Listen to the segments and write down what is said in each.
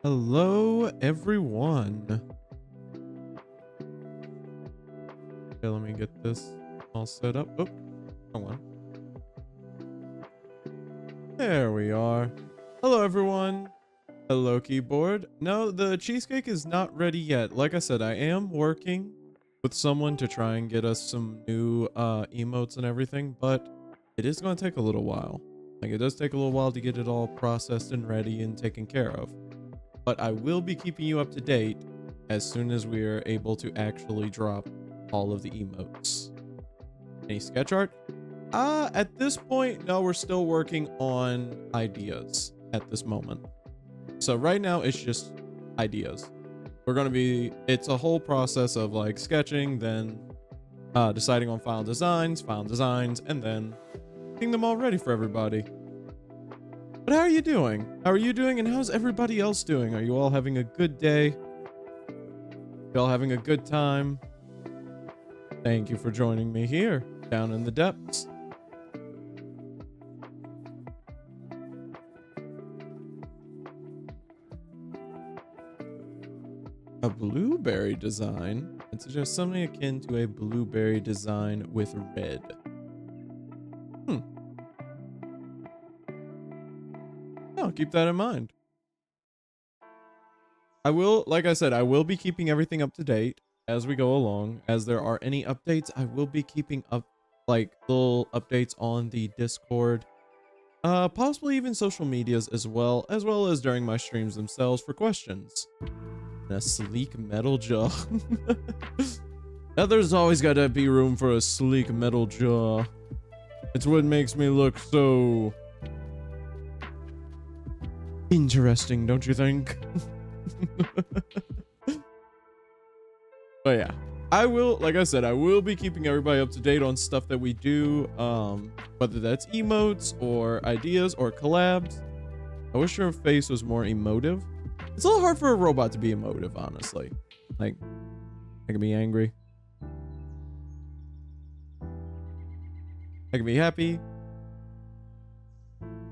Hello, everyone. Okay, let me get this all set up. Oh, come on. There we are. Hello, everyone. Hello, keyboard. No, the cheesecake is not ready yet. Like I said, I am working with someone to try and get us some new emotes and everything, but it is going to take a little while. Like, it does take a little while to get it all processed and ready and taken care of. But I will be keeping you up to date as soon as we are able to actually drop all of the emotes. Any sketch art? At this point, no, we're still working on ideas at this moment. So right now it's just ideas. It's a whole process of like sketching, then deciding on final designs, and then getting them all ready for everybody. But how are you doing? How are you doing, and how's everybody else doing? Are you all having a good day? You all having a good time? Thank you for joining me here, down in the depths. A blueberry design? I'd suggest something akin to a blueberry design with red. I'll keep that in mind. Like I said, I will be keeping everything up to date as we go along. As there are any updates, I will be keeping up like little updates on the Discord, possibly even social medias as well as during my streams themselves for questions. And a sleek metal jaw. Now, there's always got to be room for a sleek metal jaw. It's what makes me look so interesting, don't you think? But yeah, like I said, I will be keeping everybody up to date on stuff that we do, whether that's emotes or ideas or collabs. I wish your face was more emotive. It's a little hard for a robot to be emotive, honestly. Like, I can be angry, I can be happy.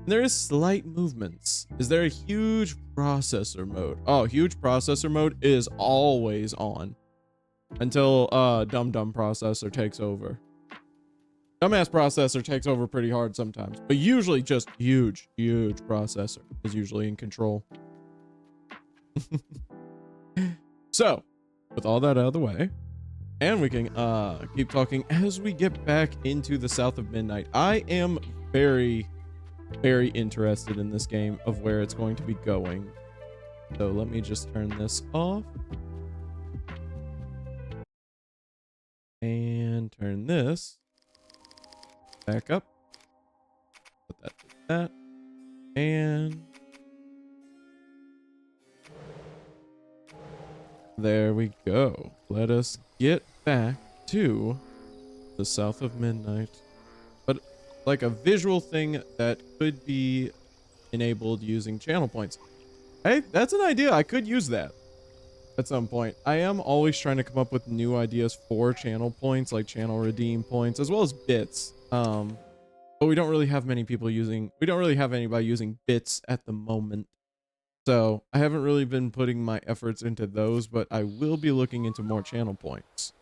There is slight movements. Is there a huge processor mode? Oh, huge processor mode is always on until dumb processor takes over. Dumbass processor takes over pretty hard sometimes, but usually just huge processor is usually in control. So, with all that out of the way, and we can keep talking as we get back into the South of Midnight. I am very interested in this game of where it's going to be going. So let me just turn this off and turn this back up. Put that to that, and there we go. Let us get back to the South of Midnight. Like a visual thing that could be enabled using channel points. Hey, that's an idea. I could use that at some point. I am always trying to come up with new ideas for channel points, like channel redeem points, as well as bits. But we don't really have anybody using bits at the moment. So I haven't really been putting my efforts into those, but I will be looking into more channel points.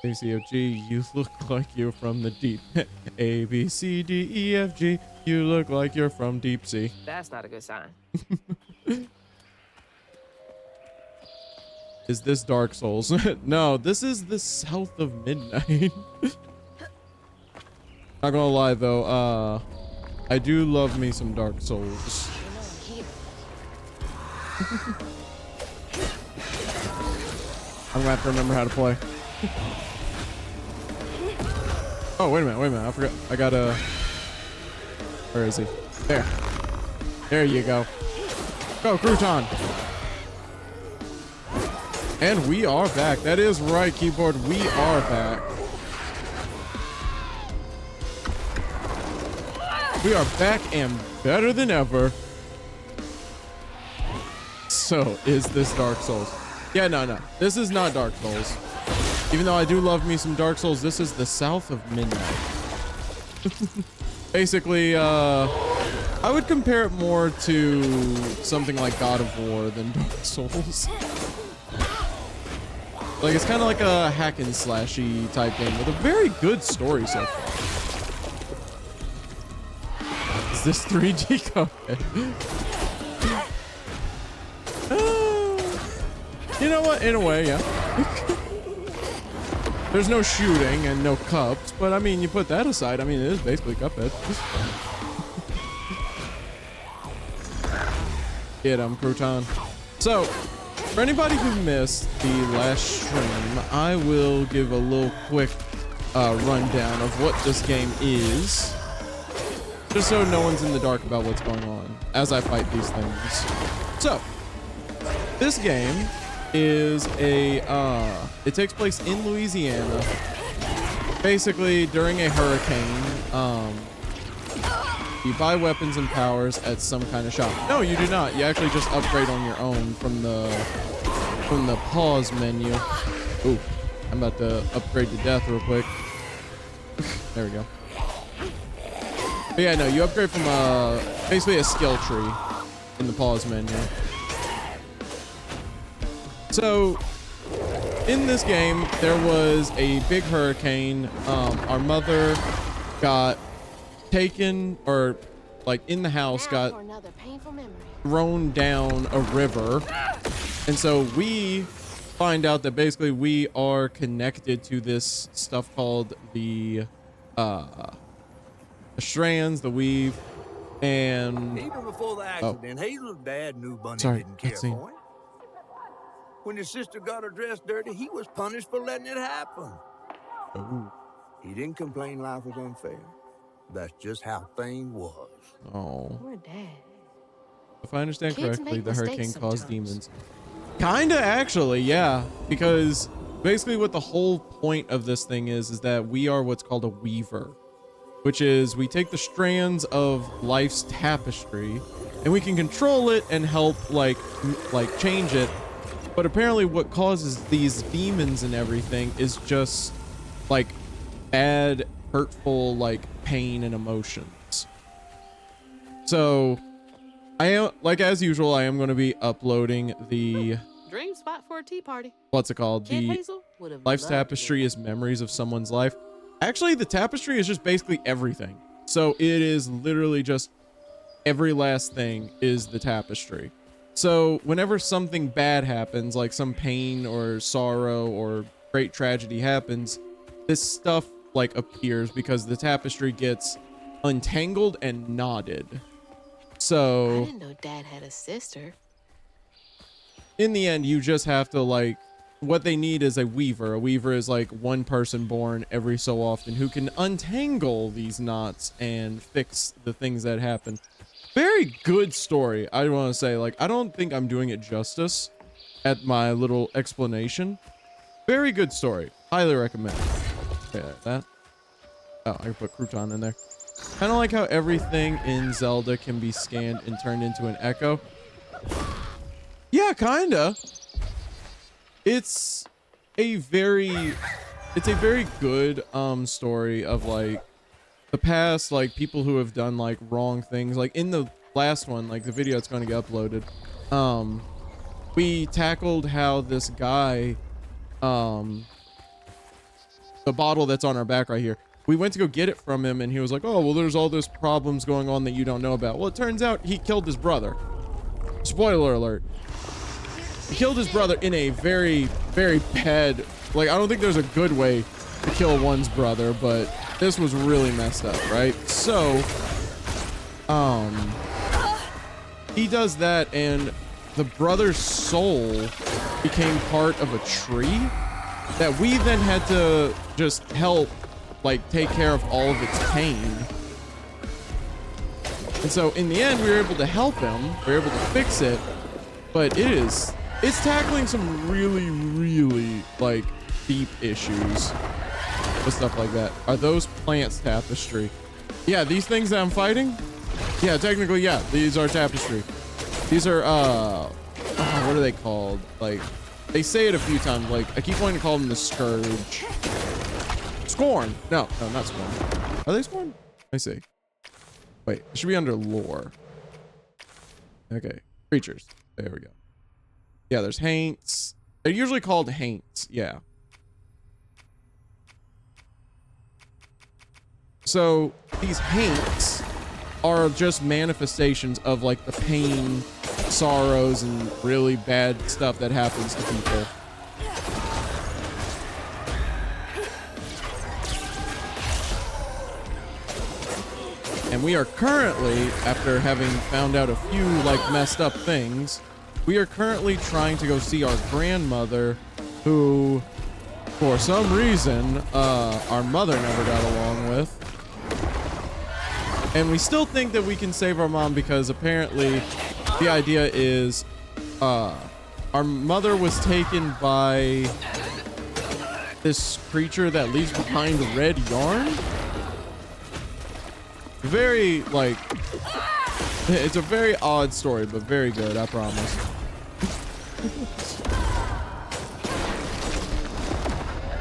ACFG, you look like you're from the deep. A, B, C, D, E, F, G, you look like you're from deep sea. That's not a good sign. Is this Dark Souls? No, this is the South of Midnight. Not gonna lie though, I do love me some Dark Souls. I'm gonna have to remember how to play. Oh, wait a minute. I forgot. I gotta... Where is he? There. There you go. Go, Crouton. And we are back. That is right, keyboard. We are back. We are back and better than ever. So, is this Dark Souls? Yeah, no. This is not Dark Souls. Even though I do love me some Dark Souls, this is the South of Midnight. Basically, I would compare it more to something like God of War than Dark Souls. Like, it's kind of like a hack and slashy type game with a very good story so far. Is this 3D? Okay. You know what? In a way, yeah. There's no shooting and no cups, but I mean, you put that aside, I mean, it is basically Cuphead. Get him, Crouton. So, for anybody who missed the last stream, I will give a little quick rundown of what this game is, just so no one's in the dark about what's going on as I fight these things. So, this game is it takes place in Louisiana, basically during a hurricane. You buy weapons and powers at some kind of shop. No, you do not. You actually just upgrade on your own from the pause menu. Ooh, I'm about to upgrade to death real quick. There we go. But yeah, no, you upgrade from basically a skill tree in the pause menu. So in this game, there was a big hurricane. Our mother got taken, or like in the house, got thrown down a river. And so we find out that basically we are connected to this stuff called the strands, the weave, and even before the accident, Hazel's dad knew Bunny didn't care for him. When his sister got her dress dirty, he was punished for letting it happen. Ooh. He didn't complain life was unfair. That's just how things was. Oh. Poor Dad. If I understand Kids correctly, make the hurricane mistakes caused sometimes. demons. Kinda, actually, yeah. Because basically what the whole point of this thing is that we are what's called a weaver, which is we take the strands of life's tapestry and we can control it and help like change it. But apparently what causes these demons and everything is just like bad, hurtful, like pain and emotions. So I am, like as usual, I am going to be uploading the Dream spot for a tea party. what's it called? Kid The Hazel would have life's loved tapestry is memories of someone's life. Actually, the tapestry is just basically everything. So it is literally just every last thing is the tapestry. So whenever something bad happens, like some pain or sorrow or great tragedy happens, this stuff like appears because the tapestry gets untangled and knotted. I So didn't know Dad had a sister. in the end, you just have to like, what they need is a weaver. A weaver is like one person born every so often who can untangle these knots and fix the things that happen. Very good story. I want to say, like, I don't think I'm doing it justice at my little explanation. Very good story. Highly recommend. Okay, like that. Oh, I can put Crouton in there. Kind of like how everything in Zelda can be scanned and turned into an echo. Yeah, kinda. It's a very good story of like the past, like people who have done like wrong things. Like in the last one, like the video that's going to get uploaded, we tackled how this guy, the bottle that's on our back right here, we went to go get it from him and he was like, oh, well, there's all those problems going on that you don't know about. Well, it turns out he killed his brother. Spoiler alert. He killed his brother in a very, very bad, like, I don't think there's a good way to kill one's brother, but this was really messed up, right? So, he does that and the brother's soul became part of a tree that we then had to just help, like, take care of all of its pain. And so in the end, we were able to help him. We were able to fix it, but it's tackling some really, really like deep issues with stuff like that. Are those plants tapestry? Yeah, these things that I'm fighting? Yeah, technically, yeah, these are tapestry. These are, what are they called? Like, they say it a few times. Like, I keep wanting to call them the Scourge. Scorn. No, not Scorn. Are they Scorn? I see. Wait, it should be under lore. Okay, creatures. There we go. Yeah, there's haints. They're usually called haints. Yeah. So these haints are just manifestations of like the pain, sorrows, and really bad stuff that happens to people. And we are currently, after having found out a few like messed up things, we are currently trying to go see our grandmother, who for some reason our mother never got along with. And we still think that we can save our mom because apparently the idea is our mother was taken by this creature that leaves behind red yarn. Very, like, it's a very odd story, but very good, I promise.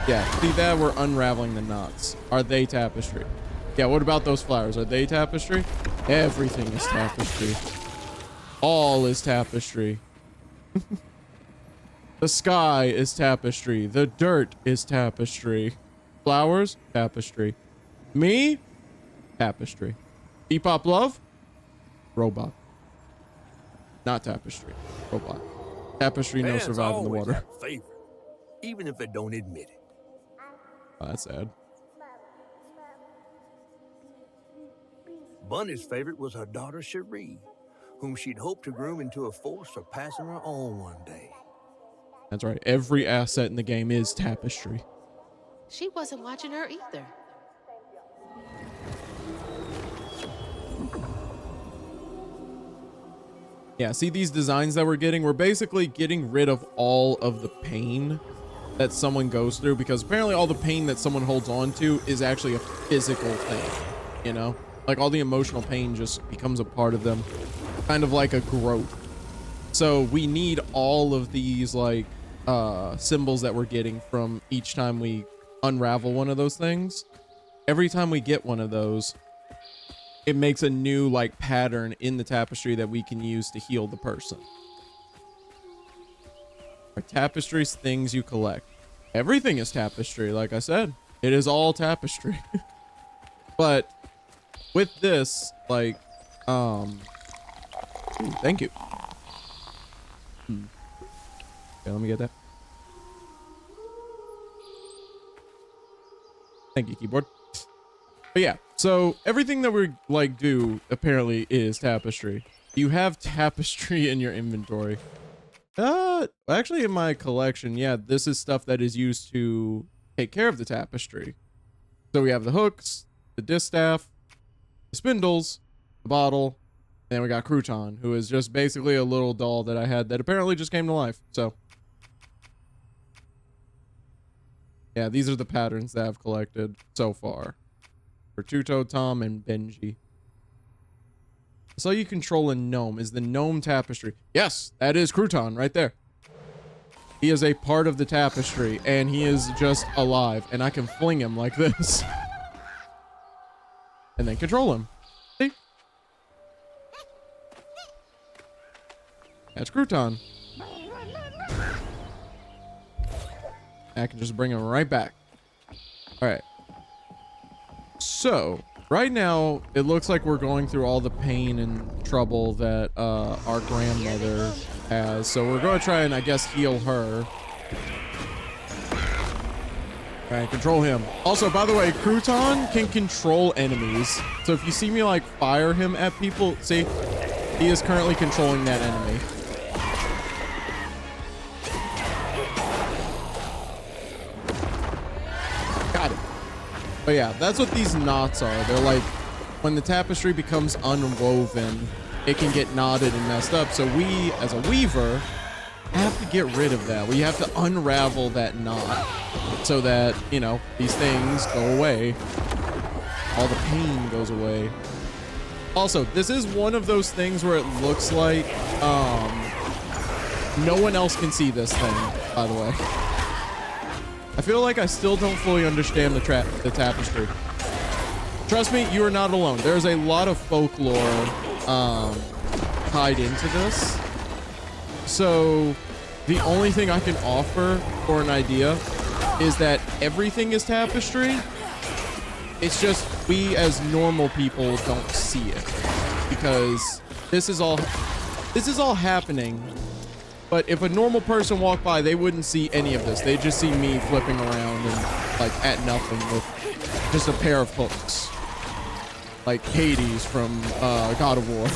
Yeah, see that? We're unraveling the knots. Are they tapestry? Yeah, what about those flowers? Are they tapestry? Everything is tapestry. All is tapestry. The sky is tapestry. The dirt is tapestry. Flowers, tapestry. Me, tapestry. P-pop love, robot. Not tapestry, robot. Tapestry, no survive in the water. Have a favorite, even if they don't admit it. Oh, that's sad. Bunny's favorite was her daughter Cherie, whom she'd hoped to groom into a force for passing her on one day. That's right. Every asset in the game is tapestry. She wasn't watching her either. Yeah, see these designs that we're getting? We're basically getting rid of all of the pain that someone goes through, because apparently all the pain that someone holds on to is actually a physical thing, you know? Like all the emotional pain just becomes a part of them, kind of like a growth. So we need all of these like symbols that we're getting from each time we unravel one of those things. Every time we get one of those, it makes a new like pattern in the tapestry that we can use to heal the person. Are tapestries things you collect? Everything is tapestry, like I said. It is all tapestry. But with this, like, thank you. Okay, let me get that. Thank you, keyboard. But yeah, so everything that we like do apparently is tapestry. You have tapestry in your inventory. Actually in my collection, yeah, this is stuff that is used to take care of the tapestry. So we have the hooks, the distaff, the spindles, the bottle, and then we got Crouton, who is just basically a little doll that I had that apparently just came to life. So yeah, these are the patterns that I've collected so far for Two-Toed Tom and Benji. So you control a gnome. Is the gnome tapestry? Yes, that is Crouton right there. He is a part of the tapestry, and he is just alive, and I can fling him like this. And then control him. See? That's Crouton. I can just bring him right back. All right. So right now, it looks like we're going through all the pain and trouble that our grandmother has. So we're going to try and, I guess, heal her. All right, control him. Also, by the way, Crouton can control enemies. So if you see me, like, fire him at people, see, he is currently controlling that enemy. Got it. But yeah, that's what these knots are. They're like, when the tapestry becomes unwoven, it can get knotted and messed up. So we, as a weaver, have to get rid of that. We have to unravel that knot so that, you know, these things go away. All the pain goes away. Also, this is one of those things where it looks like no one else can see this thing, by the way. I feel like I still don't fully understand the tapestry. Trust me, you are not alone. There's a lot of folklore tied into this. So the only thing I can offer for an idea is that everything is tapestry. It's just we as normal people don't see it because this is all happening. But if a normal person walked by, they wouldn't see any of this. They'd just see me flipping around and like at nothing with just a pair of hooks. Like Hades from God of War.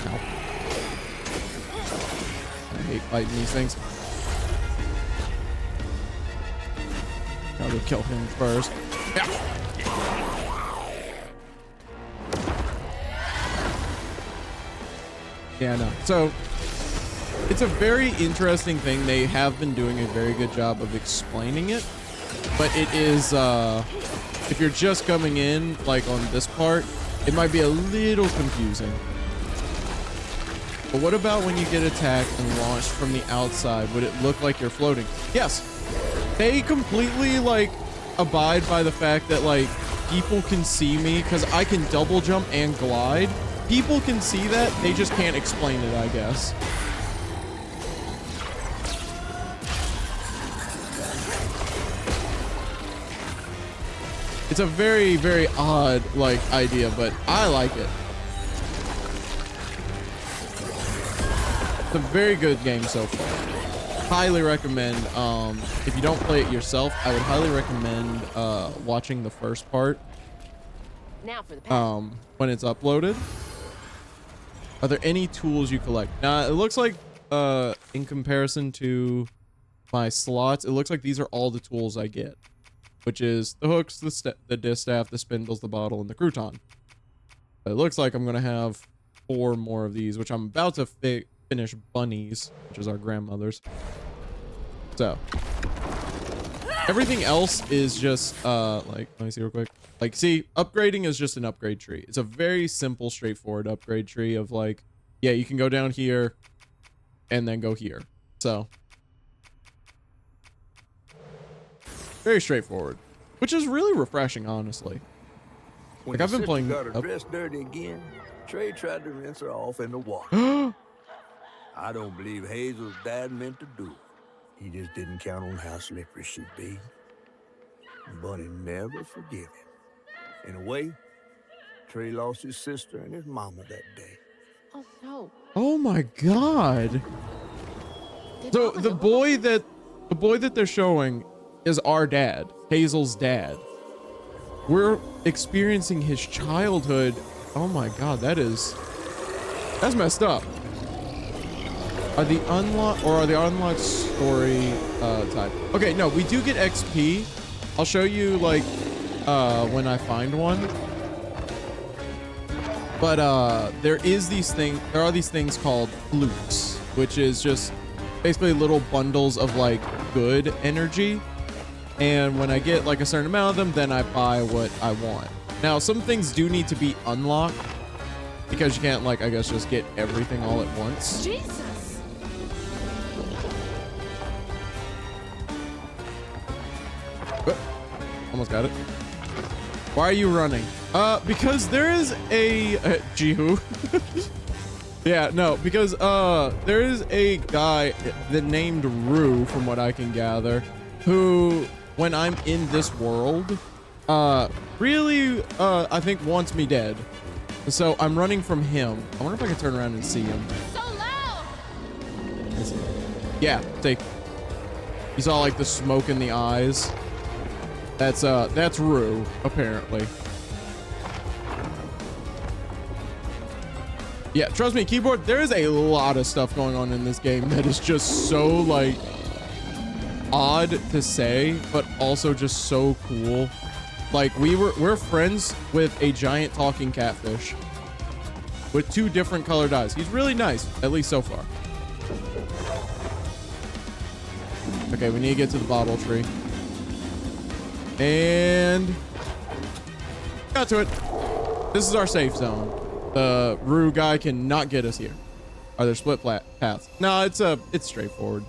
Ow. I hate fighting these things. Gotta kill him first. Yeah. Yeah, no. So it's a very interesting thing. They have been doing a very good job of explaining it, but it is if you're just coming in like on this part, it might be a little confusing. But what about when you get attacked and launched from the outside? Would it look like you're floating? Yes. They completely like abide by the fact that like people can see me because I can double jump and glide. People can see that, they just can't explain it, I guess. It's a very, very odd like idea, but I like it. It's a very good game so far. Highly recommend, if you don't play it yourself, I would highly recommend watching the first part Now for the when it's uploaded. Are there any tools you collect? Now, it looks like, in comparison to my slots, it looks like these are all the tools I get, which is the hooks, the distaff, the spindles, the bottle, and the crouton. It looks like I'm going to have 4 more of these, which I'm about to finish Bunnies, which is our grandmother's. So, everything else is just, like, let me see real quick. Like, see, upgrading is just an upgrade tree. It's a very simple, straightforward upgrade tree of like, yeah, you can go down here and then go here. So, very straightforward, which is really refreshing, honestly. When Like, I've been playing. got her dressed dirty again, Trey tried to rinse her off in the water. I don't believe Hazel's dad meant to do it. He just didn't count on how slippery she'd be. Bunny never forgive him. In a way, Trey lost his sister and his mama that day. Oh no. Oh my God. So the boy that they're showing is our dad, Hazel's dad. We're experiencing his childhood. Oh my God, that's messed up. Are the unlocked story type? Okay, no, we do get XP. I'll show you like when I find one. But there are these things called flukes, which is just basically little bundles of like good energy. And when I get like a certain amount of them, then I buy what I want. Now, some things do need to be unlocked because you can't like, I guess, just get everything all at once. Jesus. Almost got it. Why are you running? Because there is a Jihu. Yeah, no, because there is a guy named Rue, from what I can gather, who, when I'm in this world, really, I think wants me dead. So I'm running from him. I wonder if I can turn around and see him. So loud. Yeah, see. You saw like the smoke in the eyes. That's Rue, apparently. Yeah, trust me, keyboard, there is a lot of stuff going on in this game that is just so like odd to say, but also just so cool. Like we're friends with a giant talking catfish with 2 different colored eyes. He's really nice, at least so far. Okay, we need to get to the bottle tree. And got to it. This is our safe zone. The Rue guy cannot get us here. Are there split paths? No, it's straightforward.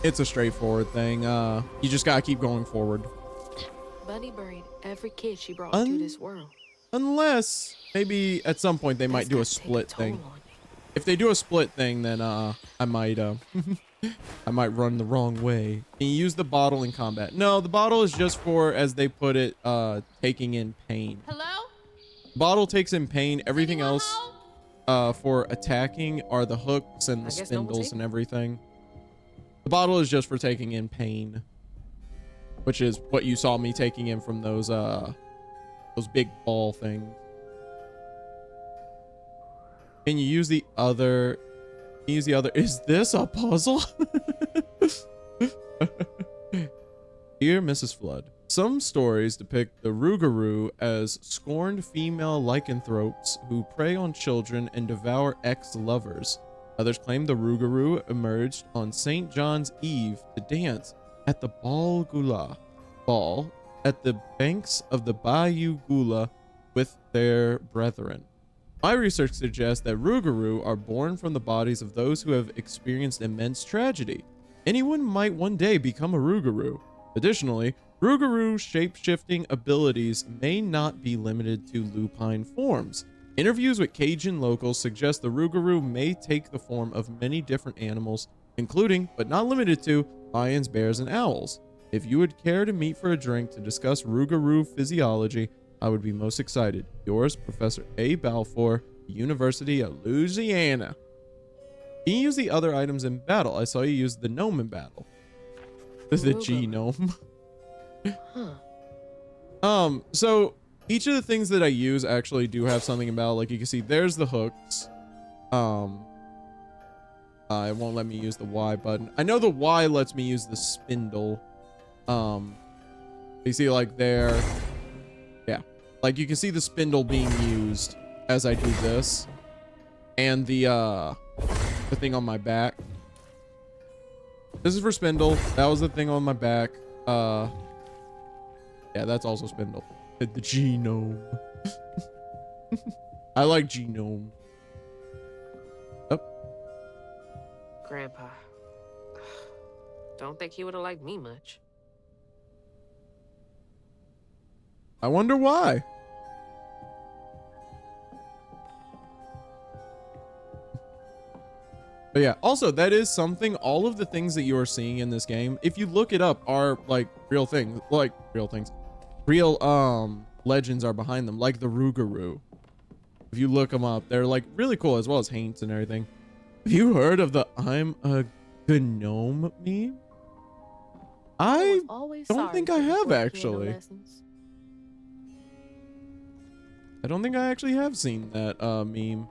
It's a straightforward thing. You just gotta keep going forward. Bunny buried every kid she brought into this world. Unless maybe at some point they might do a split thing. If they do a split thing, then I might I might run the wrong way. Can you use the bottle in combat? No, the bottle is just for, as they put it, taking in pain. Hello? Bottle takes in pain. Everything else for attacking are the hooks and the spindles and everything. The bottle is just for taking in pain, which is what you saw me taking in from those big ball things. Can you use the other? Can you use the other? Is this a puzzle? Dear Mrs. Flood, some stories depict the Rougarou as scorned female lycanthropes who prey on children and devour ex-lovers. Others claim the Rougarou emerged on St. John's Eve to dance at the Bal Gula ball at the banks of the Bayou Gula with their brethren. My research suggests that Rougarou are born from the bodies of those who have experienced immense tragedy. Anyone might one day become a Rougarou. Additionally, Rougarou shape-shifting abilities may not be limited to lupine forms. Interviews with Cajun locals suggest the Rougarou may take the form of many different animals, including, but not limited to, lions, bears, and owls. If you would care to meet for a drink to discuss Rougarou physiology, I would be most excited. Yours, Professor A. Balfour, University of Louisiana. Can you use the other items in battle? I saw you use the gnome in battle. The genome. So each of the things that I use actually do have something in battle. Like you can see, there's the hooks. It won't let me use the Y button. I know the Y lets me use the spindle. You see, like there. Yeah. Like you can see the spindle being used as I do this. And the thing on my back. This is for spindle. That was the thing on my back. Yeah, that's also spindle. The genome. I like genome. Oh. Grandpa. Don't think he would have liked me much. I wonder why. But yeah, also that is something, all of the things that you are seeing in this game, if you look it up, are like real things, real legends are behind them, like the Rougarou. If you look them up, they're like really cool, as well as Haints and everything. Have you heard of the I'm a gnome meme? I don't think I have actually. I don't think I actually have seen that meme.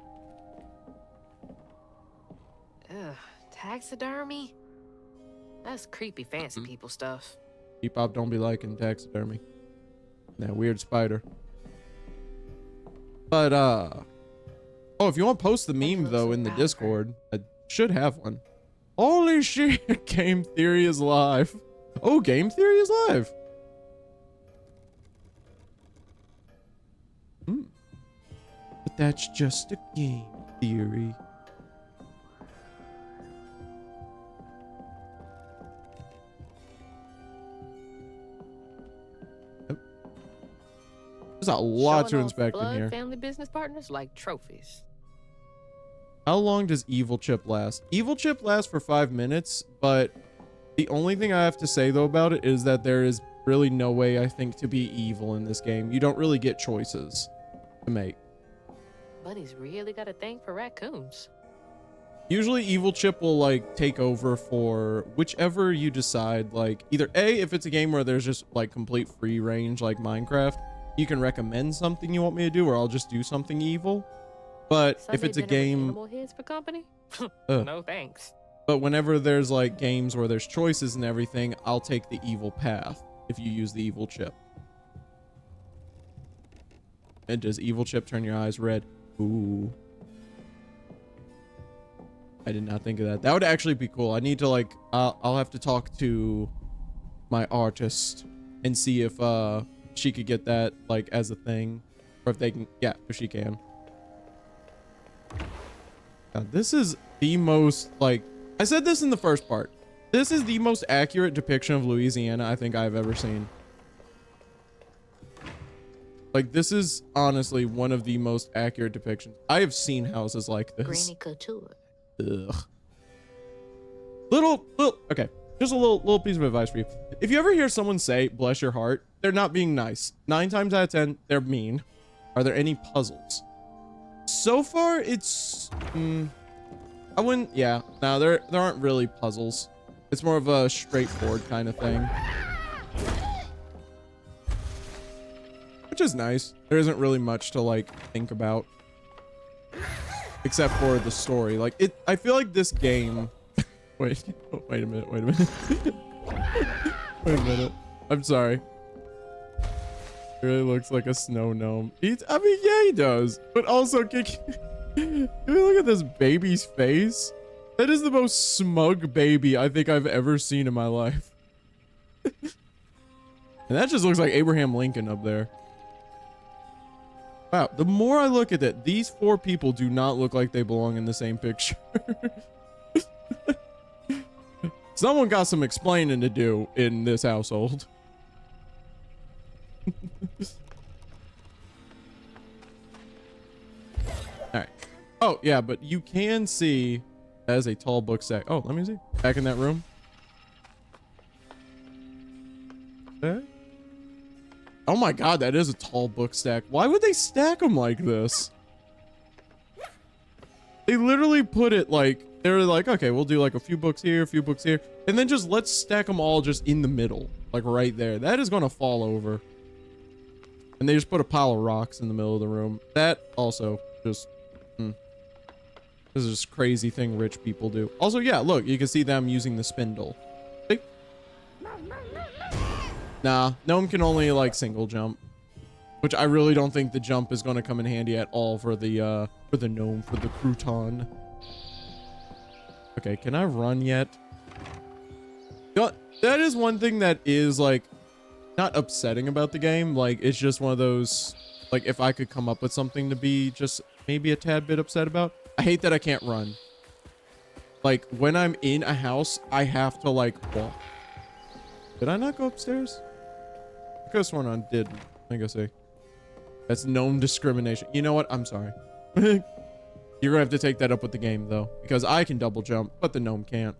Ugh, taxidermy? That's creepy fancy people stuff. P-pop don't be liking taxidermy. That weird spider. But oh, if you want to post the meme though in the Discord, I should have one. Holy shit, Game Theory is live. Oh, Game Theory is live. But that's just a game theory. There's a lot to inspect in here. Family business partners like trophies. How long does Evil Chip last? Evil Chip lasts for 5 minutes, but the only thing I have to say though about it is that there is really no way, I think, to be evil in this game. You don't really get choices to make. Buddy's really got a thing for raccoons. Usually Evil Chip will like take over for whichever you decide, like either A, if it's a game where there's just like complete free range like Minecraft, you can recommend something you want me to do, or I'll just do something evil. But Sunday if it's a dinner with game, animal heads for company? No thanks. but whenever there's like games where there's choices and everything, I'll take the evil path if you use the Evil Chip. And does Evil Chip turn your eyes red? Ooh. I did not think of that. That would actually be cool. I need to like, I'll have to talk to my artist and see if she could get that like as a thing, or if they can. Yeah, if she can. Now, this is the most, like, I said this in the first part. This is the most accurate depiction of Louisiana I think I've ever seen. Like, this is honestly one of the most accurate depictions. I have seen houses like this. Granny couture. Ugh. Okay. Just a little piece of advice for you. If you ever hear someone say, bless your heart, they're not being nice. 9 times out of 10, they're mean. Are there any puzzles? So far, it's... I wouldn't... Yeah. No, there aren't really puzzles. It's more of a straightforward kind of thing. Which is nice. There isn't really much to, like, think about. Except for the story. Like, I feel like this game... Wait a minute. Wait a minute. I'm sorry. He really looks like a snow gnome. I mean, yeah, he does. But also, can you look at this baby's face? That is the most smug baby I think I've ever seen in my life. And that just looks like Abraham Lincoln up there. Wow, the more I look at it, these 4 people do not look like they belong in the same picture. Someone got some explaining to do in this household. Alright. Oh, yeah, but you can see as a tall book stack. Oh, let me see. Back in that room. Okay. Oh my god, that is a tall book stack. Why would they stack them like this? They literally put it like, they were like, okay, we'll do like a few books here, a few books here, and then just let's stack them all just in the middle, like right there. That is going to fall over. And they just put a pile of rocks in the middle of the room. That also just, this is just crazy thing rich people do. Also, yeah, look, you can see them using the spindle. See? Nah, gnome can only like single jump, which I really don't think the jump is going to come in handy at all for the gnome, for the crouton. Okay, can I run yet? You know, that is one thing that is like not upsetting about the game. Like, it's just one of those, like, if I could come up with something to be just maybe a tad bit upset about. I hate that I can't run. Like, when I'm in a house, I have to like walk. Did I not go upstairs? I could have sworn I did. I guess that's gnome discrimination. You know what? I'm sorry. You're gonna have to take that up with the game though, because I can double jump, but the gnome can't.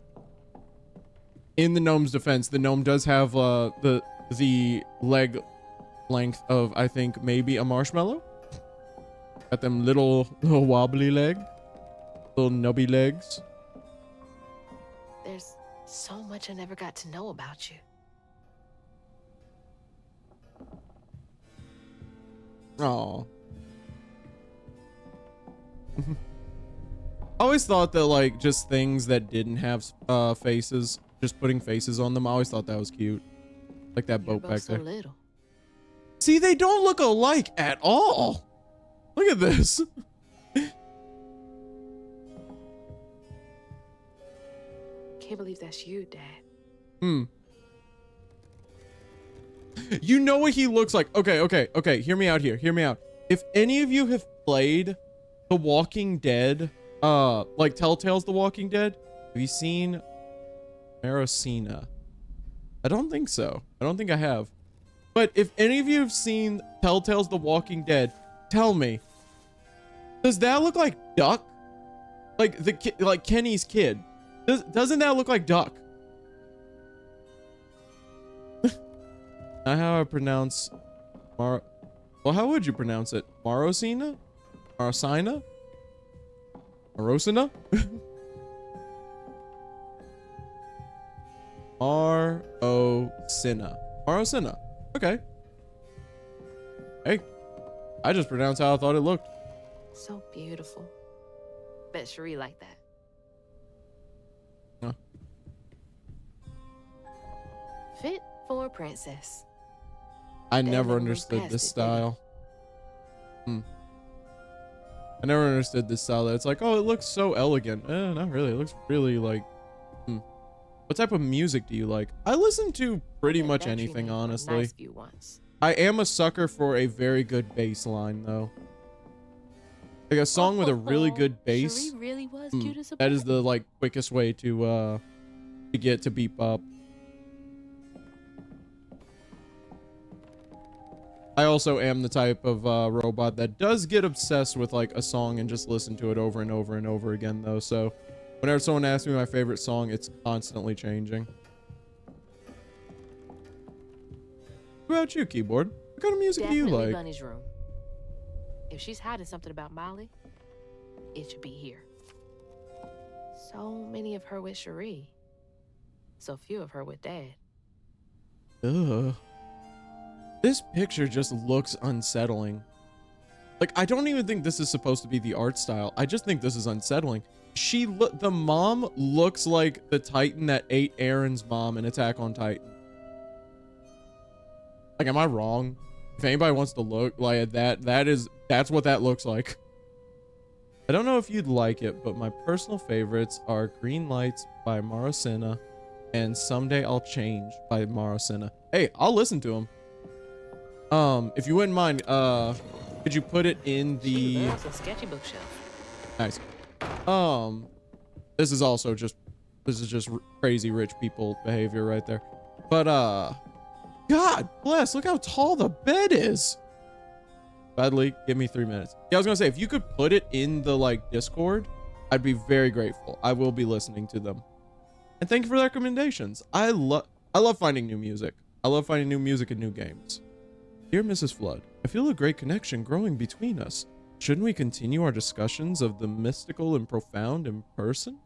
In the gnome's defense, the gnome does have the leg length of, I think, maybe a marshmallow. Got them little wobbly leg, little nubby legs. There's so much I never got to know about you. Oh. I always thought that, like, just things that didn't have faces, just putting faces on them, I always thought that was cute. Like that boat back there. Little. See, they don't look alike at all. Look at this. Can't believe that's you, Dad. You know what he looks like. Okay. Hear me out here. Hear me out. If any of you have played The Walking Dead, like Telltale's The Walking Dead, have you seen Marosina? I don't think so. I don't think I have. But if any of you have seen Telltale's The Walking Dead, tell me, does that look like Duck? Like Kenny's kid. Doesn't that look like Duck? Not how I pronounce well, how would you pronounce it? Marosina? Marosina? Marosina? Marosina. Marosina. Okay. Hey, I just pronounced how I thought it looked. So beautiful. Bet Cherie like that. Huh. Fit for a princess. I They never never moved understood past this it, did they? style. I never understood this style. It's like, oh, it looks so elegant. Not really. It looks really like, What type of music do you like? I listen to pretty Bet much that tree anything, made for a honestly. Nice view once. I am a sucker for a very good bass line, though. Like a song with a really good bass. Cherie really was cute as a That is button. the like quickest way to to get to Beep Bop. I also am the type of robot that does get obsessed with like a song and just listen to it over and over and over again though. So whenever someone asks me my favorite song, it's constantly changing. What about you, keyboard? What kind of music do you Definitely like? Bunny's room. If she's hiding something about Molly, it should be here. So many of her with Cherie. So few of her with Dad. Ugh. This picture just looks unsettling. Like, I don't even think this is supposed to be the art style. I just think this is unsettling. The mom looks like the Titan that ate Aaron's mom in Attack on Titan. Like, am I wrong? If anybody wants to look like that's what that looks like. I don't know if you'd like it, but my personal favorites are Green Lights by Marosina and Someday I'll Change by Marosina. Hey, I'll listen to them. If you wouldn't mind, could you put it in the... She loves a sketchy bookshelf. Nice. This is also just... This is just crazy rich people behavior right there. But, God bless, look how tall the bed is. Badly, give me 3 minutes. Yeah, I was gonna say, if you could put it in the, like, Discord, I'd be very grateful. I will be listening to them. And thank you for the recommendations. I love finding new music. I love finding new music and new games. Dear Mrs. Flood, I feel a great connection growing between us. Shouldn't we continue our discussions of the mystical and profound in person?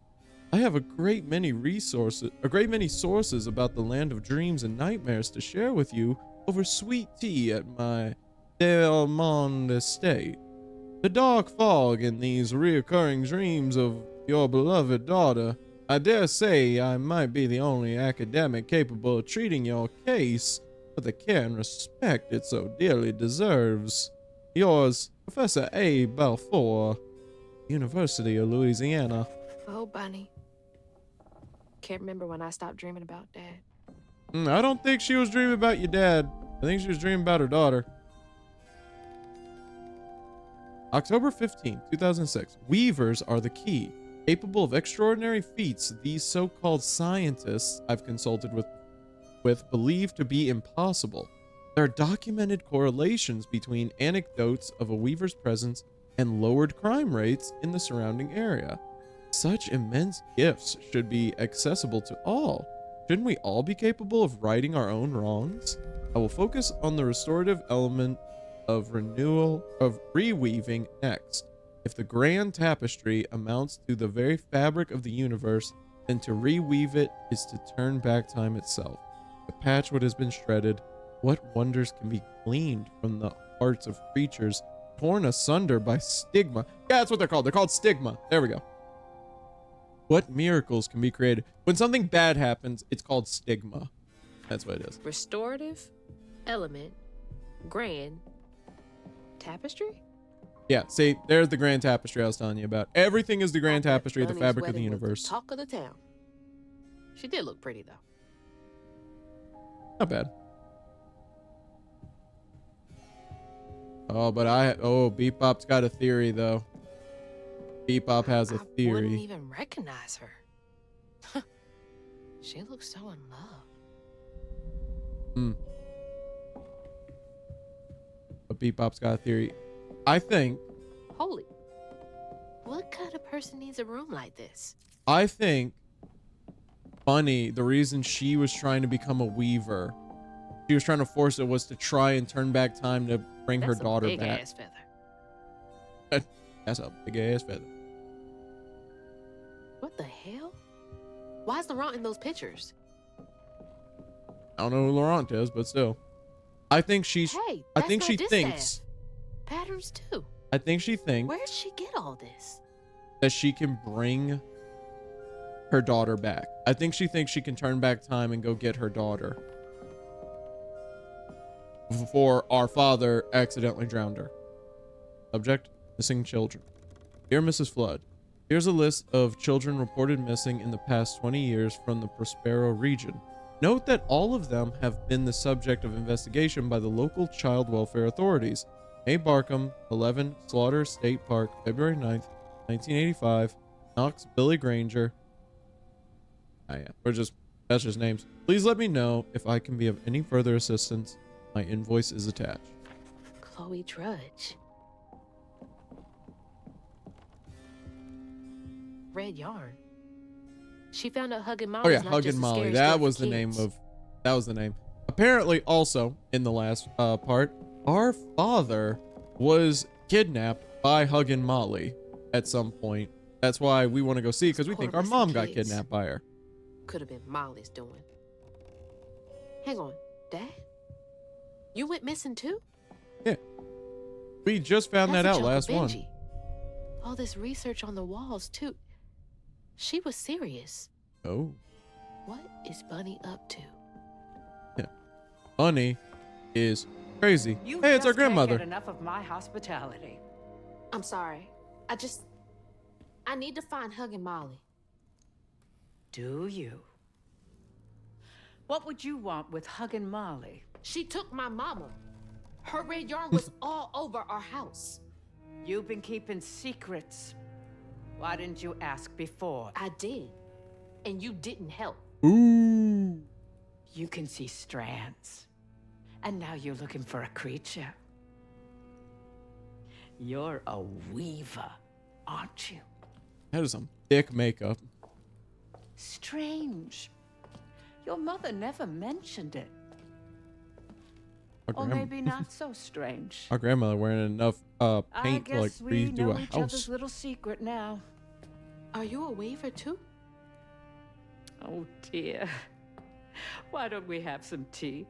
I have a great many sources about the land of dreams and nightmares to share with you over sweet tea at my Del Monde estate. The dark fog in these reoccurring dreams of your beloved daughter. I dare say I might be the only academic capable of treating your case with the care and respect it so dearly deserves. Yours, Professor A. Balfour, University of Louisiana. Oh, Bunny. Can't remember when I stopped dreaming about Dad. I don't think she was dreaming about your dad. I think she was dreaming about her daughter. October 15, 2006. Weavers are the key. Capable of extraordinary feats, these so-called scientists I've consulted with believe to be impossible. There are documented correlations between anecdotes of a weaver's presence and lowered crime rates in the surrounding area. Such immense gifts should be accessible to all. Shouldn't we all be capable of righting our own wrongs? I will focus on the restorative element of reweaving next. If the grand tapestry amounts to the very fabric of the universe, then to reweave it is to turn back time itself. To patch what has been shredded, what wonders can be gleaned from the hearts of creatures torn asunder by stigma? Yeah, that's what they're called. They're called stigma. There we go. What miracles can be created? When something bad happens, it's called stigma. That's what it is. Restorative, element, grand, tapestry? Yeah, see, there's the grand tapestry I was telling you about. Everything is the grand I bet tapestry of the Bunny's fabric of the wedding was universe. Talk of the town. She did look pretty, though. Not bad. Oh, but Beep Bop's got a theory, though. Beep Bop has a I wouldn't theory. even recognize her. She looks so in love. But Beep Bop's got a theory. I think What kind of person needs a room like this? I think Bunny, the reason she was trying to become a weaver, she was trying to force it, was to try and turn back time to bring her daughter That's a back. big ass feather. That's a big ass feather. What the hell? Why is Laurent in those pictures? I don't know who Laurent is, but still. I think she's Hey, I that's think not she distaff. thinks Patterns too. I think she thinks Where'd she get all this? that she can bring her daughter back. I think she thinks she can turn back time and go get her daughter before our father accidentally drowned her. Subject: missing children. Dear Mrs. Flood, here's a list of children reported missing in the past 20 years from the Prospero region. Note that all of them have been the subject of investigation by the local child welfare authorities. May Barkham, 11 Slaughter State Park, February 9th, 1985. Knox Billy Granger. Oh yeah, we're just That's just names. Please let me know if I can be of any further assistance. My invoice is attached. Chloe Drudge. Red yarn. She found out Huggin' Molly's Oh yeah, not Huggin' just a Molly. scary That story for was the name kids. of. That was the name. Apparently, also in the last part, our father was kidnapped by Huggin' Molly at some point. That's why we want to go see, because we Poor think our missing mom got kids. kidnapped by her. Could have been Molly's doing. Hang on, Dad? You went missing too? Yeah. We just found That's that a out chunk of last one. Benji. All this research on the walls too. She was serious. Oh. What is Bunny up to? Bunny is crazy. You Hey, it's our just can't grandmother. get enough of my hospitality. I'm sorry. I need to find Huggin' Molly. Do you? What would you want with Huggin' Molly? She took my mama. Her red yarn was all over our house. You've been keeping secrets. Why didn't you ask before? I did. And you didn't help. Ooh. You can see strands. And now you're looking for a creature. You're a weaver, aren't you? That is some thick makeup. Strange. Your mother never mentioned it. Our, Or maybe not so strange. our grandmother wearing enough I paint to like guess we redo know a each other's house. little secret now. Are you a weaver too? Oh dear. Why don't we have some tea?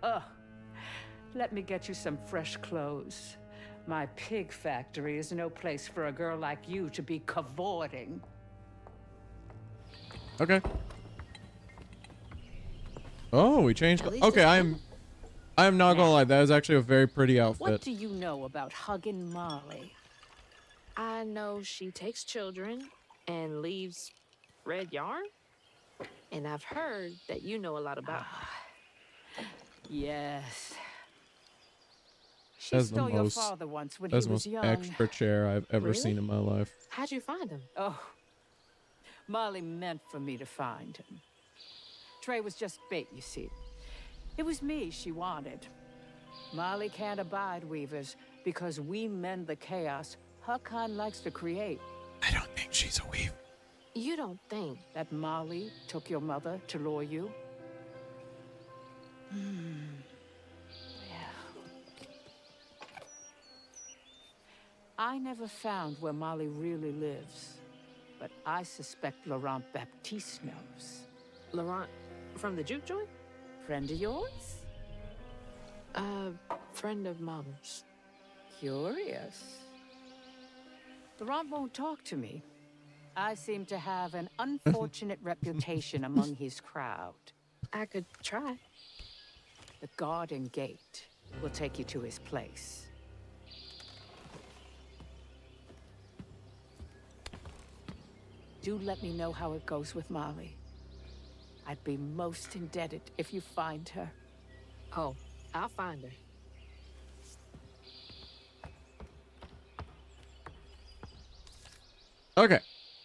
Oh, let me get you some fresh clothes. My pig factory is no place for a girl like you to be cavorting. Okay. Oh, we changed. At least Okay, it's I am not gonna lie. That is actually a very pretty What outfit. do you know about Huggin' Molly? I know she takes children and leaves red yarn. And I've heard that you know a lot about her. Yes. She That's the stole your most- father once when he That's the was most young. extra chair I've ever Really? seen in my life. How'd you find him? Oh, Molly meant for me to find him. Trey was just bait, you see. It was me she wanted. Molly can't abide weavers because we mend the chaos her kind likes to create. I don't think she's a weaver. You don't think. That Molly took your mother to lure you? Yeah. I never found where Molly really lives, but I suspect Laurent Baptiste knows. Laurent from the juke joint? Friend of yours? Friend of Mama's. Curious. Laurent won't talk to me. I seem to have an unfortunate reputation among his crowd. I could try. The garden gate will take you to his place. Do let me know how it goes with Molly. I'd be most indebted if you find her. Oh, I'll find her. Okay,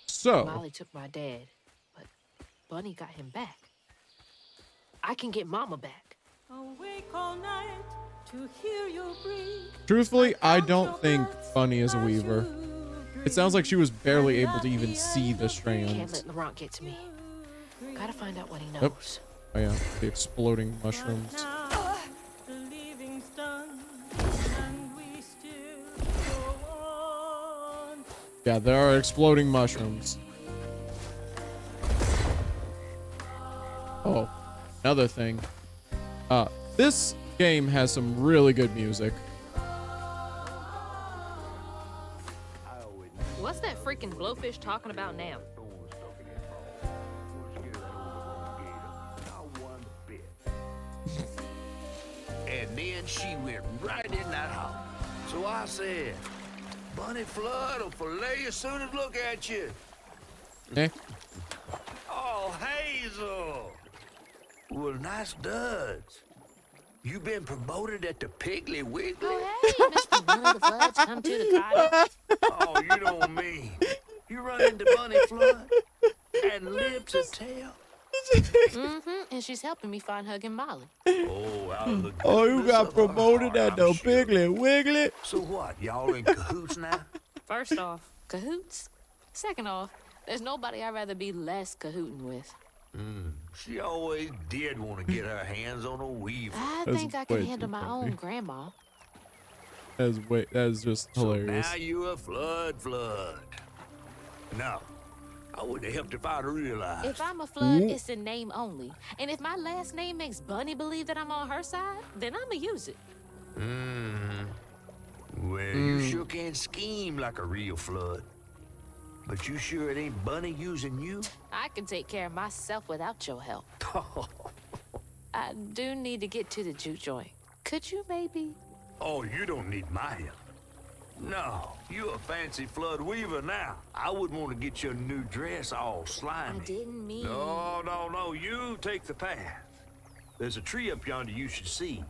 so Molly took my dad, but Bunny got him back. I can get Mama back. Awake all night to hear you breathe. truthfully, I don't think Bunny is a weaver. It sounds like she was barely able to even see the Can't strands. let Laurent get to me. Gotta find out what he knows. Yep. Oh yeah, the exploding mushrooms. Now the leaving's done, and we still go on. Yeah, there are exploding mushrooms. Oh, another thing. This game has some really good music. What's that freaking blowfish talking about now? And then she went right in that house. So I said, Bunny Flood will fillet you as soon as look at you. Eh? Oh, Hazel. Well, nice duds. You been promoted at the Piggly Wiggly? Oh, hey, Mr. Bunny the Floods, come to the cottage. Oh, you don't mean. You run into Bunny Flood and live to tell? And she's helping me find Hug and Molly. Oh, out of the Oh, you goodness got of her promoted heart, at I'm the sure. Piggly Wiggly. So what? Y'all in cahoots now? First off, cahoots. Second off, there's nobody I'd rather be less cahooting with. She always did want to get her hands on a weaver. I That's think I way can too handle my funny. own grandma. That is just So hilarious. now you a flood. No, I wouldn't have helped if I'd realized. If I'm a flood, Ooh. it's in name only. And if my last name makes Bunny believe that I'm on her side, then I'ma use it. Well, you sure can scheme like a real flood. But you sure it ain't Bunny using you? I can take care of myself without your help. I do need to get to the juke joint. Could you maybe? Oh, you don't need my help. No, you a fancy flood weaver now. I wouldn't want to get your new dress all slimy. I didn't mean... No, you take the path. There's a tree up yonder you should see.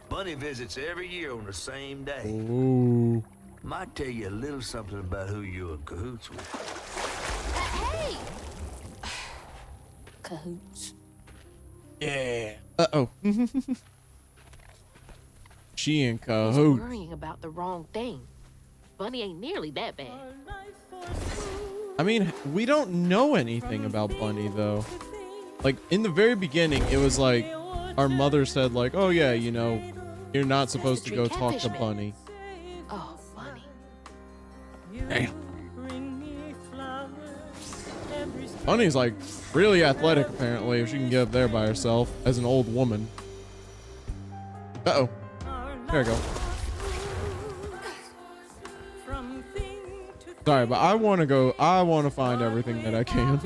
Bunny visits every year on the same day. Ooh. Might tell you a little something about who you're in cahoots with. Hey! Cahoots. Yeah. Uh-oh. She in He's cahoots. worrying about the wrong thing. Bunny ain't nearly that bad. I mean, we don't know anything about Bunny, though. Like, in the very beginning, it was like, our mother said, like, oh yeah, you know, you're not supposed to go talk to Bunny. Oh, Bunny. Damn. Bunny's like really athletic, apparently, if she can get up there by herself as an old woman. Uh-oh. There we go. Sorry, but I want to find everything that I can.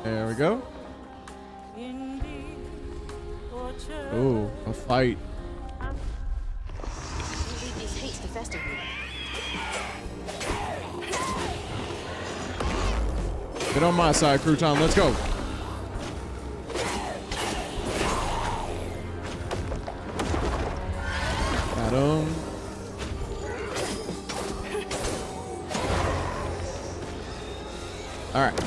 There we go. Ooh, a fight. Leave these hates to fester here. Get on my side, Crouton. Let's go. Got him. All right.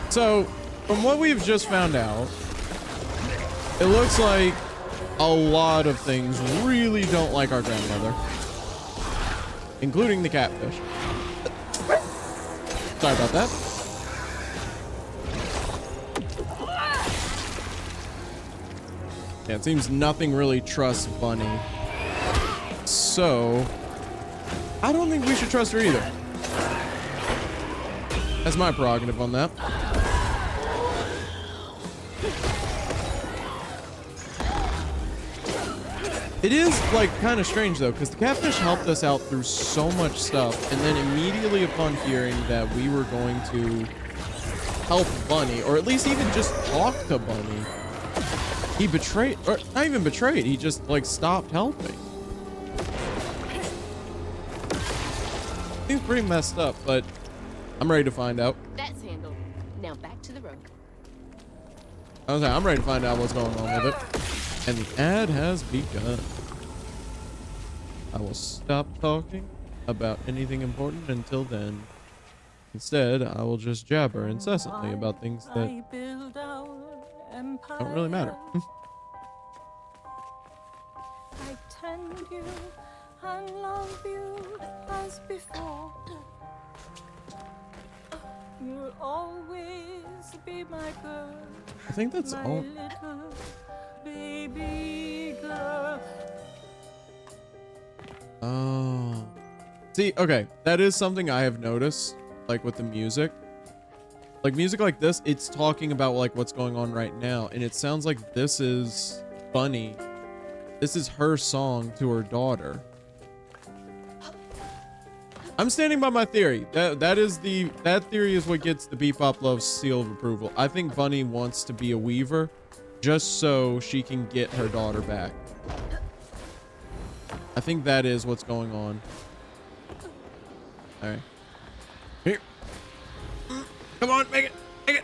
So, from what we've just found out, it looks like a lot of things really don't like our grandmother, including the catfish. Sorry about that. Yeah, it seems nothing really trusts Bunny. So, I don't think we should trust her either. That's my prerogative on that. It is like kind of strange though, because the catfish helped us out through so much stuff, and then immediately upon hearing that we were going to help Bunny, or at least even just talk to Bunny, he betrayed, or not even betrayed, he just like stopped helping. Seems pretty messed up, but I'm ready to find out. That's handled. Now back to the road. I was like, I'm ready to find out what's going on with it. And the ad has begun. I will stop talking about anything important until then. Instead, I will just jabber incessantly about things that don't really matter. I tend you and love you as before. You'll always be my girl. I think that's My all. little baby girl. Oh. See, okay. That is something I have noticed, like with the music. Like music like this, it's talking about like what's going on right now. And it sounds like this is Bunny. This is her song to her daughter. I'm standing by my theory. That theory is what gets the Bebop Love's seal of approval. I think Bunny wants to be a weaver just so she can get her daughter back. I think that is what's going on. All right. Here. Come on, make it. Make it.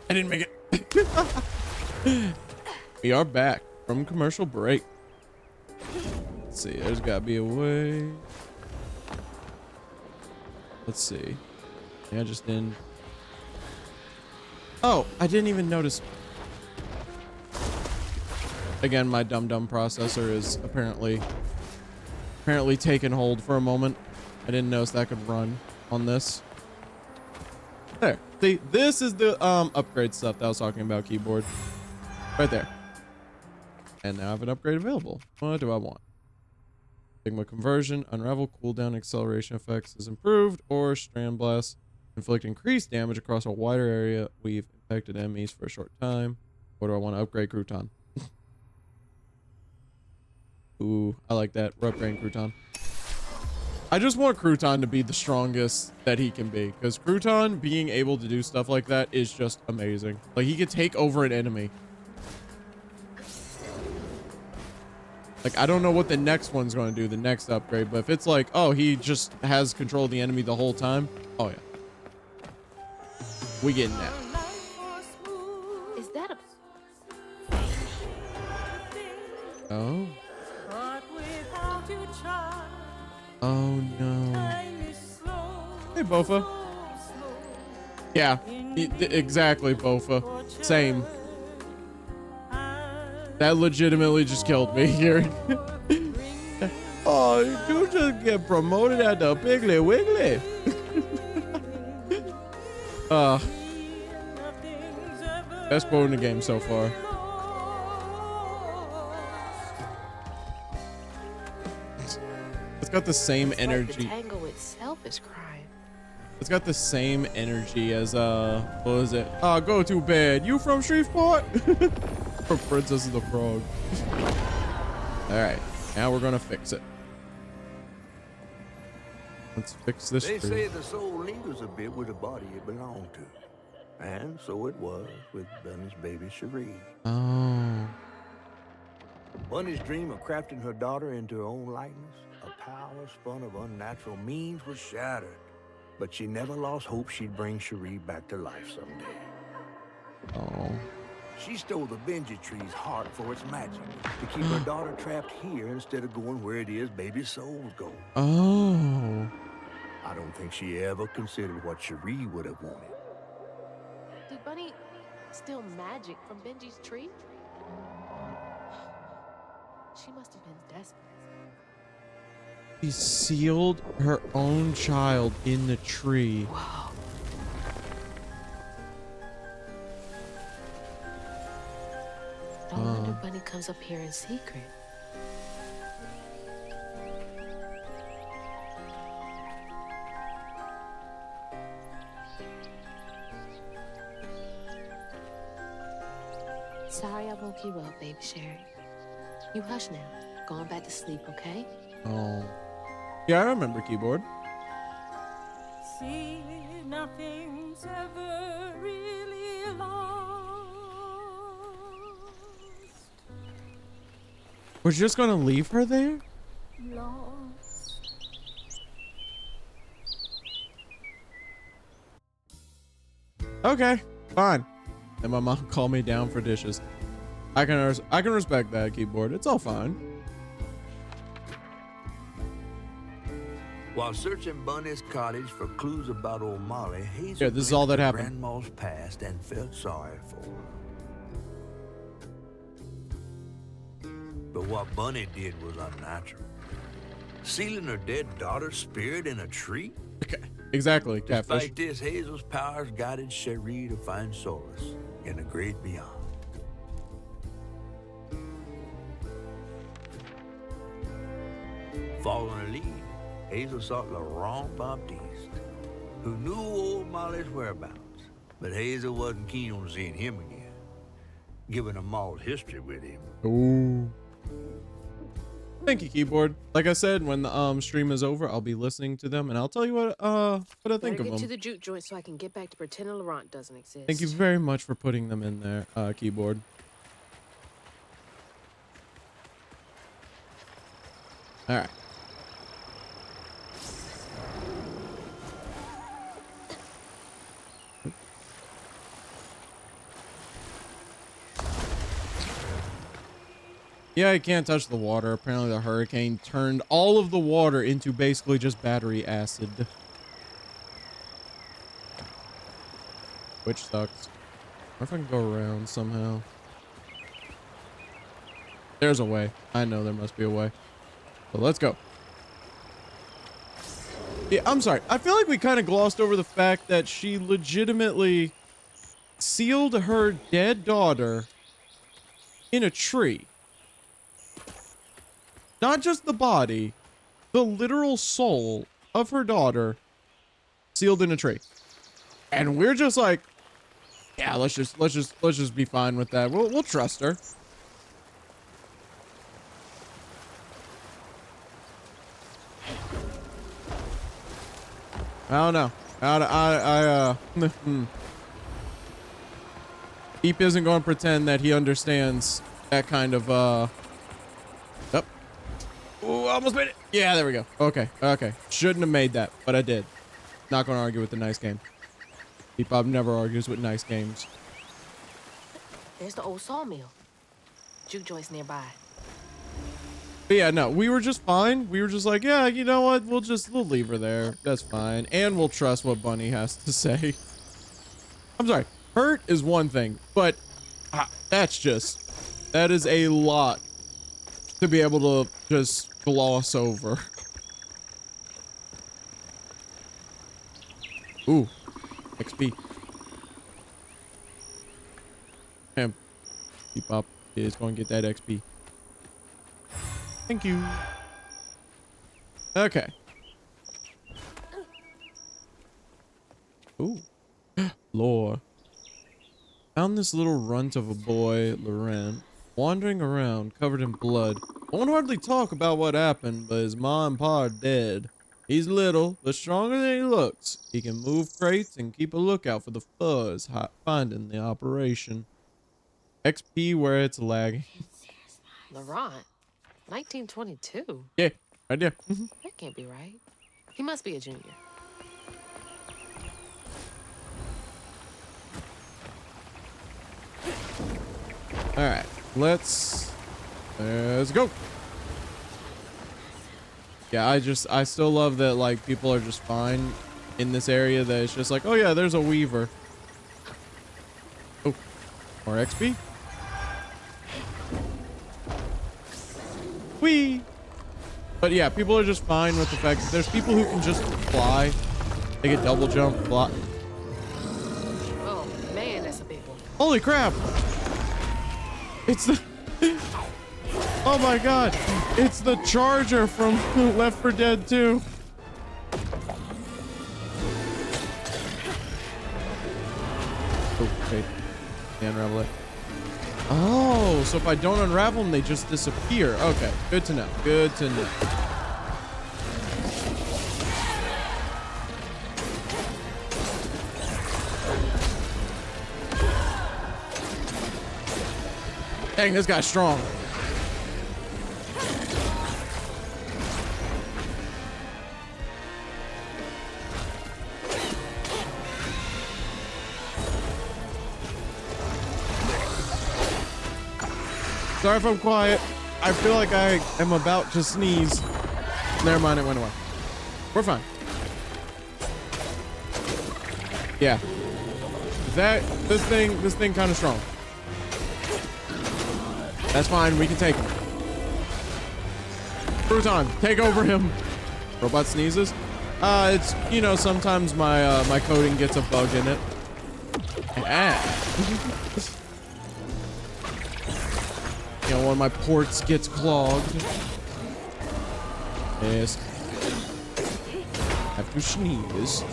I didn't make it. We are back from commercial break. Let's see. There's got to be a way. Let's see. Yeah, I just didn't. Oh, I didn't even notice. Again, my dumb processor is apparently taken hold for a moment. I didn't notice that could run on this. There. See, this is the upgrade stuff that I was talking about, keyboard. Right there. And now I have an upgrade available. What do I want? Sigma conversion, unravel, cooldown, acceleration effects is improved, or strand blast. Inflict increased damage across a wider area. We've infected enemies for a short time. What do I want to upgrade? Crouton. Ooh, I like that. We're upgrading Crouton. I just want Crouton to be the strongest that he can be, because Crouton being able to do stuff like that is just amazing. Like, he could take over an enemy. Like, I don't know what the next one's going to do, the next upgrade, but if it's like, oh, he just has control of the enemy the whole time. Oh, yeah. We getting that. Is that a... Oh. But without you, child, Oh, no. time is slow, Hey, Bofa. Yeah, exactly, Bofa. Same. That legitimately just killed me here. Oh, you just get promoted at the Piggly Wiggly. Best quote in the game so far. It's got the same Like energy. the tango itself is crying. It's got the same energy as what was it? Go to bed. You from Shreveport? For Princess of the Frog. All right, now we're gonna fix it. Let's fix this They tree. say the soul lingers a bit with the body it belonged to. And so it was with Bunny's baby Cherie. Oh. Bunny's dream of crafting her daughter into her own likeness, a power spun of unnatural means, was shattered. But she never lost hope she'd bring Cherie back to life someday. Oh. She stole the Benji tree's heart for its magic, to keep her daughter trapped here instead of going where it is baby souls go. Oh. I don't think she ever considered what Cherie would have wanted. Did Bunny steal magic from Benji's tree? She must have been desperate. She sealed her own child in the tree. Whoa. No wonder Bunny comes up here in secret. Sorry I woke you up, baby Sherry. You hush now. Going back to sleep, okay? Oh. Yeah, I remember keyboard. see, nothing's ever really lost. We're just gonna leave her there? Lost. Okay, fine. And my mom called me down for dishes. I can respect that, keyboard. It's all fine. While searching Bunny's cottage for clues about old Molly, Hazel Yeah, this is all that glimpsed happened. Grandma's past and felt sorry for her. But what Bunny did was unnatural. Sealing her dead daughter's spirit in a tree? Okay, exactly, catfish. Despite this, Hazel's powers guided Cherie to find solace in the great beyond. Following her lead, Hazel sought Laurent Baptiste, who knew old Molly's whereabouts. But Hazel wasn't keen on seeing him again, given a mauled history with him. Ooh. Thank you, keyboard. Like I said, when the stream is over, I'll be listening to them and I'll tell you what I think Better of get to them. the juke joint so I can get back to pretending Laurent doesn't exist. Thank you very much for putting them in there, keyboard. All right. Yeah, I can't touch the water. Apparently the hurricane turned all of the water into basically just battery acid. which sucks. I wonder if I can go around somehow. There's a way. I know there must be a way. So let's go. Yeah, I'm sorry. I feel like we kind of glossed over the fact that she legitimately sealed her dead daughter in a tree. Not just the body, the literal soul of her daughter sealed in a tree. And we're just like, yeah, let's just be fine with that. We'll trust her. I don't know. Eep isn't going to pretend that he understands that kind of, Yep. Ooh, almost made it. Yeah, there we go. Okay. Shouldn't have made that, but I did. Not going to argue with the nice game. Eep never argues with nice games. There's the old sawmill. Juke joint's nearby. But yeah, no, we were just fine. We were just like, yeah, you know what? We'll leave her there. That's fine. And we'll trust what Bunny has to say. I'm sorry. Hurt is one thing, but that is a lot to be able to just gloss over. Ooh, XP. Him. Keep up. Is going to get that XP. Thank you. Okay. Ooh. Lore. Found this little runt of a boy, Laurent, wandering around covered in blood. Won't hardly talk about what happened, but his ma and pa are dead. He's little, but stronger than he looks. He can move crates and keep a lookout for the fuzz finding the operation. XP where it's lagging. Laurent? 1922? Yeah, right there. That can't be right. He must be a junior. All right, let's go. Yeah, I still love that, like, people are just fine in this area, that it's just like, oh yeah, there's a weaver. Oh, more XP. Whee! But yeah, people are just fine with the fact that there's people who can just fly. They can double jump, fly. Oh man, that's a big one. Holy crap! It's the... Oh my god! It's the Charger from Left 4 Dead 2. Oh, wait. Unravel it. Oh, so if I don't unravel them, they just disappear. Okay, good to know. Good to know. Dang, this guy's strong. Sorry if I'm quiet. I feel like I am about to sneeze. Never mind, it went away. We're fine. Yeah. This thing kind of strong. That's fine, we can take him. Crouton, take over him. Robot sneezes. It's, you know, sometimes my my coding gets a bug in it. You know, one of my ports gets clogged. Yes. Have to sneeze.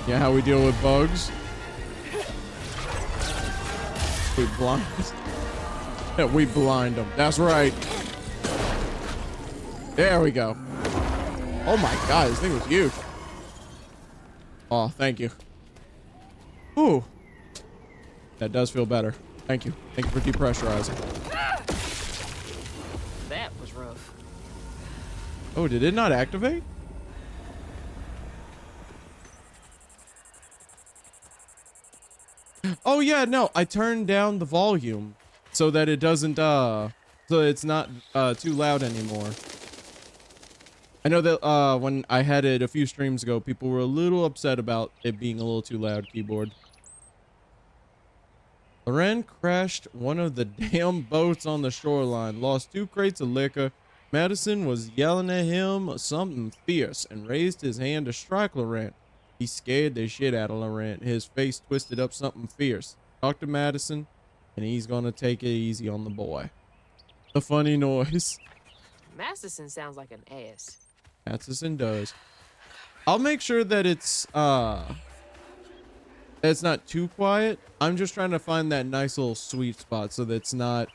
Yeah, how we deal with bugs. We blind. Yeah, we blind them. That's right. There we go. Oh my god, this thing was huge. Oh, thank you. Ooh. That does feel better. Thank you. Thank you for depressurizing. That was rough. Oh, did it not activate? Oh yeah, no, I turned down the volume so that it doesn't so it's not too loud anymore. I know that when I had it a few streams ago, people were a little upset about it being a little too loud keyboard. Loren crashed one of the damn boats on the shoreline, lost 2 crates of liquor. Madison was yelling at him something fierce and raised his hand to strike Laurent. He scared the shit out of Laurent. His face twisted up something fierce. Talk to Madison, and he's gonna take it easy on the boy. The funny noise. Masterson sounds like an ass. Madison does. I'll make sure that it's not too quiet. I'm just trying to find that nice little sweet spot so that it's not.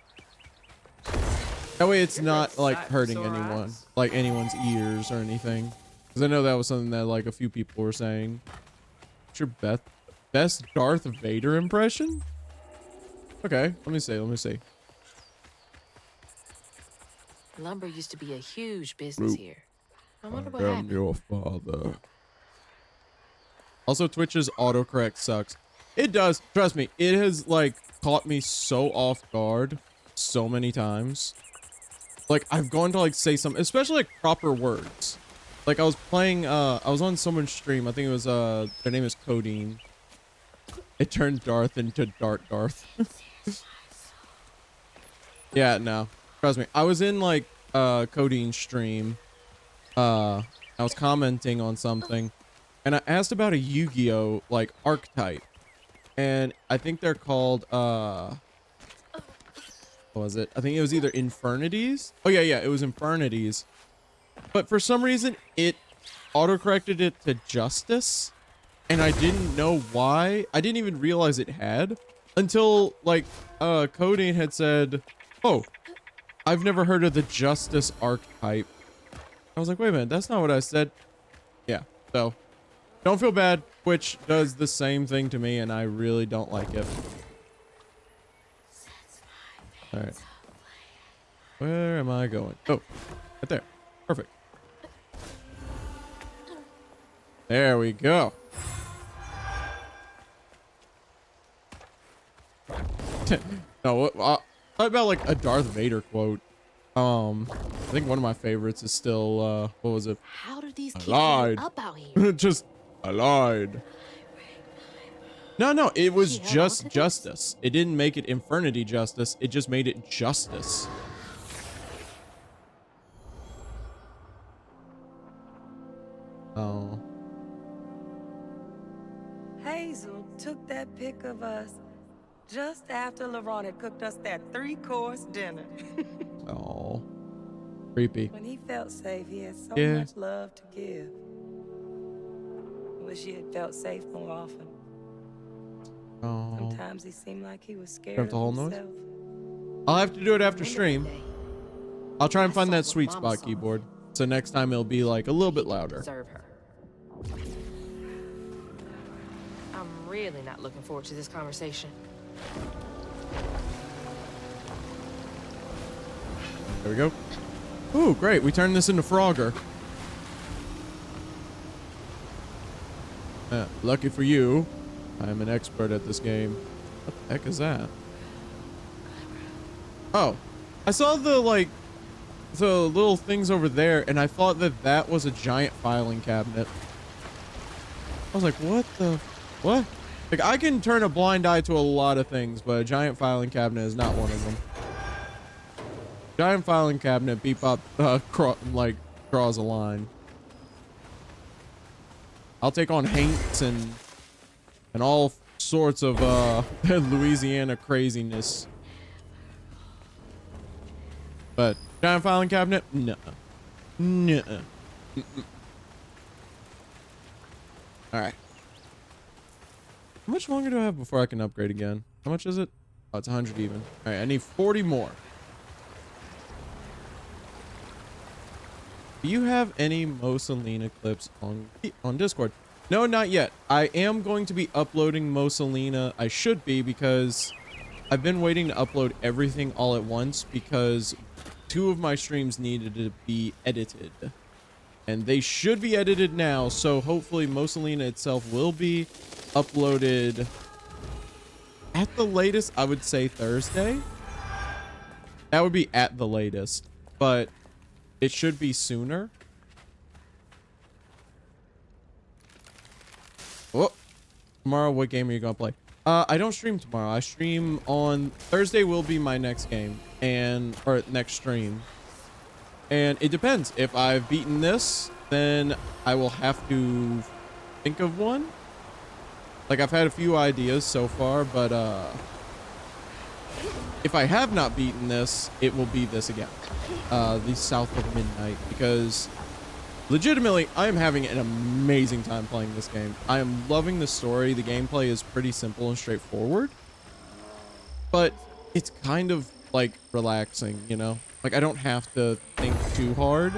That way it's not like hurting anyone, like anyone's ears or anything. Because I know that was something that like a few people were saying. What's your best Darth Vader impression? Okay, let me see. Lumber used to be a huge business here. I wonder what I am happened. your father. Also, Twitch's autocorrect sucks. It does. Trust me. It has like caught me so off guard so many times. Like I've gone to like say something, especially like proper words. Like I was playing, I was on someone's stream. I think it was, their name is Codeine. It turned Darth into Darth. Yeah, no. Trust me. I was in like, Codine's stream. I was commenting on something. And I asked about a Yu-Gi-Oh! Like archetype. And I think they're called, what was it? I think it was either Infernities. Oh yeah, it was Infernities. But for some reason, it autocorrected it to Justice. And I didn't know why. I didn't even realize it had. Until, like, Coding had said, oh, I've never heard of the Justice archetype. I was like, wait a minute, that's not what I said. Yeah, so don't feel bad. Twitch does the same thing to me, and I really don't like it. All right. Where am I going? Oh, right there. Perfect. There we go. No, what about like a Darth Vader quote? I think one of my favorites is still, what was it? How do these I keep lied. coming up out here? Just, I lied. No, it was She held just on to this? Justice. It didn't make it Infernity Justice. It just made it Justice. Oh. Hazel took that pic of us just after LeRon had cooked us that 3-course dinner. Oh. Creepy. When he felt safe, he had so Yeah. much love to give. Wish he had felt safe more often. Oh. Sometimes he seemed like he was scared Have of the whole noise? himself. I'll have to do it after End of the stream. day, I'll try and I find saw that what sweet Mama spot saw. keyboard. So next time it'll be like a little bit louder. Deserve her. I'm really not looking forward to this conversation. There we go. Ooh, great. We turned this into Frogger. Lucky for you, I'm an expert at this game. What the heck is that? Oh, I saw the little things over there, and I thought that was a giant filing cabinet. I was like, what? Like, I can turn a blind eye to a lot of things, but a giant filing cabinet is not one of them. Giant filing cabinet, Bebop, draws a line. I'll take on Hanks and all sorts of Louisiana craziness. But giant filing cabinet, no, nuh-uh. All right. How much longer do I have before I can upgrade again? How much is it? Oh, it's 100 even. All right, I need 40 more. Do you have any Moselina clips on Discord? No, not yet. I am going to be uploading Moselina. I should be, because I've been waiting to upload everything all at once because 2 of my streams needed to be edited. And they should be edited now, so hopefully Moselina itself will be uploaded at the latest, I would say Thursday. That would be at the latest, but it should be sooner. Oh, tomorrow, what game are you gonna play? I don't stream tomorrow. I stream on Thursday will be my next game or next stream. And it depends. If I've beaten this, then I will have to think of one. Like I've had a few ideas so far, but if I have not beaten this, it will be this again. The South of Midnight, because legitimately, I am having an amazing time playing this game. I am loving the story. The gameplay is pretty simple and straightforward, but it's kind of like relaxing, you know? Like I don't have to think too hard.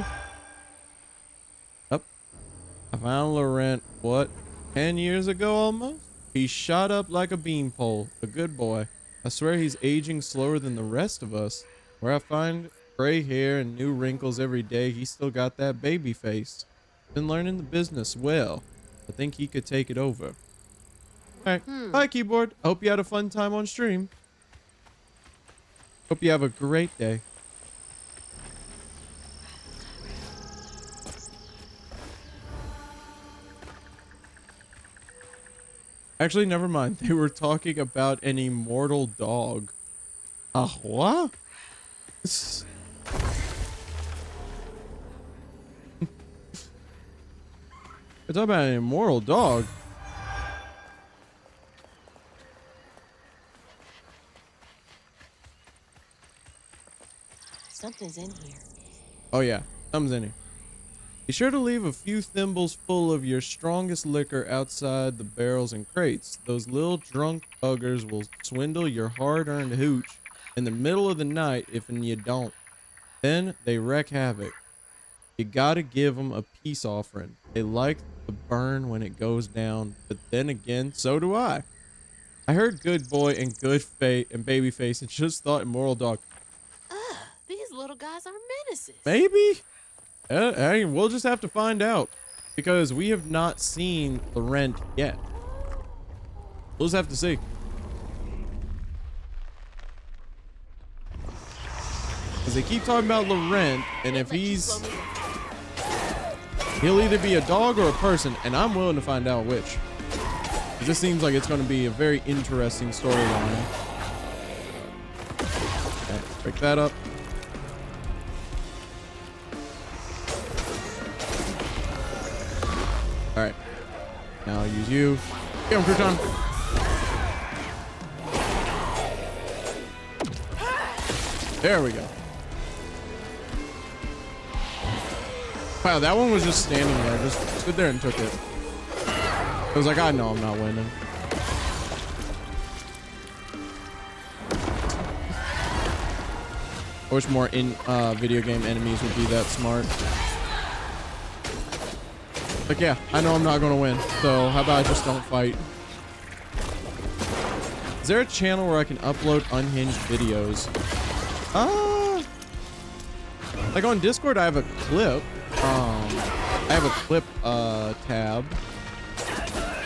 Up. I found Laurent, what, 10 years ago almost? He shot up like a beanpole. A good boy. I swear he's aging slower than the rest of us. Where I find gray hair and new wrinkles every day, he still got that baby face. Been learning the business well. I think he could take it over. Alright. Bye, keyboard. I hope you had a fun time on stream. Hope you have a great day. Actually, never mind. They were talking about an immortal dog. What? We're talking about an immortal dog. Something's in here. Oh yeah, something's in here. Be sure to leave a few thimbles full of your strongest liquor outside the barrels and crates. Those little drunk buggers will swindle your hard-earned hooch in the middle of the night if you don't. Then they wreak havoc. You gotta give them a peace offering. They like the burn when it goes down, but then again, so do I. I heard good boy and good fate and baby face and just thought immoral dog. These little guys are menaces. Maybe? Hey, we'll just have to find out. Because we have not seen Laurent yet. We'll just have to see. Because they keep talking about Laurent, and if he's... he'll either be a dog or a person, and I'm willing to find out which. Because this seems like it's going to be a very interesting storyline. Okay, break that up. Alright. Now I'll use you. Get him, Crouton. There we go. Wow, that one was just standing there. Just stood there and took it. I was like, I know I'm not winning. I wish more video game enemies would be that smart. Like, yeah, I know I'm not gonna win, so how about I just don't fight? Is there a channel where I can upload unhinged videos? Like on Discord, I have a clip. I have a clip tab.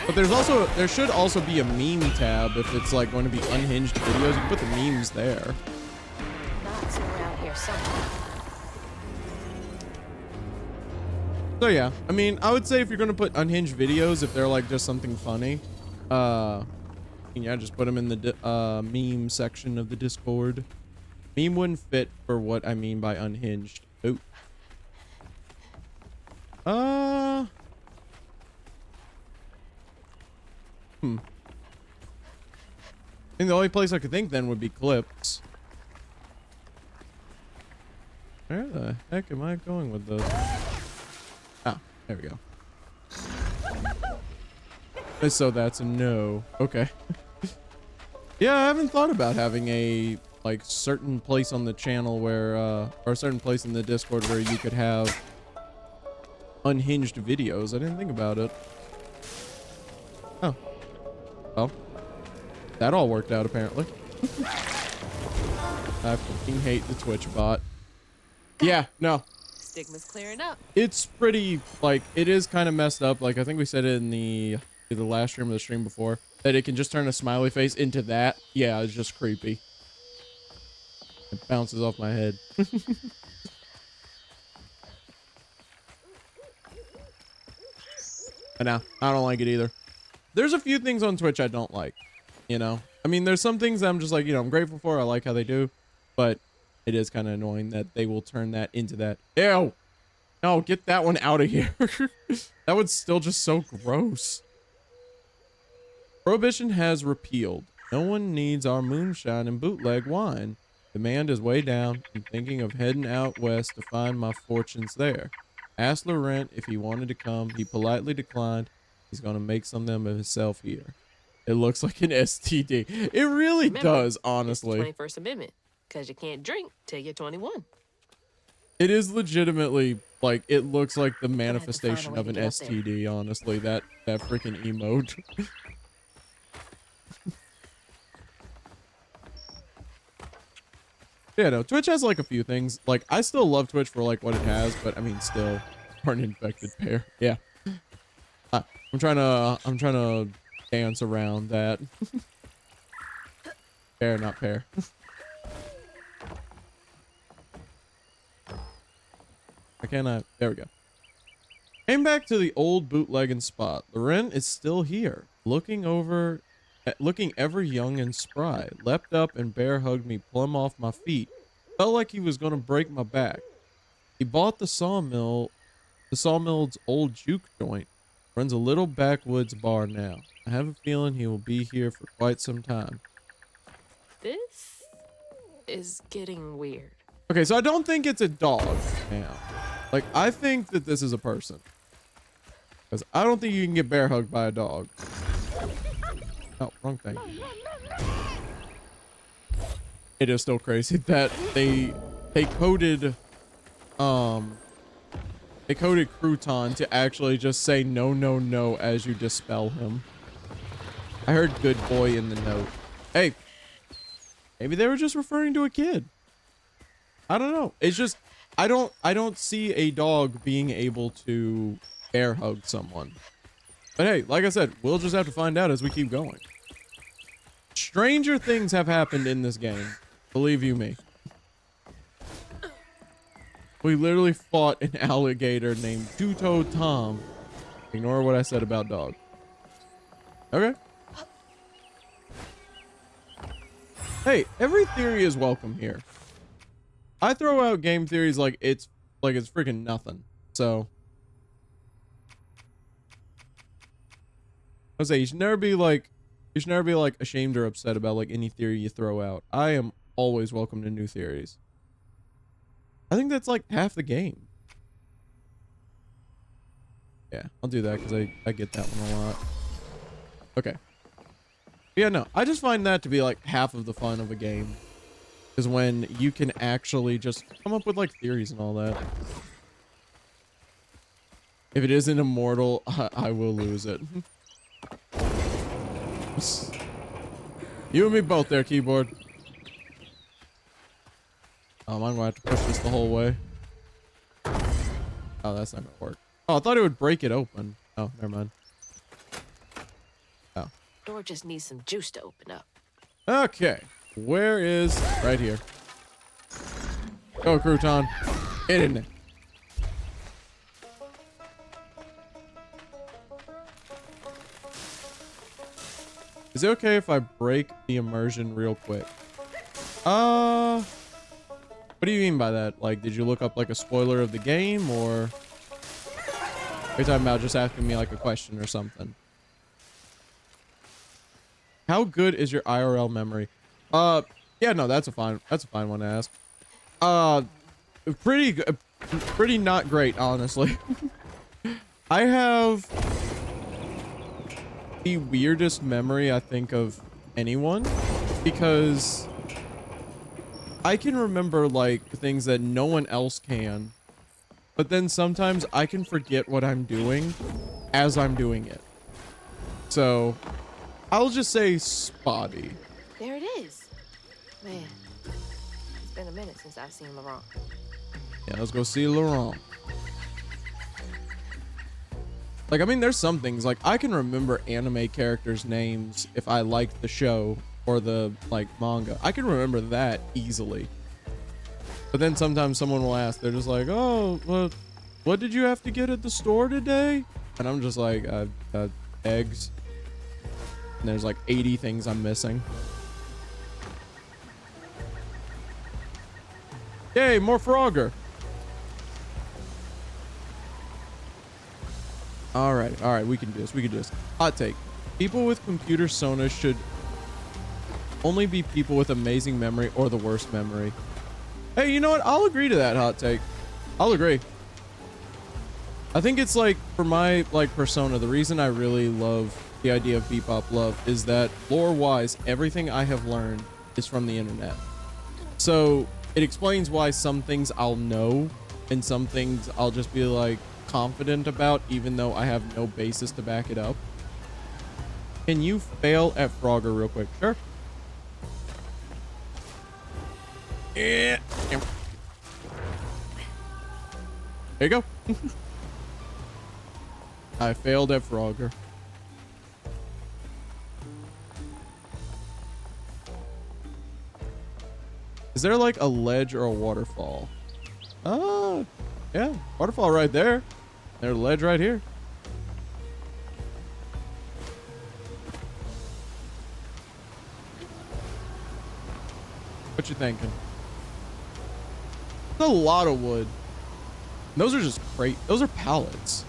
But there should also be a meme tab if it's like going to be unhinged videos. You can put the memes there. Knots around here somewhere. So yeah, I mean, I would say if you're gonna put unhinged videos, if they're like just something funny, yeah, just put them in the meme section of the Discord. Meme wouldn't fit for what I mean by unhinged. Ooh. I think the only place I could think then would be clips. Where the heck am I going with this? Ah, there we go. So that's a no. Okay. Yeah, I haven't thought about having a like certain place on the channel where or a certain place in the Discord where you could have unhinged videos. I didn't think about it. Oh. Well, that all worked out apparently. I fucking hate the Twitch bot. Yeah, no. Stigma's clearing up. It's pretty, like, it is kind of messed up. Like, I think we said it in the last stream or the stream before, that it can just turn a smiley face into that. Yeah, it's just creepy. It bounces off my head. But no, I don't like it either. there's a few things on Twitch I don't like, you know? I mean, there's some things I'm just like, you know, I'm grateful for. I like how they do, but it is kind of annoying that they will turn that into that. Ew. No, get that one out of here. That one's still just so gross. Prohibition has repealed. No one needs our moonshine and bootleg wine. Demand is way down. I'm thinking of heading out west to find my fortunes there. Asked Laurent if he wanted to come. He politely declined. He's going to make something of himself here. It looks like an STD. It really Remember, does, honestly. It's the 21st Amendment, because you can't drink till you're 21. It is legitimately, like, it looks like the have to find a manifestation way of to an get up there. STD, honestly. That freaking emote. Yeah, no, Twitch has like a few things. Like, I still love Twitch for like what it has, but I mean, still, for an infected pear. Yeah. I'm trying to dance around that. Pear, not pear. I cannot. There we go. Came back to the old bootlegging spot. Laurent is still here, looking ever young and spry. Leapt up and bear hugged me plumb off my feet. Felt like he was gonna break my back. He bought the sawmill's old juke joint. Runs a little backwoods bar now. I have a feeling he will be here for quite some time. This is getting weird. Okay, so I don't think it's a dog now. Like, I think that this is a person. Because I don't think you can get bear hugged by a dog. Oh, wrong thing. It is still crazy that they coded Crouton to actually just say no, no, no as you dispel him. I heard good boy in the note. Hey, maybe they were just referring to a kid. I don't know. It's just, I don't see a dog being able to bear hug someone. But hey, like I said, we'll just have to find out as we keep going. Stranger things have happened in this game. Believe you me. We literally fought an alligator named Two-Toe Tom. Ignore what I said about dog. Okay. Hey, every theory is welcome here. I throw out game theories like it's freaking nothing. So I would say you should never be like ashamed or upset about like any theory you throw out. I am always welcome to new theories. I think that's like half the game. Yeah, I'll do that because I get that one a lot. Okay. Yeah, no, I just find that to be like half of the fun of a game. Is when you can actually just come up with like theories and all that. If it isn't immortal, I will lose it. You and me both there, keyboard. I'm gonna have to push this the whole way. Oh, that's not gonna work. Oh, I thought it would break it open. Oh, never mind. Oh. Door just needs some juice to open up. Okay. Where is... Right here. Go, Crouton. Get in there. Is it okay if I break the immersion real quick? What do you mean by that? Like, did you look up like a spoiler of the game, or are you talking about just asking me like a question or something? How good is your IRL memory? Yeah, no, that's a fine one to ask. Pretty good, pretty not great, honestly. I have the weirdest memory I think of anyone, because I can remember like things that no one else can, but then sometimes I can forget what I'm doing as I'm doing it. So I'll just say spotty. There it is. Man, it's been a minute since I've seen Laurent. Yeah, let's go see Laurent. Like, I mean, there's some things, like, I can remember anime characters' names if I liked the show or the, like, manga. I can remember that easily. But then sometimes someone will ask, they're just like, oh, what did you have to get at the store today? And I'm just like, eggs. And there's like 80 things I'm missing. Yay, more Frogger. All right, we can do this. We can do this. Hot take. People with computer sonas should only be people with amazing memory or the worst memory. Hey, you know what? I'll agree to that hot take. I'll agree. I think it's like, for my like persona, the reason I really love the idea of Bebop Love is that lore-wise, everything I have learned is from the internet. So it explains why some things I'll know and some things I'll just be like confident about, even though I have no basis to back it up. Can you fail at Frogger real quick? Sure. Yeah. There you go. I failed at Frogger. Is there like a ledge or a waterfall? Oh, yeah. Waterfall right there. There's a ledge right here. What you thinking? That's a lot of wood. Those are just great. Those are pallets.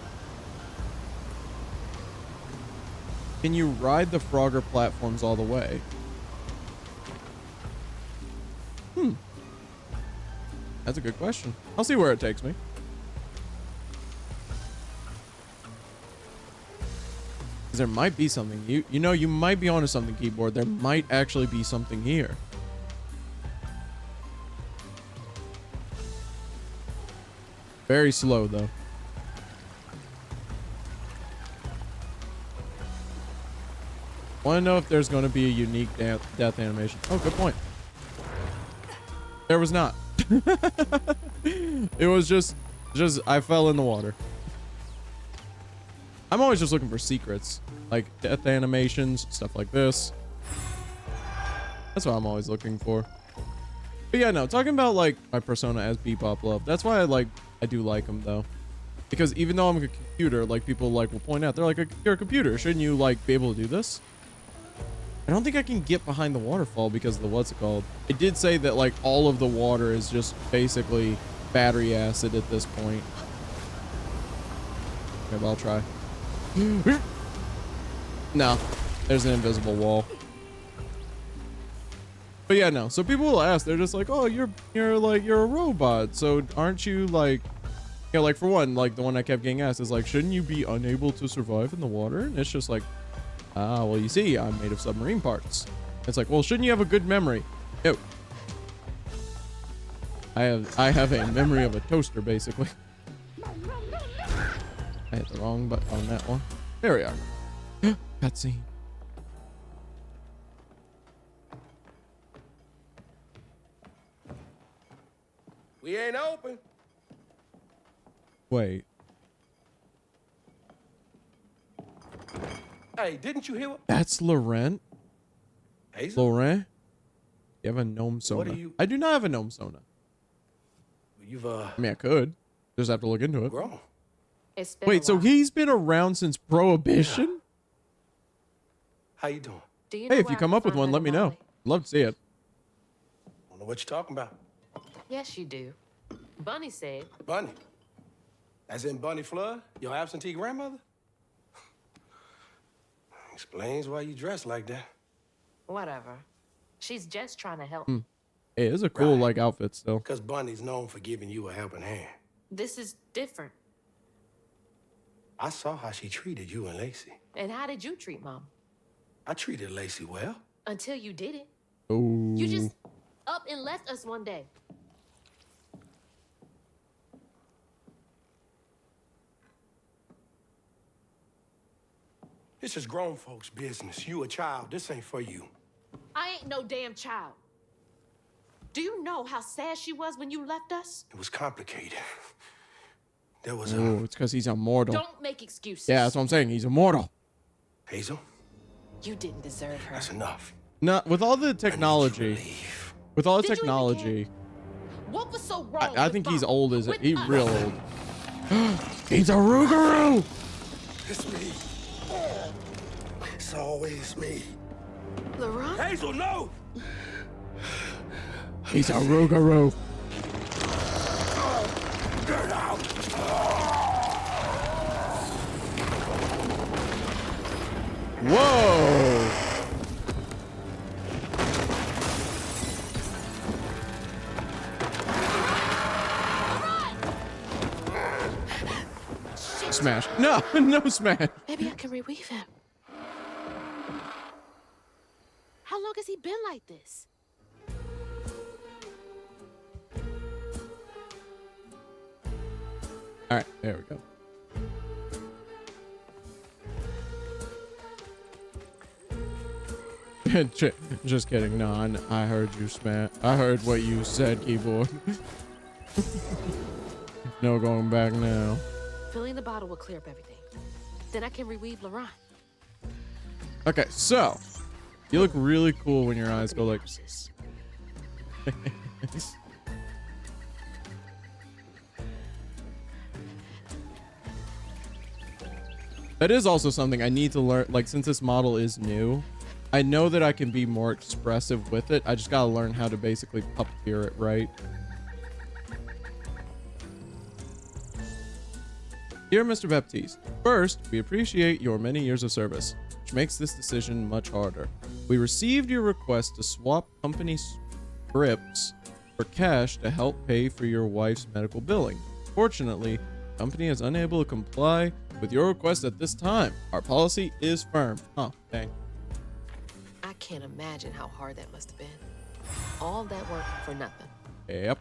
Can you ride the Frogger platforms all the way? That's a good question. I'll see where it takes me. There might be something. You know, you might be onto something, keyboard. There might actually be something here. Very slow though. Want to know if there's going to be a unique death animation? Oh, good point. There was not. It was just I fell in the water. I'm always just looking for secrets, like death animations, stuff like this. That's what I'm always looking for. But yeah, no, talking about like my persona as Bebop Love. That's why I do like him though, because even though I'm a computer, like people like will point out, they're like, you're a computer, shouldn't you like be able to do this? I don't think I can get behind the waterfall because of the what's it called. It did say that like all of the water is just basically battery acid at this point. Maybe I'll try. No, there's an invisible wall. But yeah, no. So people will ask, they're just like, oh, you're a robot. So aren't you like, you know, like for one, like the one I kept getting asked is like, shouldn't you be unable to survive in the water? And it's just like, well, you see, I'm made of submarine parts. It's like, well, shouldn't you have a good memory? No. I have a memory of a toaster, basically. I hit the wrong button on that one. There we are. Cutscene. We ain't open. Wait. Hey, didn't you hear what? That's Laurent? Hazel? Laurent? You have a gnome sona. What are you? I do not have a gnome sona. You've I mean, I could. Just have to look into it. grown. It's been Wait, a so while. he's been around since Prohibition? How you doing? Do you Hey, know if where you I come can up with find one, let me little know. Molly? Love to see it. Don't know what you're talking about. Yes, you do. Bunny said, Bunny. As in Bunny Flood, your absentee grandmother? Explains why you dress like that. whatever. She's just trying to help. Hey, it's a cool Right. like outfit still. Because Bunny's known for giving you a helping hand. This is different. I saw how she treated you and Lacey. And how did you treat Mom? I treated Lacey well. Until you did it. Oh. You just up and left us one day. This is grown folks' business. You a child. This ain't for you. I ain't no damn child. Do you know how sad she was when you left us? It was complicated. There was Oh, it's because he's immortal. Don't make excuses. Yeah, that's what I'm saying. He's immortal. Hazel, You didn't deserve her. that's enough. No, with all the I need you to technology, leave. with all the Did you even technology, What was so wrong? I with think he's Mom? old as With he's us? real old. He's a Rougarou. It's me. It's always me. Laurent? Hazel, no! He's a Rougarou. Get out! Whoa! Smash. No, no smash. Maybe I can reweave him. How long has he been like this? All right, there we go. Just kidding. No, I heard you smash. I heard what you said, keyboard. No going back now. Filling the bottle will clear up everything. Then I can reweave Laurent. Okay, so you look really cool when your eyes go like. That is also something I need to learn. Like, since this model is new, I know that I can be more expressive with it. I just gotta learn how to basically puppeteer it right. Dear Mr. Baptiste, first, we appreciate your many years of service, which makes this decision much harder. We received your request to swap company scripts for cash to help pay for your wife's medical billing. Fortunately, the company is unable to comply with your request at this time. Our policy is firm. Oh, dang. I can't imagine how hard that must have been. All that work for nothing. Yep.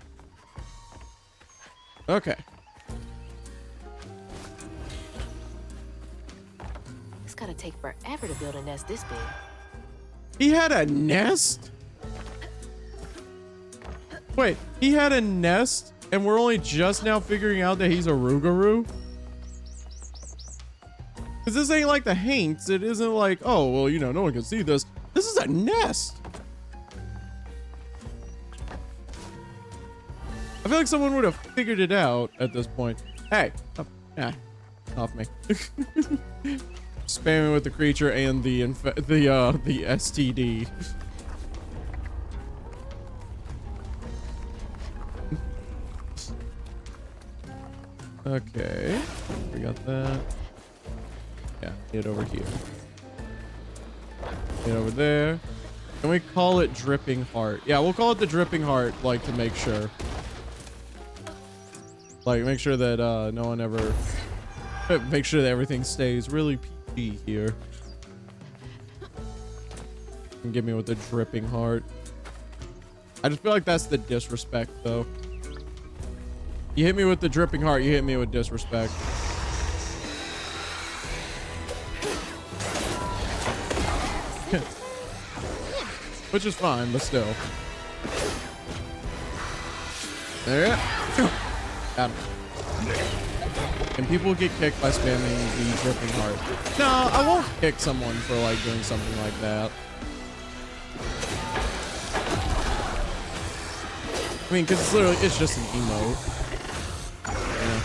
Okay. It's gotta take forever to build a nest this big. He had a nest? Wait, he had a nest and we're only just now figuring out that he's a Rougarou? Because this ain't like the Haints. It isn't like, oh, well, you know, no one can see this. This is a nest. I feel like someone would have figured it out at this point. Hey, off me. Spamming with the creature and the STD. Okay, we got that. Yeah, get over here. Get over there. Can we call it Dripping Heart? Yeah, we'll call it the Dripping Heart, like, to make sure. Like, make sure that no one ever... Make sure that everything stays really PG here. And give me with the Dripping Heart. I just feel like that's the disrespect, though. You hit me with the Dripping Heart, you hit me with disrespect. Which is fine, but still. There. Got him. And people get kicked by spamming the Dripping Heart. No, I won't kick someone for like doing something like that. I mean, because it's literally, it's just an emote. Yeah.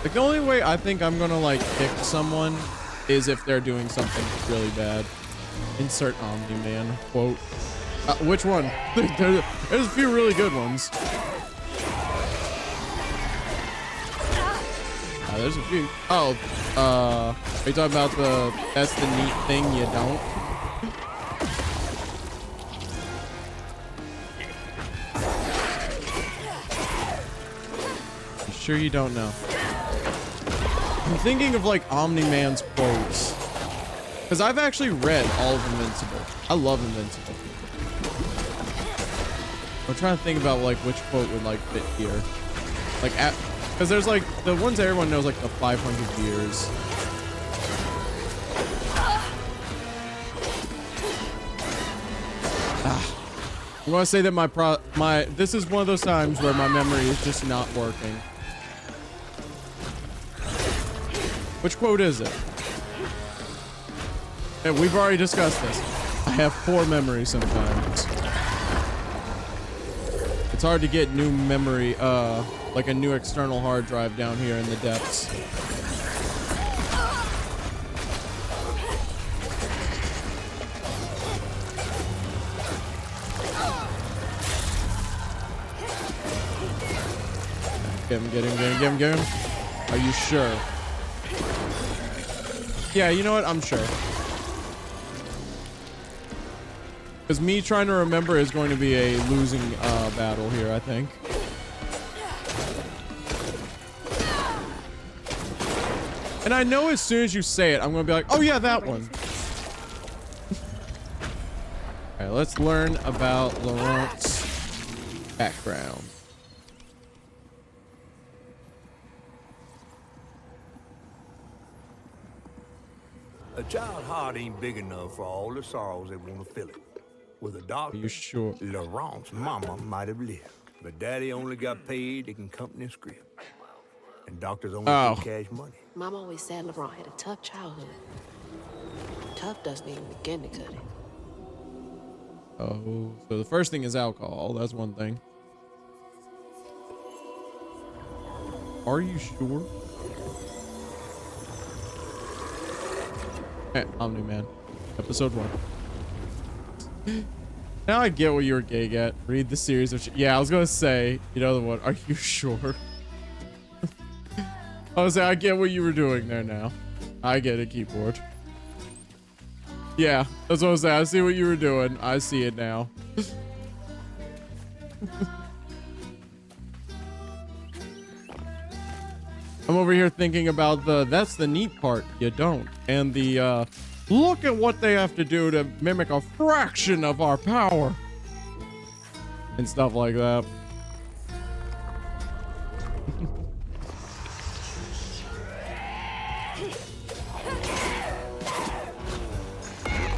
Like, the only way I think I'm gonna like kick someone is if they're doing something really bad. Insert Omni-Man quote. Which one? There's a few really good ones. There's a few. Oh, are you talking about the that's the neat thing you don't? You sure you don't know? I'm thinking of like Omni-Man's quotes. Because I've actually read all of Invincible. I love Invincible. I'm trying to think about like which quote would like fit here. Like, because there's like the ones that everyone knows, like the 500 years. I'm gonna say that my this is one of those times where my memory is just not working. Which quote is it? Yeah, we've already discussed this. I have poor memory sometimes. It's hard to get new memory like a new external hard drive down here in the depths. Get him, get him, get him, get him, get him. Are you sure? Yeah, you know what? I'm sure. Because me trying to remember is going to be a losing battle here, I think. And I know as soon as you say it, I'm going to be like, oh yeah, that one. All right, let's learn about Laurent's background. A child's heart ain't big enough for all the sorrows that want to fill it. With a doctor, Are you sure? Laurent's mama might have lived, but daddy only got paid to company a script. And doctors only get cash money. Mom always said Laurent had a tough childhood. Tough doesn't even begin to cut it. Oh, so the first thing is alcohol. That's one thing. Are you sure? Hey, Omni-Man. Episode 1. Now I get what you were getting at. Read the series of yeah, I was gonna say, you know the one. Are you sure? I was saying, I get what you were doing there now. I get it, keyboard. Yeah, that's what I was saying. I see what you were doing. I see it now. I'm over here thinking about that's the neat part. You don't. And the, look at what they have to do to mimic a fraction of our power. And stuff like that.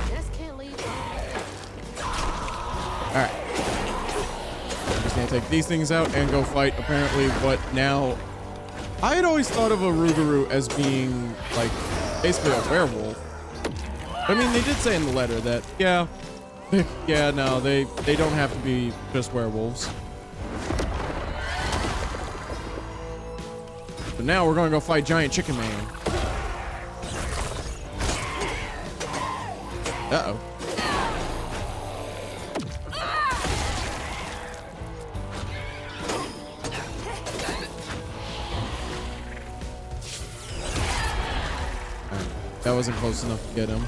Just can't leave. Alright. Just gonna take these things out and go fight apparently what now. I had always thought of a Rougarou as being like basically a werewolf. I mean, they did say in the letter that, yeah, yeah, no, they don't have to be just werewolves. But now we're gonna go fight Giant Chicken Man. Uh-oh. That wasn't close enough to get him.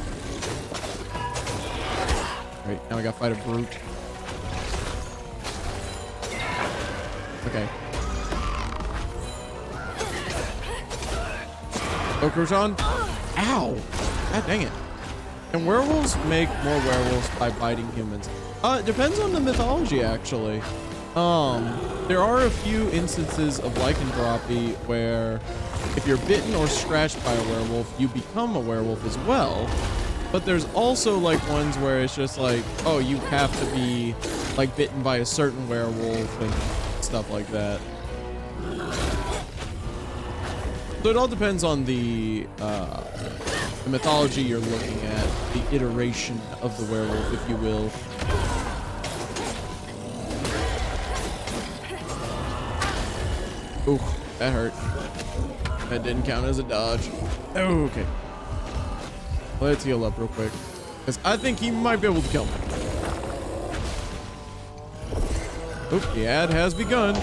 Alright, now I gotta fight a brute. Okay. Oh, Crouton? Ow! God dang it. Can werewolves make more werewolves by biting humans? It depends on the mythology, actually. There are a few instances of lycanthropy where if you're bitten or scratched by a werewolf, you become a werewolf as well. But there's also like ones where it's just like, oh, you have to be like bitten by a certain werewolf and stuff like that. So it all depends on the mythology you're looking at, the iteration of the werewolf, if you will. Ooh, that hurt. That didn't count as a dodge. Oh, okay. Let's heal up real quick. Because I think he might be able to kill me. Oop, the ad has begun.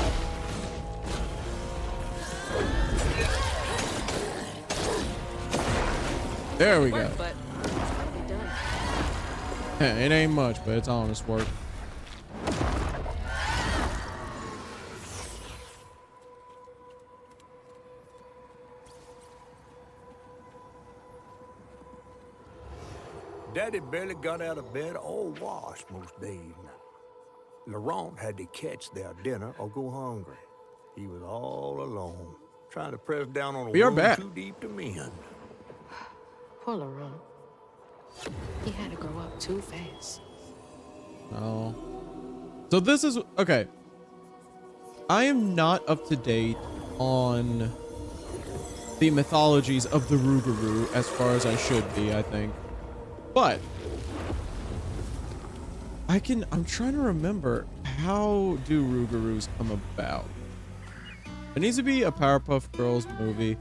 There we go. But it's gotta be done. It ain't much, but it's honest work. Daddy barely got out of bed or washed most days now. Laurent had to catch their dinner or go hungry. He was all alone, trying to press down on a We are wound back. too deep to mend. Poor Laurent. He had to grow up too fast. Oh. So this is okay. I am not up to date on the mythologies of the Rougarou as far as I should be, I think. But I'm trying to remember, how do Rougarous come about? It needs to be a Powerpuff Girls movie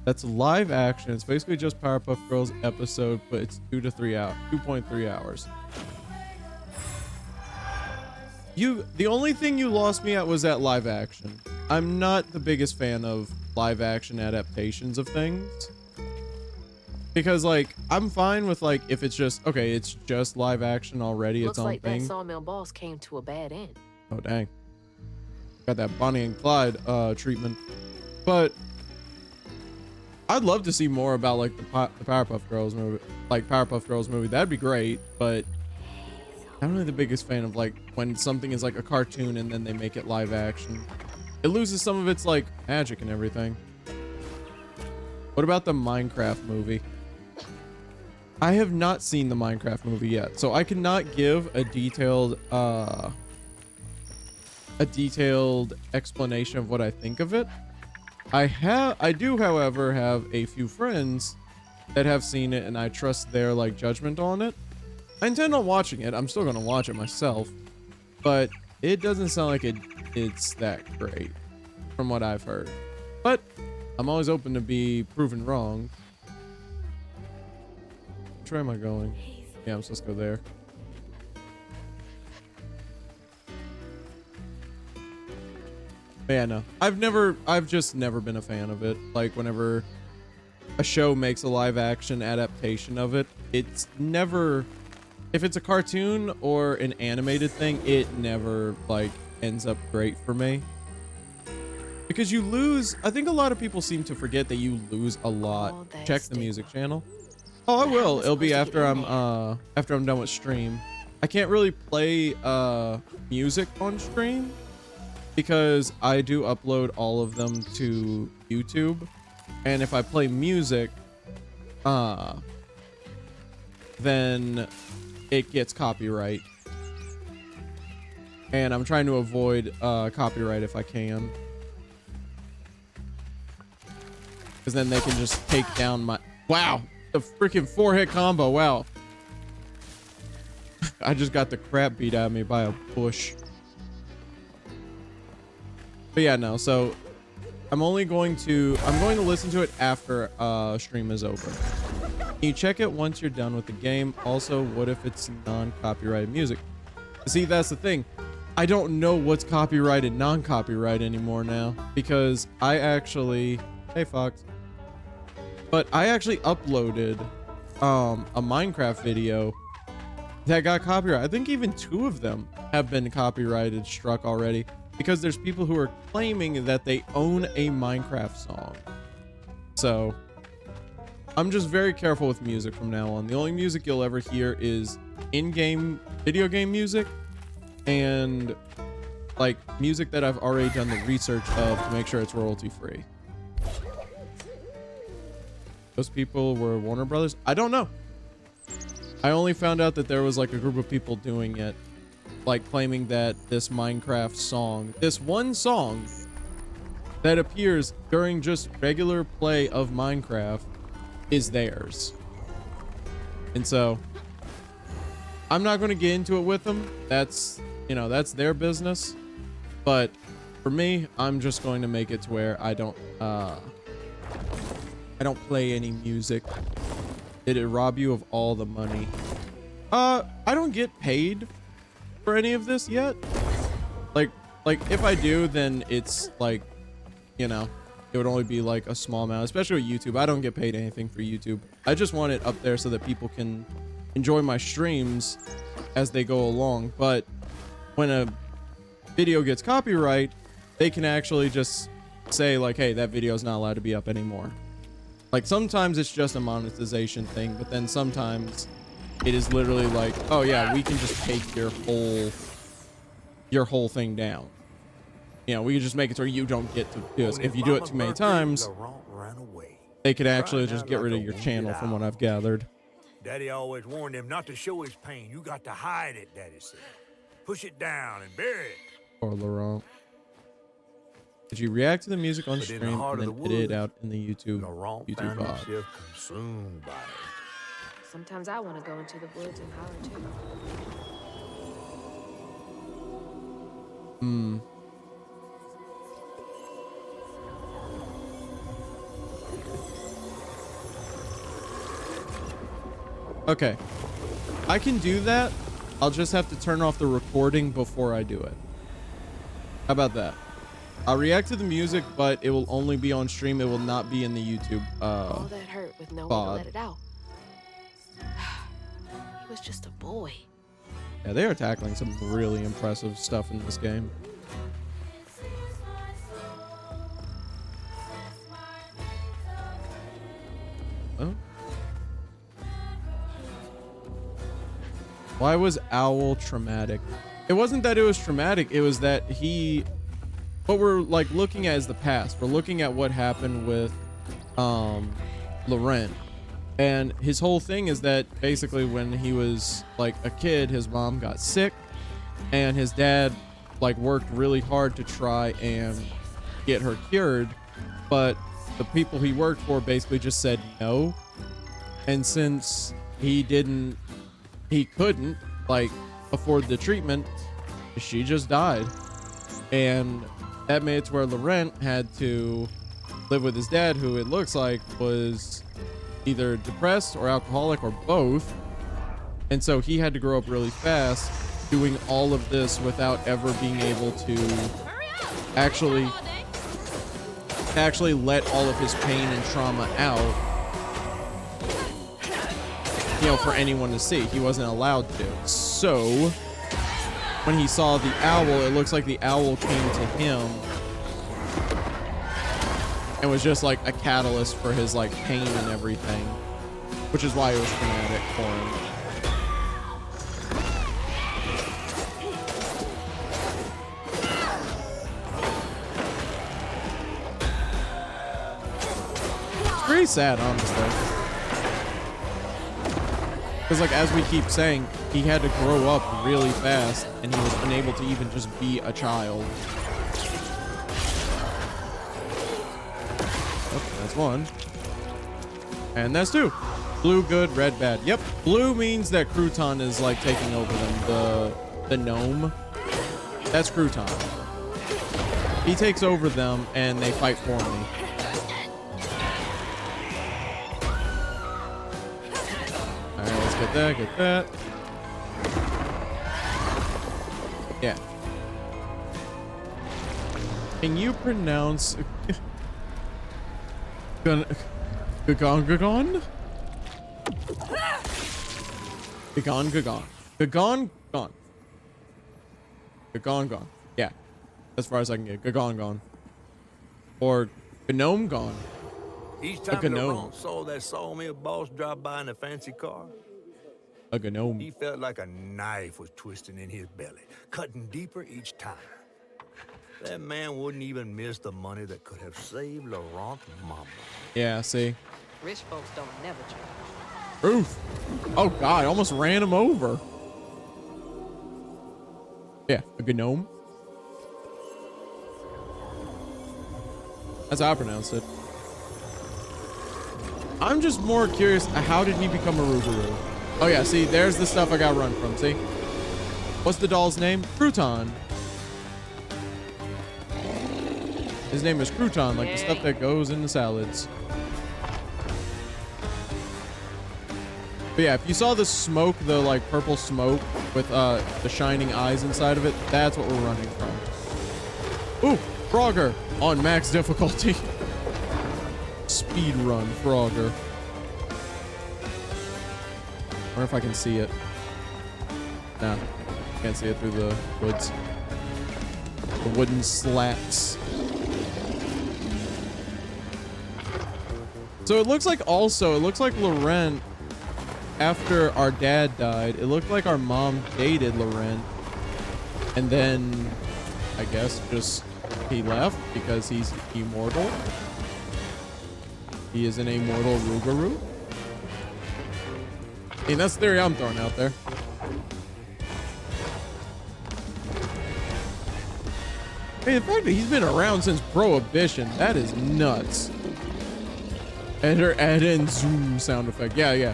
that's live action. It's basically just Powerpuff Girls episode, but it's 2.3 hours. The only thing you lost me at was that live action. I'm not the biggest fan of live action adaptations of things. Because like, I'm fine with like, if it's just, okay, it's just live action already, Looks its own like thing. that sawmill boss came to a bad end. Oh, dang. Got that Bonnie and Clyde treatment. But I'd love to see more about like the Powerpuff Girls movie. Like Powerpuff Girls movie. That'd be great. But I'm really the biggest fan of like when something is like a cartoon and then they make it live action. It loses some of its like magic and everything. What about the Minecraft movie? I have not seen the Minecraft movie yet, so I cannot give a detailed explanation of what I think of it. I do, however, have a few friends that have seen it, and I trust their like judgment on it. I intend on watching it. I'm still gonna watch it myself, but it doesn't sound like it's that great from what I've heard. But I'm always open to be proven wrong. Which way am I going? Yeah, I'm supposed to go there. But yeah, no. I've just never been a fan of it. Like, whenever a show makes a live action adaptation of it, it's never, if it's a cartoon or an animated thing, it never like ends up great for me. Because you lose, I think a lot of people seem to forget that you lose a lot. Check the music channel. Oh, I will. It'll be after I'm done with stream. I can't really play music on stream because I do upload all of them to YouTube. And if I play music, then it gets copyright. And I'm trying to avoid copyright if I can. Because then they can just take down my... Wow! The freaking 4-hit combo, wow. I just got the crap beat out of me by a bush. But yeah, no, so... I'm going to listen to it after stream is over. You check it once you're done with the game. Also, what if it's non-copyrighted music? See, that's the thing. I don't know what's copyrighted, non-copyright anymore now. Because I actually... Hey, Fox. But I actually uploaded a Minecraft video that got copyrighted. I think even 2 of them have been copyrighted struck already because there's people who are claiming that they own a Minecraft song. So I'm just very careful with music from now on. The only music you'll ever hear is in-game video game music and like music that I've already done the research of to make sure it's royalty free. Those people were Warner Brothers? I don't know. I only found out that there was like a group of people doing it, like claiming that this Minecraft song, this one song that appears during just regular play of Minecraft is theirs. And so I'm not going to get into it with them. That's, you know, that's their business. But for me, I'm just going to make it to where I don't play any music. Did it rob you of all the money? I don't get paid for any of this yet. Like if I do, then it's like, you know, it would only be like a small amount, especially with YouTube. I don't get paid anything for YouTube. I just want it up there so that people can enjoy my streams as they go along. But when a video gets copyright, they can actually just say like, hey, that video is not allowed to be up anymore. Like sometimes it's just a monetization thing, but then sometimes it is literally like, oh yeah, we can just take your whole thing down. You know, we can just make it so you don't get to do this. If you do it too many times, they could actually just get rid of your channel from what I've gathered. Daddy always warned him not to show his pain. You got to hide it, Daddy said. Push it down and bury it. Or Laurent. Did you react to the music on stream and then edit it out in the YouTube pod? Consumed by it. Sometimes I want to go into the woods and holler too. Okay. I can do that. I'll just have to turn off the recording before I do it. How about that? I'll react to the music, but it will only be on stream. It will not be in the YouTube All that hurt with no one to pod. let it out. He was just a boy. Yeah, they are tackling some really impressive stuff in this game. Oh. Why was Owl traumatic? It wasn't that it was traumatic. It was that what we're like looking at is the past. We're looking at what happened with Laurent. And his whole thing is that basically when he was like a kid, his mom got sick and his dad like worked really hard to try and get her cured. But the people he worked for basically just said no. And since he couldn't like afford the treatment, she just died. And that made it to where Laurent had to live with his dad, who it looks like was either depressed or alcoholic or both. And so he had to grow up really fast doing all of this without ever being able to actually let all of his pain and trauma out, you know, for anyone to see. He wasn't allowed to. So when he saw the owl, it looks like the owl came to him and was just like a catalyst for his like pain and everything, which is why it was traumatic for him. It's pretty sad, honestly. Because like, as we keep saying, he had to grow up really fast and he was unable to even just be a child. Oh, that's one. And that's two. Blue good, red bad. Yep. Blue means that Crouton is like taking over them. The gnome. That's Crouton. He takes over them and they fight for me. Alright, let's get that, get that. Yeah. Can you pronounce Gagon? Gagon? Gagon, Gagon. Gagon, gone. Gagon, gone. Yeah. As far as I can get. Gagon, gone. Or Gnome, gone. Each time A gnome. Laurent saw that sawmill boss drive by in a fancy car, A gnome. he felt like a knife was twisting in his belly, cutting deeper each time. That man wouldn't even miss the money that could have saved Laurent's mama. Yeah, see? Rich folks don't never change. Oof. Oh god, I almost ran him over. Yeah, a gnome. That's how I pronounce it. I'm just more curious, how did he become a Rougarou? Oh yeah, see, there's the stuff I got run from, see? What's the doll's name? Crouton. His name is Crouton, like the stuff that goes in the salads. But yeah, if you saw the smoke, the like purple smoke with the shining eyes inside of it, that's what we're running from. Ooh, Frogger on max difficulty. Speed run Frogger. Wonder if I can see it. Nah, can't see it through the woods. The wooden slats. So it looks like Laurent, after our dad died, it looked like our mom dated Laurent. And then, I guess, just he left because he's immortal. He is an immortal Rougarou. I mean, that's the theory I'm throwing out there. I mean, the fact that he's been around since Prohibition, that is nuts. Editor, add in zoom sound effect. Yeah, yeah.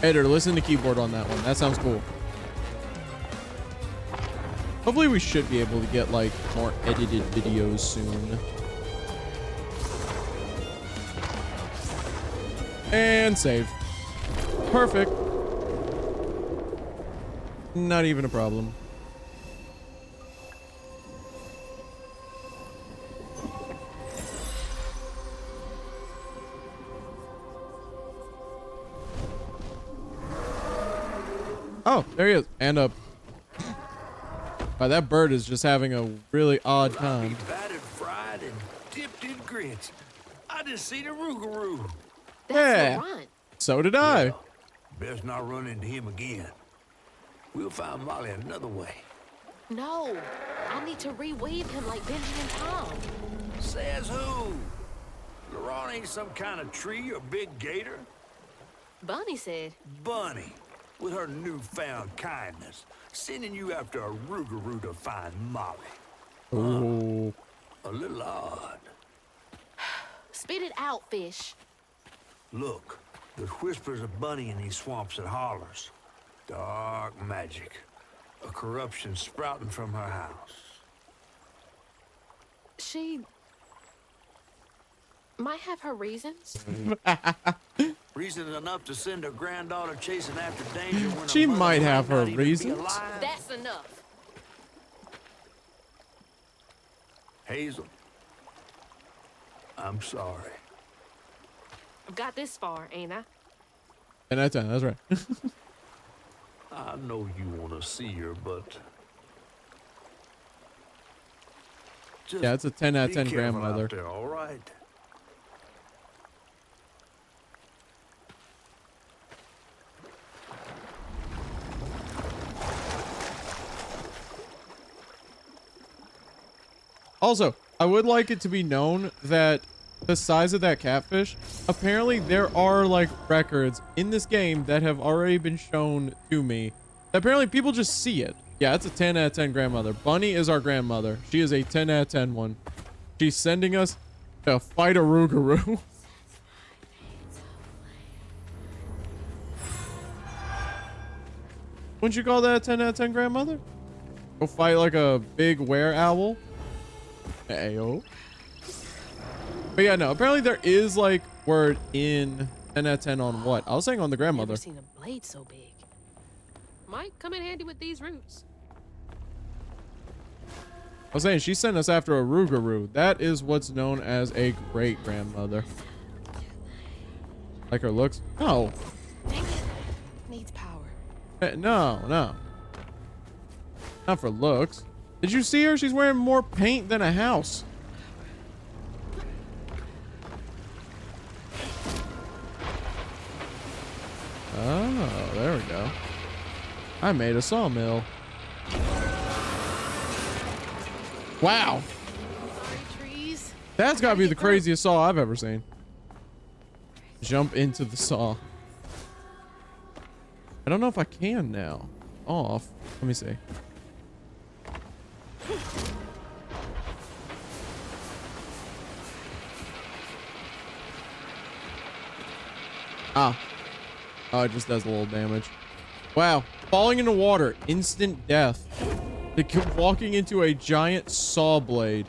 Editor, listen to keyboard on that one. That sounds cool. Hopefully we should be able to get like more edited videos soon. And save. Perfect. Not even a problem. Oh, there he is. And wow, that bird is just having a really odd time. Battered, fried, and dipped in grits. I just seen a rougarou. Yeah. Laurent. So did I. Well, best not run into him again. We'll find Molly another way. No, I need to reweave him like Benji and Tom. Says who? Laurent ain't some kind of tree or big gator. Bunny said, Bunny, with her newfound kindness, sending you after a rougarou to find Molly. Oh. A little odd. spit it out, fish. Look, there's whispers of Bunny in these swamps and hollers. Dark magic. A corruption sprouting from her house. She might have her reasons. Reasons enough to send her granddaughter chasing after danger when She her mother might have not her even be reasons. alive? That's enough. Hazel, I'm sorry. I've got this far, ain't I? And that's right. I know you want to see her, but just Yeah, it's a 10 out of be 10 careful grandmother. out there, all right? Also, I would like it to be known that the size of that catfish, apparently there are like records in this game that have already been shown to me. Apparently people just see it. Yeah, it's a 10 out of 10 grandmother. Bunny is our grandmother. She is a 10 out of 10 one. She's sending us to fight a rougarou. Wouldn't you call that a 10 out of 10 grandmother? Go fight like a big were owl? Ayo. But yeah, no, apparently there is like word in 10 out of 10 on what? I was saying on the grandmother. Never seen a blade so big. Might come in handy with these roots. I was saying she sent us after a rougarou. That is what's known as a great grandmother. Like her looks? No. Dang it. Needs power. No. Not for looks. Did you see her? She's wearing more paint than a house. Oh, there we go. I made a sawmill. Wow. Sorry, trees. That's gotta be the craziest saw I've ever seen. Jump into the saw. I don't know if I can now. Off. Let me see. Ah. Oh, it just does a little damage. Wow. Falling into water. Instant death. Walking into a giant saw blade.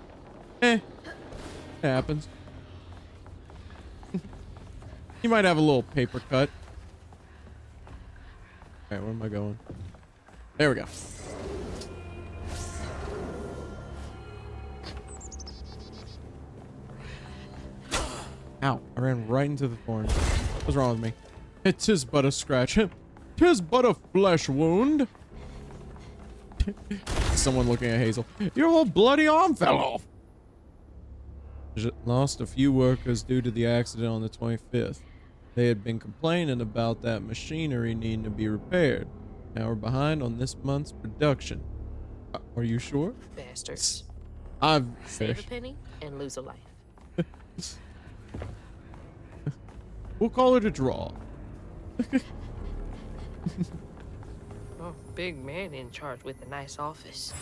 It happens. You might have a little paper cut. Alright, where am I going? There we go. Ow, I ran right into the thorn. What's wrong with me? It is but a scratch. 'Tis but a flesh wound. Someone looking at Hazel. Your whole bloody arm fell off. Lost a few workers due to the accident on the 25th. They had been complaining about that machinery needing to be repaired. Now we're behind on this month's production. Are you sure? Bastards. I've Save a finished. penny and lose a life. We'll call it a draw. Oh, big man in charge with a nice office.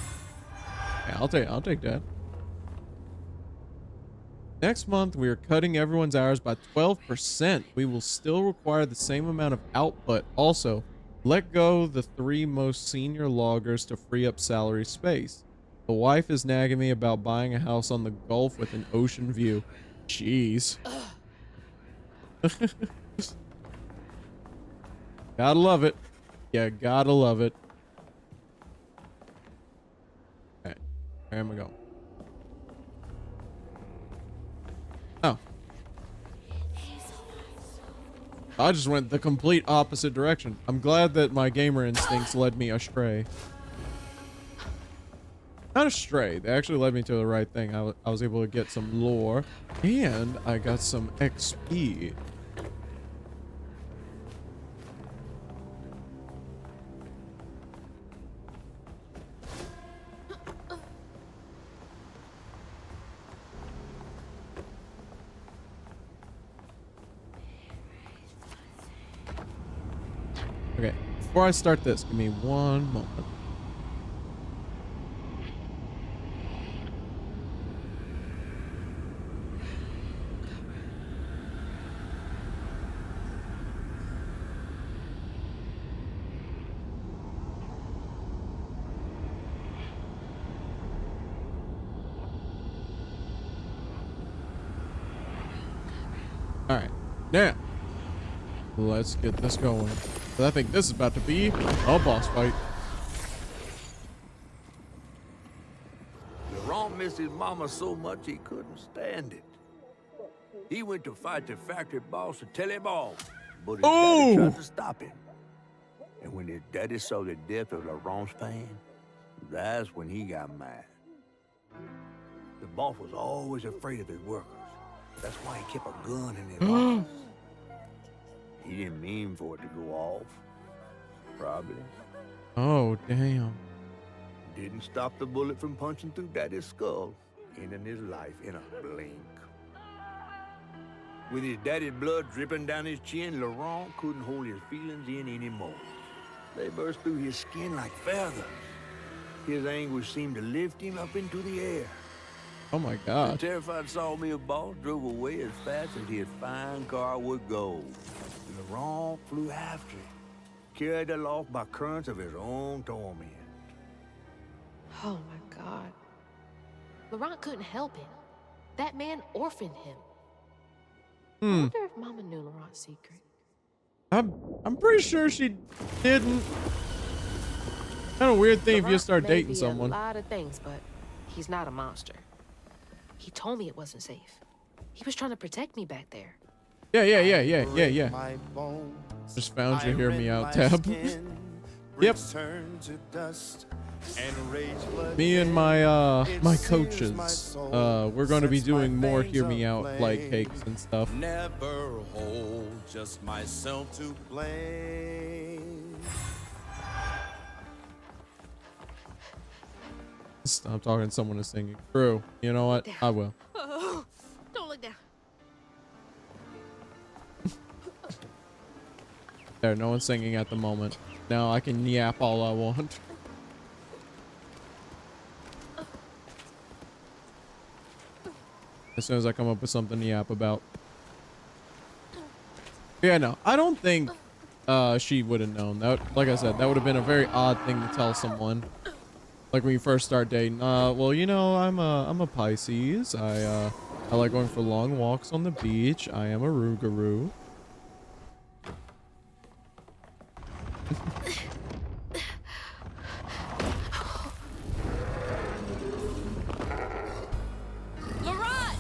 Yeah, I'll take that. Next month, we are cutting everyone's hours by 12%. We will still require the same amount of output. Also, let go the 3 most senior loggers to free up salary space. The wife is nagging me about buying a house on the Gulf with an ocean view. Jeez. Gotta love it. Yeah, gotta love it. Okay, where am I going? Oh. I just went the complete opposite direction. I'm glad that my gamer instincts led me astray. Not astray. They actually led me to the right thing. I was able to get some lore, and I got some XP. Okay, before I start this, give me one moment. All right, now let's get this going. I think this is about to be a boss fight. Laurent missed his mama so much he couldn't stand it. He went to fight the factory boss to tell him off, but his daddy tried to stop him. And when his daddy saw the death of Laurent's pain, that's when he got mad. The boss was always afraid of his workers. That's why he kept a gun in his office. He didn't mean for it to go off. Probably. Oh, damn. Didn't stop the bullet from punching through Daddy's skull, ending his life in a blink. With his daddy's blood dripping down his chin, Laurent couldn't hold his feelings in anymore. They burst through his skin like feathers. His anguish seemed to lift him up into the air. Oh my The God. terrified sawmill boss drove away as fast as his fine car would go. Laurent flew after it, carried aloft by currents of his own torment. Oh my God. Laurent couldn't help it. That man orphaned him. I wonder if Mama knew Laurent's secret. I'm pretty sure she didn't. Kind of weird thing if you Laurent start may dating be someone. a lot of things, but he's not a monster. He told me it wasn't safe. He was trying to protect me back there. Yeah. Just found your hear me out tab. Yep. Me and my my coaches, we're going to be doing more hear me out flight cakes and stuff. Never hold, just myself to blame. Stop talking. Someone is singing. True. You know what? I will. Oh, don't look down. There, no one's singing at the moment. Now I can yap all I want. As soon as I come up with something to yap about. Yeah, no, I don't think she would have known. That, like I said, that would have been a very odd thing to tell someone. Like when you first start dating. Well, you know, I'm a Pisces. I like going for long walks on the beach. I am a Rougarou. Laurent!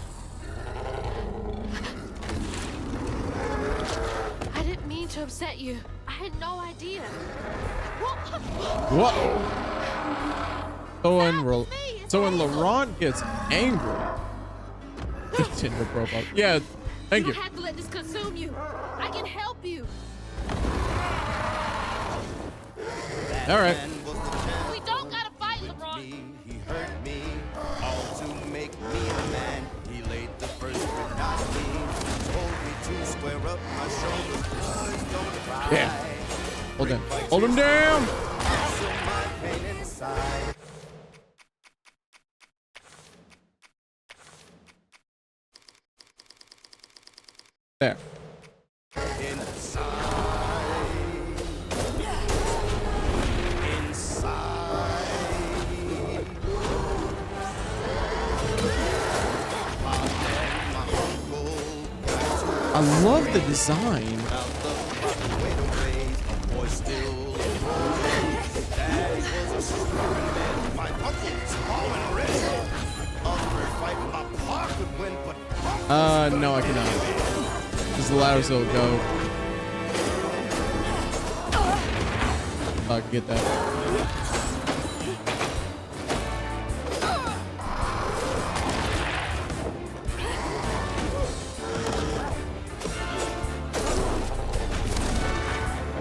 I didn't mean to upset you. I had no idea. What? So when Laurent gets angry, the Tinder profile. Yeah, thank you. You don't have to let this consume you. I can help you. All right. We don't gotta fight, Laurent. He hurt me, all to make me a man. He laid the first brick on me, told me to square up my shoulders. Boys, don't cry. Yeah. Hold him. Hold him down. Feel my pain inside. There. I love the design. No, I cannot. This is the loudest it'll go. I can get that.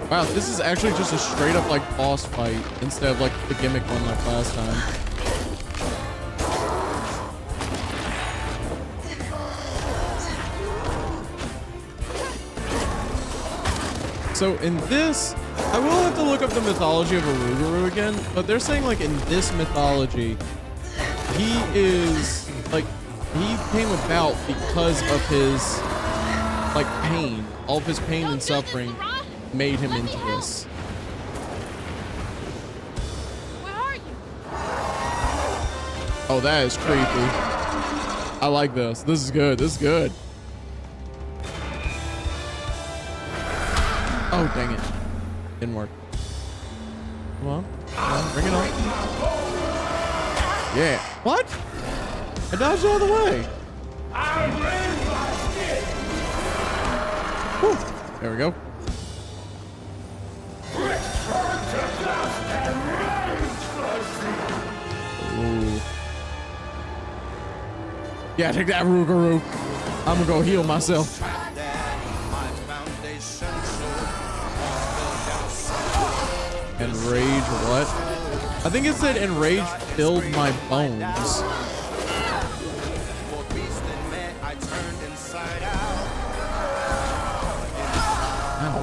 Wow, this is actually just a straight up like boss fight instead of like the gimmick one like last time. So in this, I will have to look up the mythology of Aruguru again, but they're saying like in this mythology, he is like, he came about because of his like pain. All of his pain and suffering made him into this. Where are you? Oh, that is creepy. I like this. This is good. This is good. Oh, dang it. Didn't work. Come on. Come on. Bring it on. Yeah. What? I dodged all the way. Whew. There we go. Ooh. Yeah, take that, Rougarou. I'm gonna go heal myself. Enrage what? I think it said enrage filled my bones. Ow.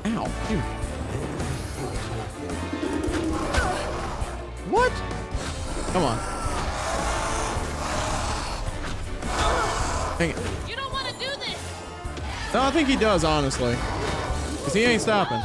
Ow, dude. What? Come on. Dang it. You don't want to do this. No, I think he does, honestly. Because he ain't stopping.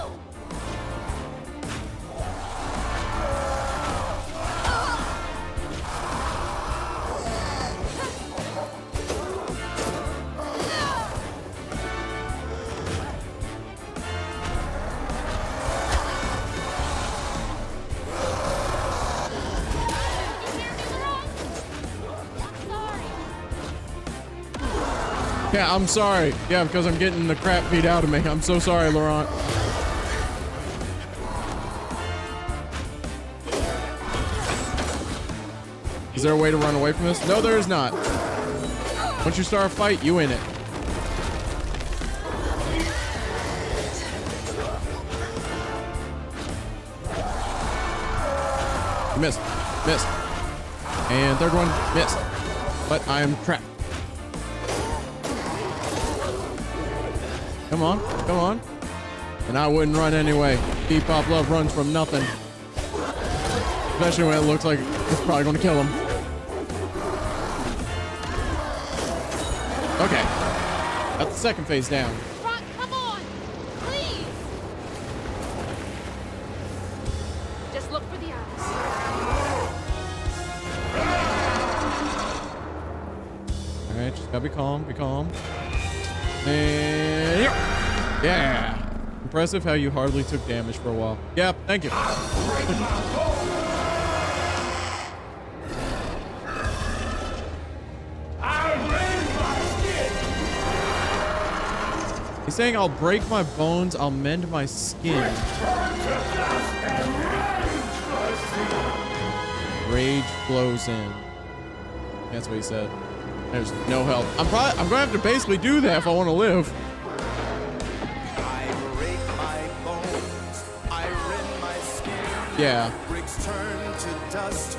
Yeah, I'm sorry. Yeah, because I'm getting the crap beat out of me. I'm so sorry, Laurent. Is there a way to run away from this? No, there is not. Once you start a fight, you in it. You missed. Missed. And third one, missed. But I am trapped. Come on, come on. And I wouldn't run anyway. Bebop Love runs from nothing. Especially when it looks like it's probably gonna kill him. Okay. Got the second phase down. Rock, come on. Please. Just look for the eyes. Alright, just gotta be calm, be calm. And yeah. Impressive how you hardly took damage for a while. Yeah, thank you. He's saying I'll break my bones, I'll mend my skin. Rage flows in. That's what he said. There's no help. I'm gonna have to basically do that if I want to live. I break my bones, I rend my skin. Yeah. Bricks turn to dust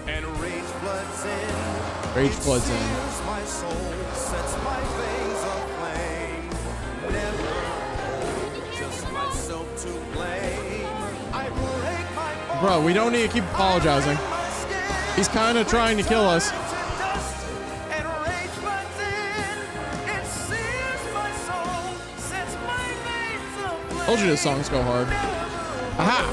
and rage floods in. Rage floods in. Sears my soul, sets my veins aflame. Never just myself to blame. I break my bones. Bro, we don't need to keep apologizing. He's kind of trying to kill us. Told you the songs go hard. Aha!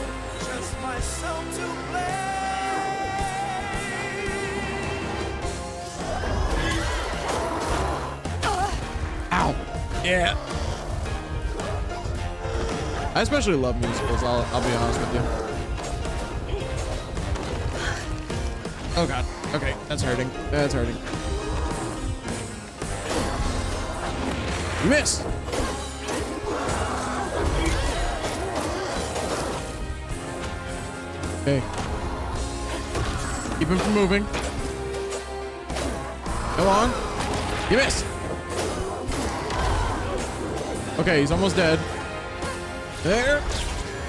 Ow! Yeah. I especially love musicals. I'll be honest with you. Oh God. Okay, that's hurting. That's hurting. Miss. Okay. Keep him from moving. Go on. You missed. Okay, he's almost dead. There.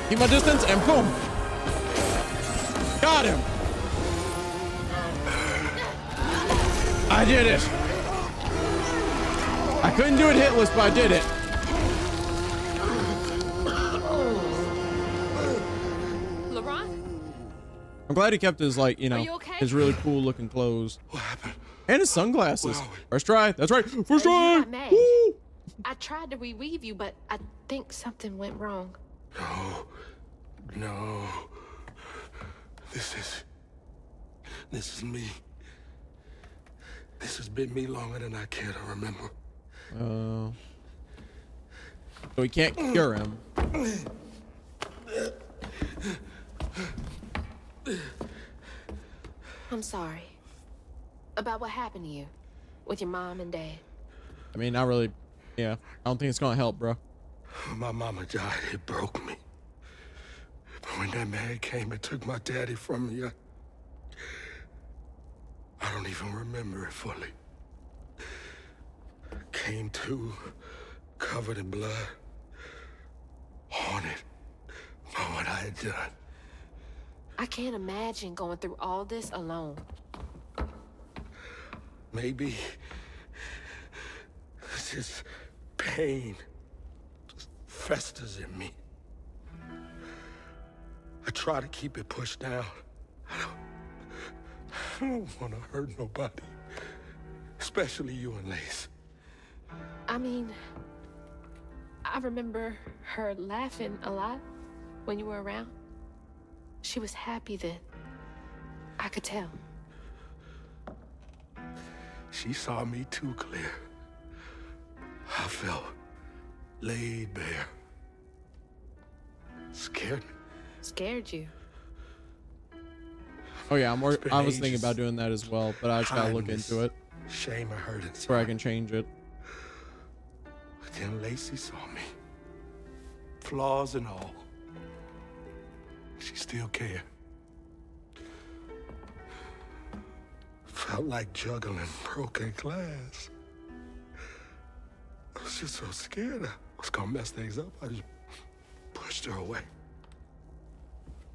Keep my distance and boom. Got him. I did it. I couldn't do it hitless, but I did it. I'm glad he kept his, like, you know, his really cool looking clothes. What happened? And his sunglasses. First try. That's right. First You try. got mad. Woo! I tried to reweave you, but I think something went wrong. No. This is me. This has been me longer than I care to remember. So we can't cure him. I'm sorry. About what happened to you with your mom and dad. I mean, not really. Yeah, I don't think it's gonna help, bro. My mama died. It broke me. But when that man came and took my daddy from me, I don't even remember it fully. Came to, covered in blood, haunted by what I had done. I can't imagine going through all this alone. Maybe this pain just festers in me. I try to keep it pushed down. I don't want to hurt nobody, especially you and Lace. I mean, I remember her laughing a lot when you were around. She was happy then. I could tell. She saw me too clear. I felt laid bare. Scared me. Scared you. Oh yeah, I was thinking ages about doing that as well, but I just gotta look hiding this into it shame and hurt inside. where I can change it. But then Lacey saw me. Flaws and all. She still cared. Felt like juggling broken glass. I was just so scared I was gonna mess things up. I just pushed her away.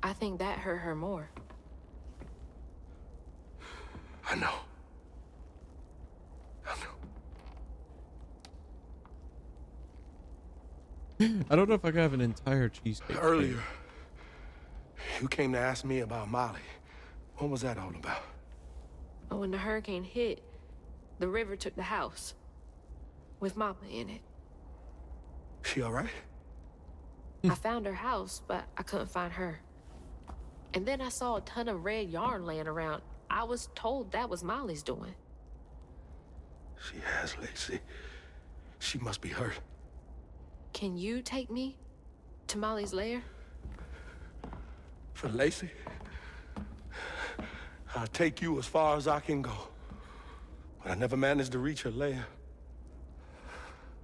I think that hurt her more. I know. I don't know if I could have an entire cheesecake. Earlier, you came to ask me about Molly. What was that all about? But when the hurricane hit, the river took the house with Mama in it. She all right? I found her house, but I couldn't find her. And then I saw a ton of red yarn laying around. I was told that was Molly's doing. She has, Lacey. She must be hurt. Can you take me to Molly's lair? For Lacey, I'll take you as far as I can go. But I never managed to reach her lair.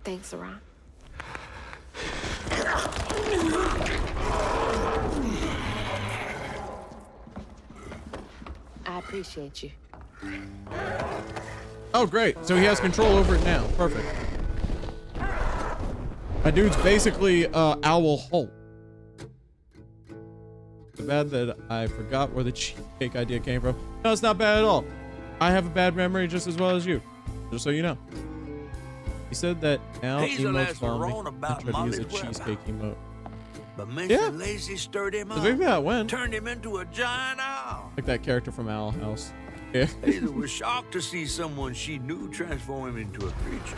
Thanks, Ron. I appreciate you. Oh, great. So he has control over it now. Perfect. My dude's basically Owl Hulk. Too bad that I forgot where the cheesecake idea came from. No, it's not bad at all. I have a bad memory just as well as you. Just so you know. He said that now Hazel emotes asked follow me. Ron I about tried to use a Molly's cheesecake emote. But mention Yeah. Lacey stirred him I up. think that went. Turned him into a giant owl. Like that character from Owl House. Yeah. Hazel was shocked to see someone she knew transform him into a creature.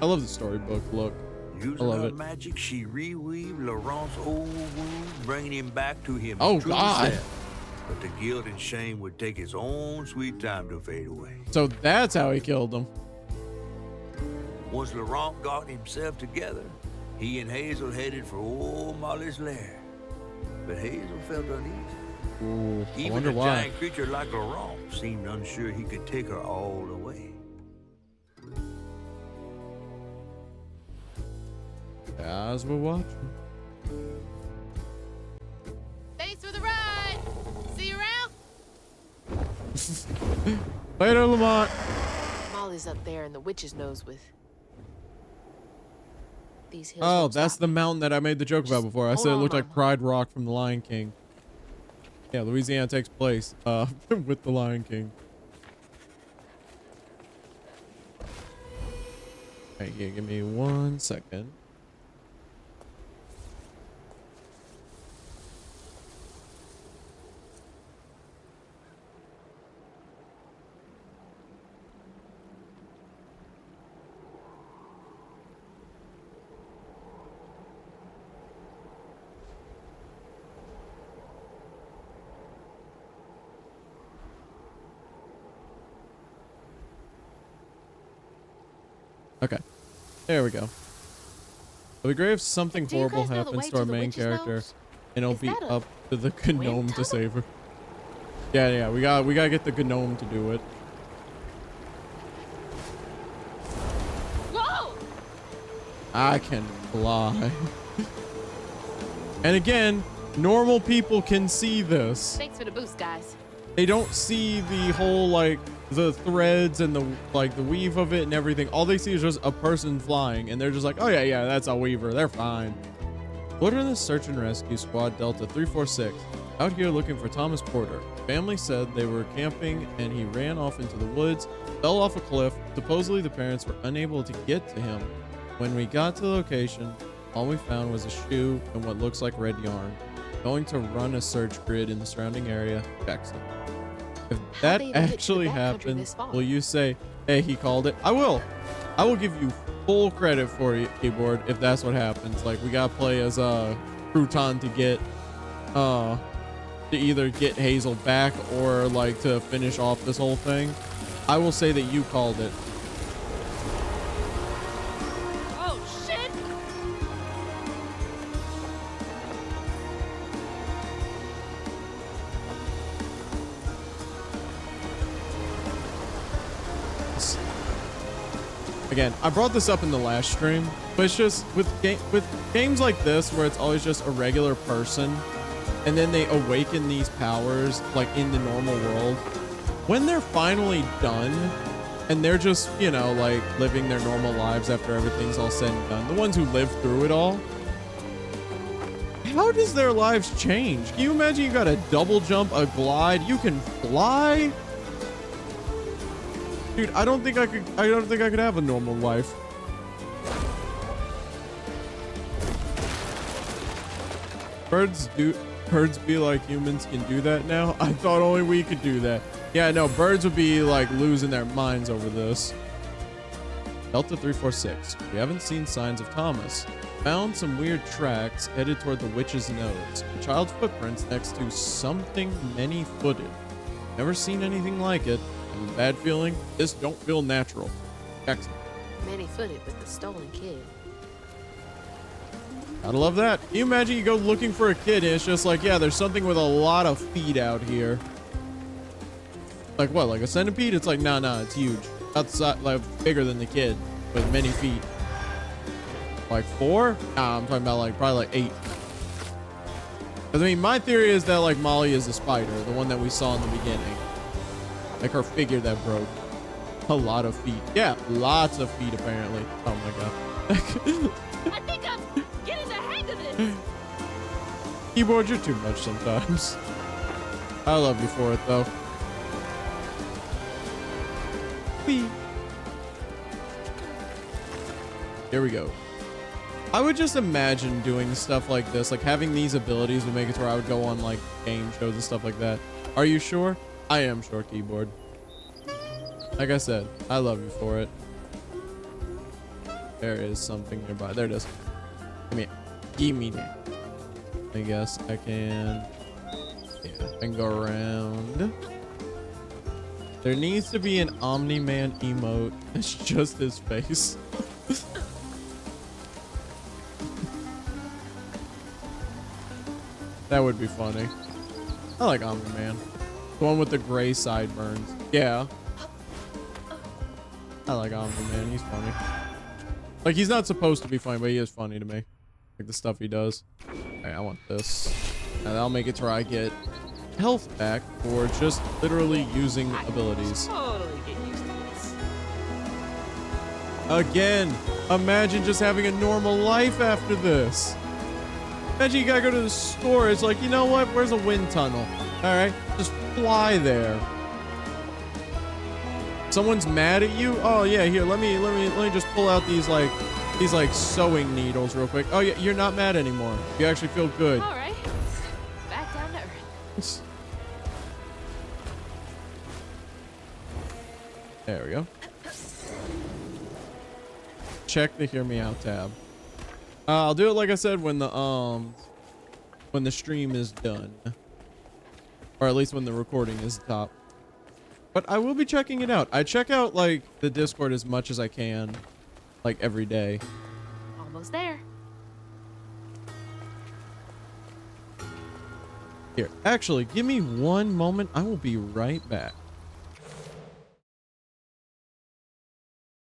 I love the storybook look. Using love her it. magic, she reweaved Laurent's old wound, bringing him back to him. Oh, true God. self. But the guilt and shame would take its own sweet time to fade away. So that's how he killed him. Once Laurent got himself together, He and Hazel headed for old Molly's lair. But Hazel felt uneasy. Ooh, I Even wonder a why. giant creature like Laurent seemed unsure he could take her all the way. As we're watching. Thanks for the ride. See you around. Later, Lamont. Molly's up there in the witch's nose with these hills. Oh, won't that's stop the me. mountain that I made the joke about before. I Hold said it on, looked like Mama. Pride Rock from The Lion King. Yeah, Louisiana takes place with The Lion King. Hey, yeah, give me 1 second. Okay, there we go. It'll be great if something Do you horrible guys know the happens way to our to the main witch's character, nose? and it'll Is be that a up to the gnome to tunnel? save her. Yeah, we gotta get the gnome to do it. Whoa! I can fly. And again, normal people can see this. Thanks for the boost, guys. They don't see the whole like the threads and the like the weave of it and everything. All they see is just a person flying, and they're just like, oh yeah, that's a weaver. They're fine. Wilderness Search and Rescue Squad Delta 346 out here looking for Thomas Porter. Family said they were camping and he ran off into the woods, fell off a cliff. Supposedly the parents were unable to get to him. When we got to the location, all we found was a shoe and what looks like red yarn. Going to run a search grid in the surrounding area. Jackson. If that they even get to the actually backcountry happens, this far? will you say, hey, he called it? I will. I will give you full credit for you, keyboard, if that's what happens. Like, we gotta play as a crouton to get to either get Hazel back or like to finish off this whole thing. I will say that you called it. Oh shit! Again, I brought this up in the last stream, but it's just with games like this where it's always just a regular person and then they awaken these powers like in the normal world. When they're finally done and they're just, you know, like living their normal lives after everything's all said and done, the ones who live through it all, how does their lives change? Can you imagine you got a double jump, a glide, you can fly? Dude, I don't think I could have a normal life. Birds be like humans can do that now? I thought only we could do that. Yeah, no, birds would be like losing their minds over this. Delta 346. We haven't seen signs of Thomas. Found some weird tracks headed toward the witch's nose. A child's footprints next to something many-footed. Never seen anything like it. Have a bad feeling. This don't feel natural. Jackson. Many-footed with the stolen kid. Gotta love that. Can you imagine you go looking for a kid and it's just like, yeah, there's something with a lot of feet out here. Like what, like a centipede? It's like, nah, it's huge. Outside, like bigger than the kid with many feet. Like 4? Nah, I'm talking about like probably like 8. Cause I mean, my theory is that like Molly is a spider, the one that we saw in the beginning. Like her figure that broke. A lot of feet. Yeah, lots of feet apparently. Oh my god. I think I'm getting the hang of this. Keyboard, you're too much sometimes. I love you for it though. Whee. Here we go. I would just imagine doing stuff like this, like having these abilities would make it to where I would go on like game shows and stuff like that. Are you sure? I am sure, keyboard. Like I said, I love you for it. There is something nearby. There it is. Come here. Give me that. I guess I can. Yeah, I can go around. There needs to be an Omni-Man emote. It's just his face. That would be funny. I like Omni-Man. The one with the gray sideburns. Yeah. I like Omni-Man. He's funny. Like, he's not supposed to be funny, but he is funny to me. Like, the stuff he does. Alright, I want this. Now, that'll make it to where I get health back for just literally using abilities. Totally get used to this. Again, imagine just having a normal life after this. Imagine you gotta go to the store. It's like, you know what? Where's a wind tunnel? All right, just fly there. Someone's mad at you. Oh yeah, here. Let me just pull out these like sewing needles real quick. Oh yeah, you're not mad anymore. You actually feel good. All right, back down to earth. There we go. Check the hear me out tab. I'll do it like I said when the stream is done, or at least when the recording is stopped. But I will be checking it out. I check out like the Discord as much as I can, like every day. Almost there. Here, actually, give me one moment. I will be right back.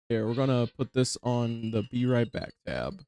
Here, we're gonna put this on the be right back tab.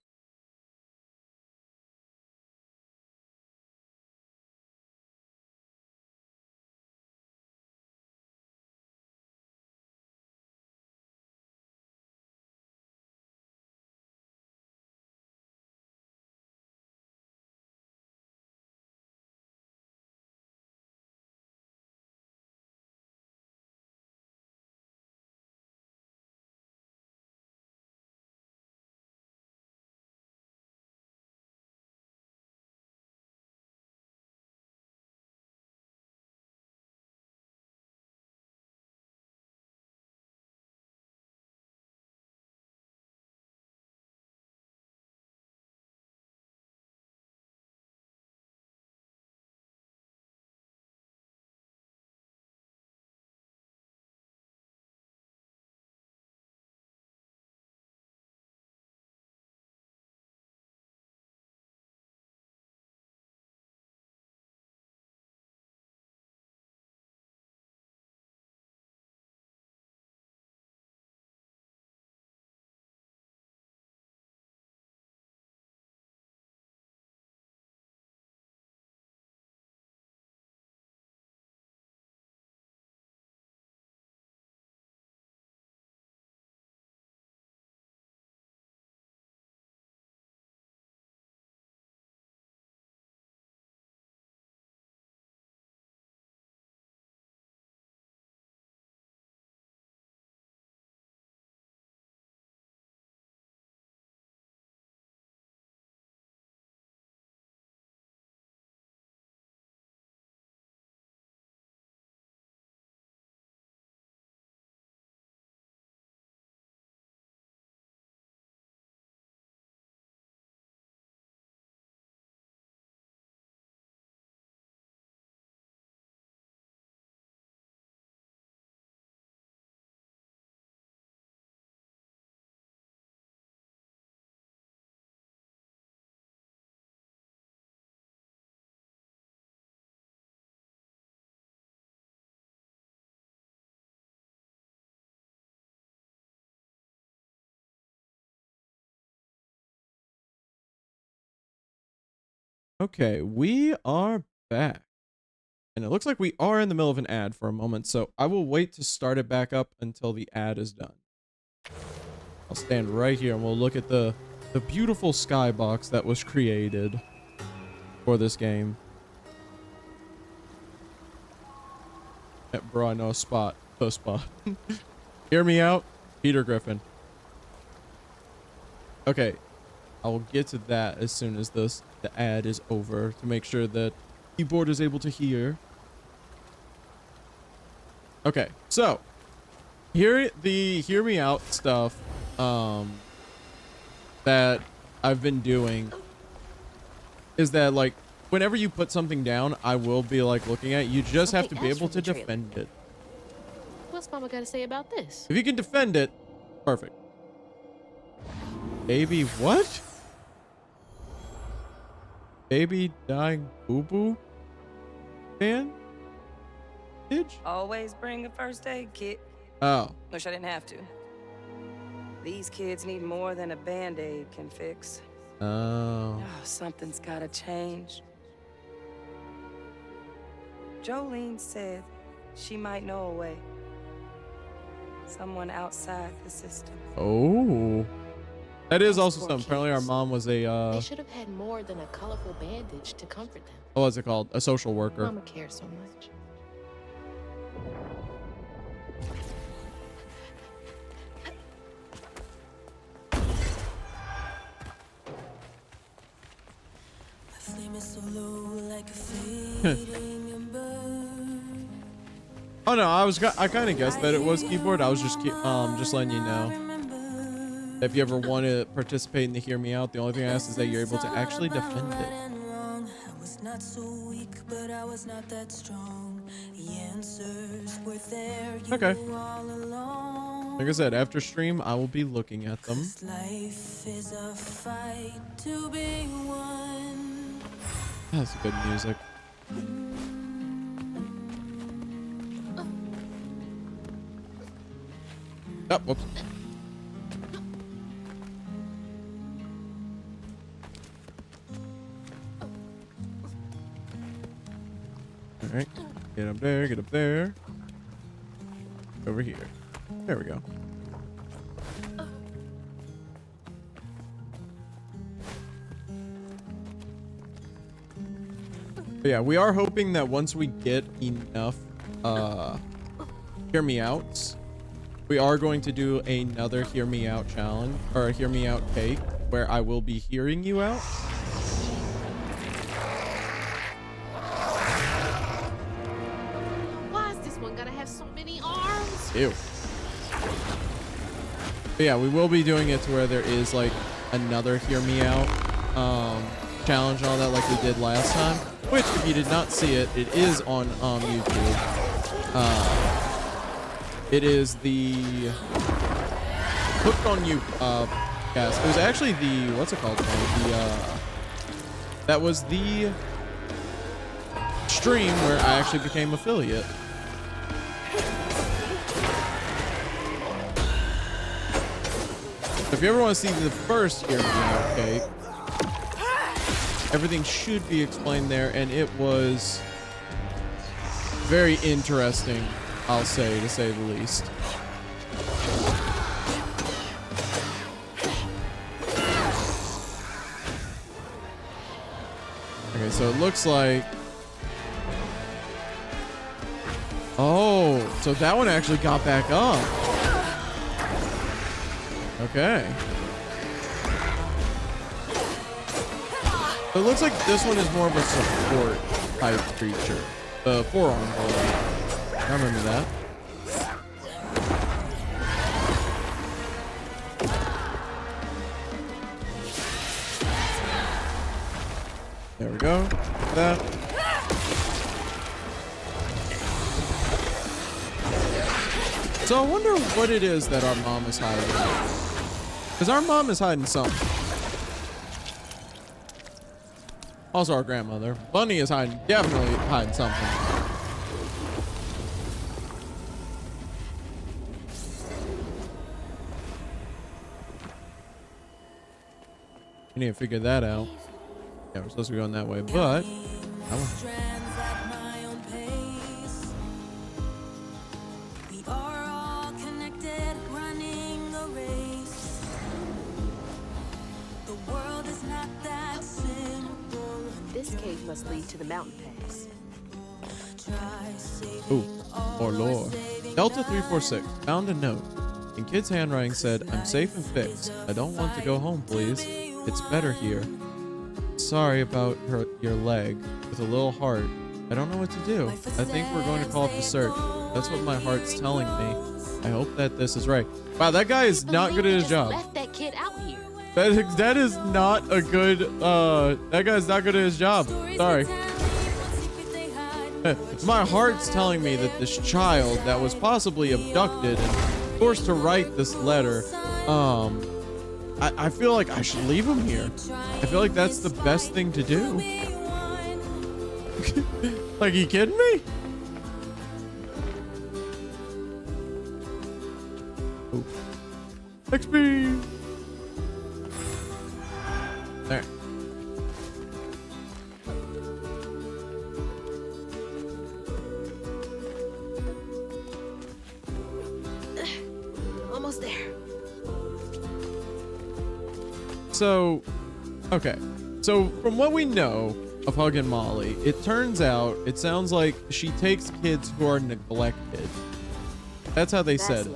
Okay, we are back. And it looks like we are in the middle of an ad for a moment, so I will wait to start it back up until the ad is done. I'll stand right here and we'll look at the beautiful skybox that was created for this game. Yeah, bro, I know a spot. A spot. Hear me out, Peter Griffin. Okay, I will get to that as soon as the ad is over to make sure that keyboard is able to hear. Okay, so hear me out stuff that I've been doing is that like whenever you put something down, I will be like looking at it. You just have to be able to defend it. What's Mama got to say about this? If you can defend it, perfect. Baby, what? Baby dying boo-boo bandage? Always bring a first aid kit. Oh. Wish I didn't have to. These kids need more than a band-aid can fix. Oh. Oh, something's gotta change. Jolene said she might know a way. Someone outside the system. Oh. That is also Poor something. Apparently our kids. mom was They a, should have had more than a colorful bandage to comfort them. what's it called? A social worker. Mama cares so much. Oh no, I kind of guessed that it was keyboard. I was just letting you know. If you ever want to participate in the Hear Me Out, the only thing I ask is that you're able to actually defend it. Okay. Like I said, after stream, I will be looking at them. That's good music. Oh, whoops. All right, get up there, get up there. Over here. There we go. But yeah, we are hoping that once we get enough Hear Me Outs, we are going to do another Hear Me Out challenge, or a Hear Me Out cake, where I will be hearing you out. Why is this one gonna have so many arms? Ew. But yeah, we will be doing it to where there is like another Hear Me Out challenge and all that like we did last time. Which, if you did not see it, it is on YouTube. It is the Hooked on You cast. It was actually the, what's it called? That was the stream where I actually became affiliate. If you ever want to see the first Hear Me Out cake, everything should be explained there, and it was very interesting, I'll say, to say the least. Okay, so it looks like... Oh, so that one actually got back up. Okay. So it looks like this one is more of a support type creature. The forearm ball. I remember that. There we go. That. So I wonder what it is that our mom is hiding. Because our mom is hiding something. Also our grandmother. Bunny is hiding, definitely hiding something. We need to figure that out. Yeah, we're supposed to be going that way, but... This cave must lead to the mountain pass. Ooh, oh Lord. Delta 346 found a note. In kid's handwriting said, "I'm safe and fixed. I don't want to go home, please. It's better here. Sorry about your leg. With a little heart. I don't know what to do. I think we're going to call up the search. That's what my heart's telling me. I hope that this is right." Wow, that guy is not good at his job. Left that kid out here. That is not a good, that guy's not good at his job. Sorry. My heart's telling me that this child that was possibly abducted and forced to write this letter, I feel like I should leave him here. I feel like that's the best thing to do. Like, you kidding me? Ooh. XP. There. Almost there. So, okay. So from what we know of Hug and Molly, it turns out, it sounds like she takes kids who are neglected. That's how they said it.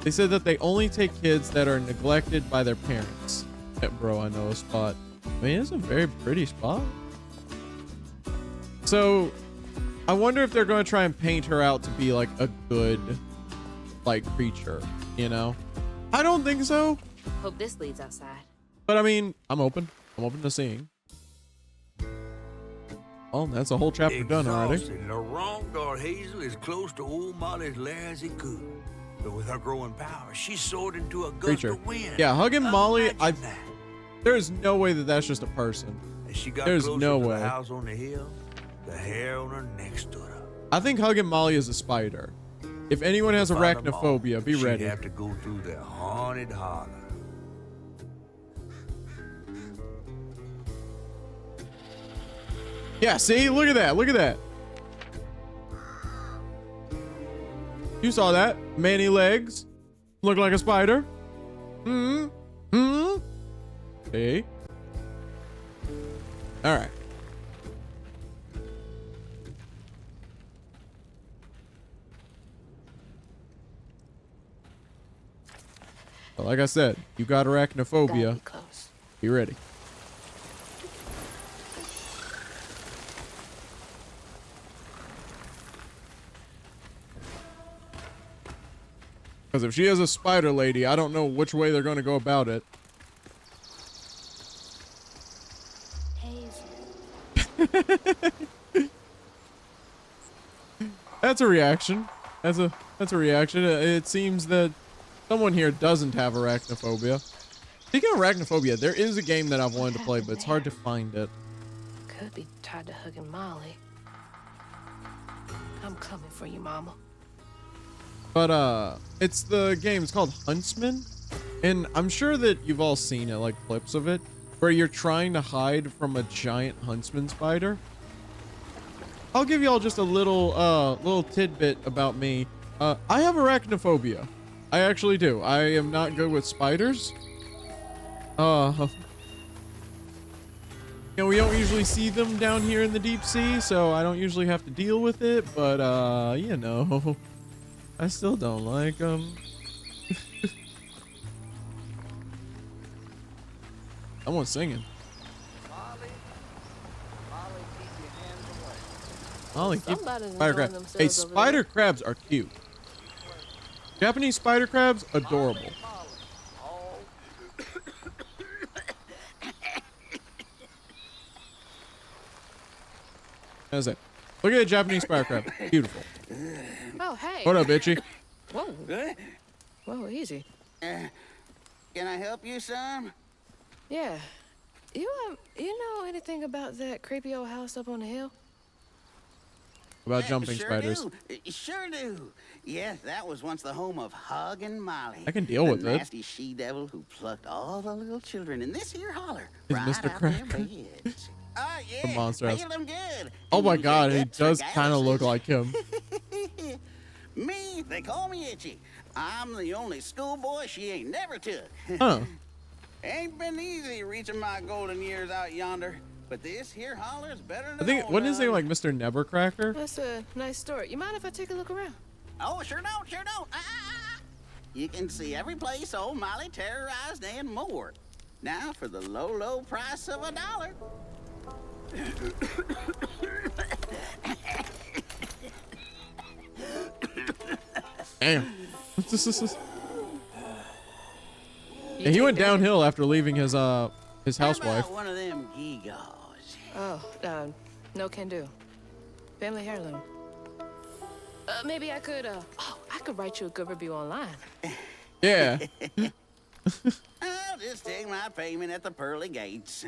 They said that they only take kids that are neglected by their parents. Yeah, bro, I know a spot. I mean, it's a very pretty spot. So, I wonder if they're going to try and paint her out to be like a good, like, creature, you know? I don't think so. Hope this leads outside. But I mean, I'm open. I'm open to seeing. Well, that's a whole chapter done already. Laurent got Hazel as close to old Molly's lair as he could. But with her growing power, she soared into a gust Creature. of wind. Yeah, Hug and Molly, Imagine that. there's no way that that's just a person. As she got There's closer no to way. the house on the hill, the hair on her neck stood up. I think Hug and Molly is a spider. If anyone has To find 'em all, arachnophobia, be she'd ready. have to go through the haunted holler. Yeah, see? Look at that. Look at that. You saw that? Many legs. Look like a spider. Hmm. Hmm. See? All right. But like I said, you got Gotta arachnophobia. be close. Be ready. Because if she is a spider lady, I don't know which way they're going to go about it. That's a reaction. That's a reaction. It seems that someone here doesn't have arachnophobia. Speaking of arachnophobia, there is a game that I've wanted to play, but it's hard to find it. Could be tied to Hug and Molly. I'm coming for you, Mama. But it's the game. It's called Huntsman, and I'm sure that you've all seen it, like clips of it, where you're trying to hide from a giant huntsman spider. I'll give y'all just a little tidbit about me. I have arachnophobia. I actually do. I am not good with spiders. You know, we don't usually see them down here in the deep sea, so I don't usually have to deal with it, but you know, I still don't like them. Someone's singing. Molly, keep Somebody's spider enjoying crabs. Hey, themselves over spider crabs are cute. Japanese spider crabs, adorable. How's that? Look at a Japanese spider crab. Beautiful. Oh, hey. What up, bitchy? Whoa. Whoa, easy. Can I help you, son? Yeah. You know anything about that creepy old house up on the hill? About jumping sure spiders. Do. Sure do. Yes, that was once the home of Hug and Molly. I can deal with the it. nasty she-devil who plucked all the little children in this here holler Is right Mr. out their Cracker. beds. Oh, yeah. The monster house. Feel them good. Oh And my use your god, he guts for does kind of look calluses. like him. Me, they call me Itchy. I'm the only schoolboy she ain't never took. Huh. Ain't been easy reaching my golden years out yonder, but this here holler's better than I think, old wasn't his name Run. like Mr. Nevercracker? That's a nice story. You mind if I take a look around? Oh, sure don't, sure don't. You can see every place old Molly terrorized and more. Now for the low, low price of $1. Damn. Yeah, he went downhill after leaving his How housewife. about one of them gewgaws? Oh, no can do. Family heirloom. Maybe I could, I could write you a good review online. Yeah. I'll just take my payment at the pearly gates.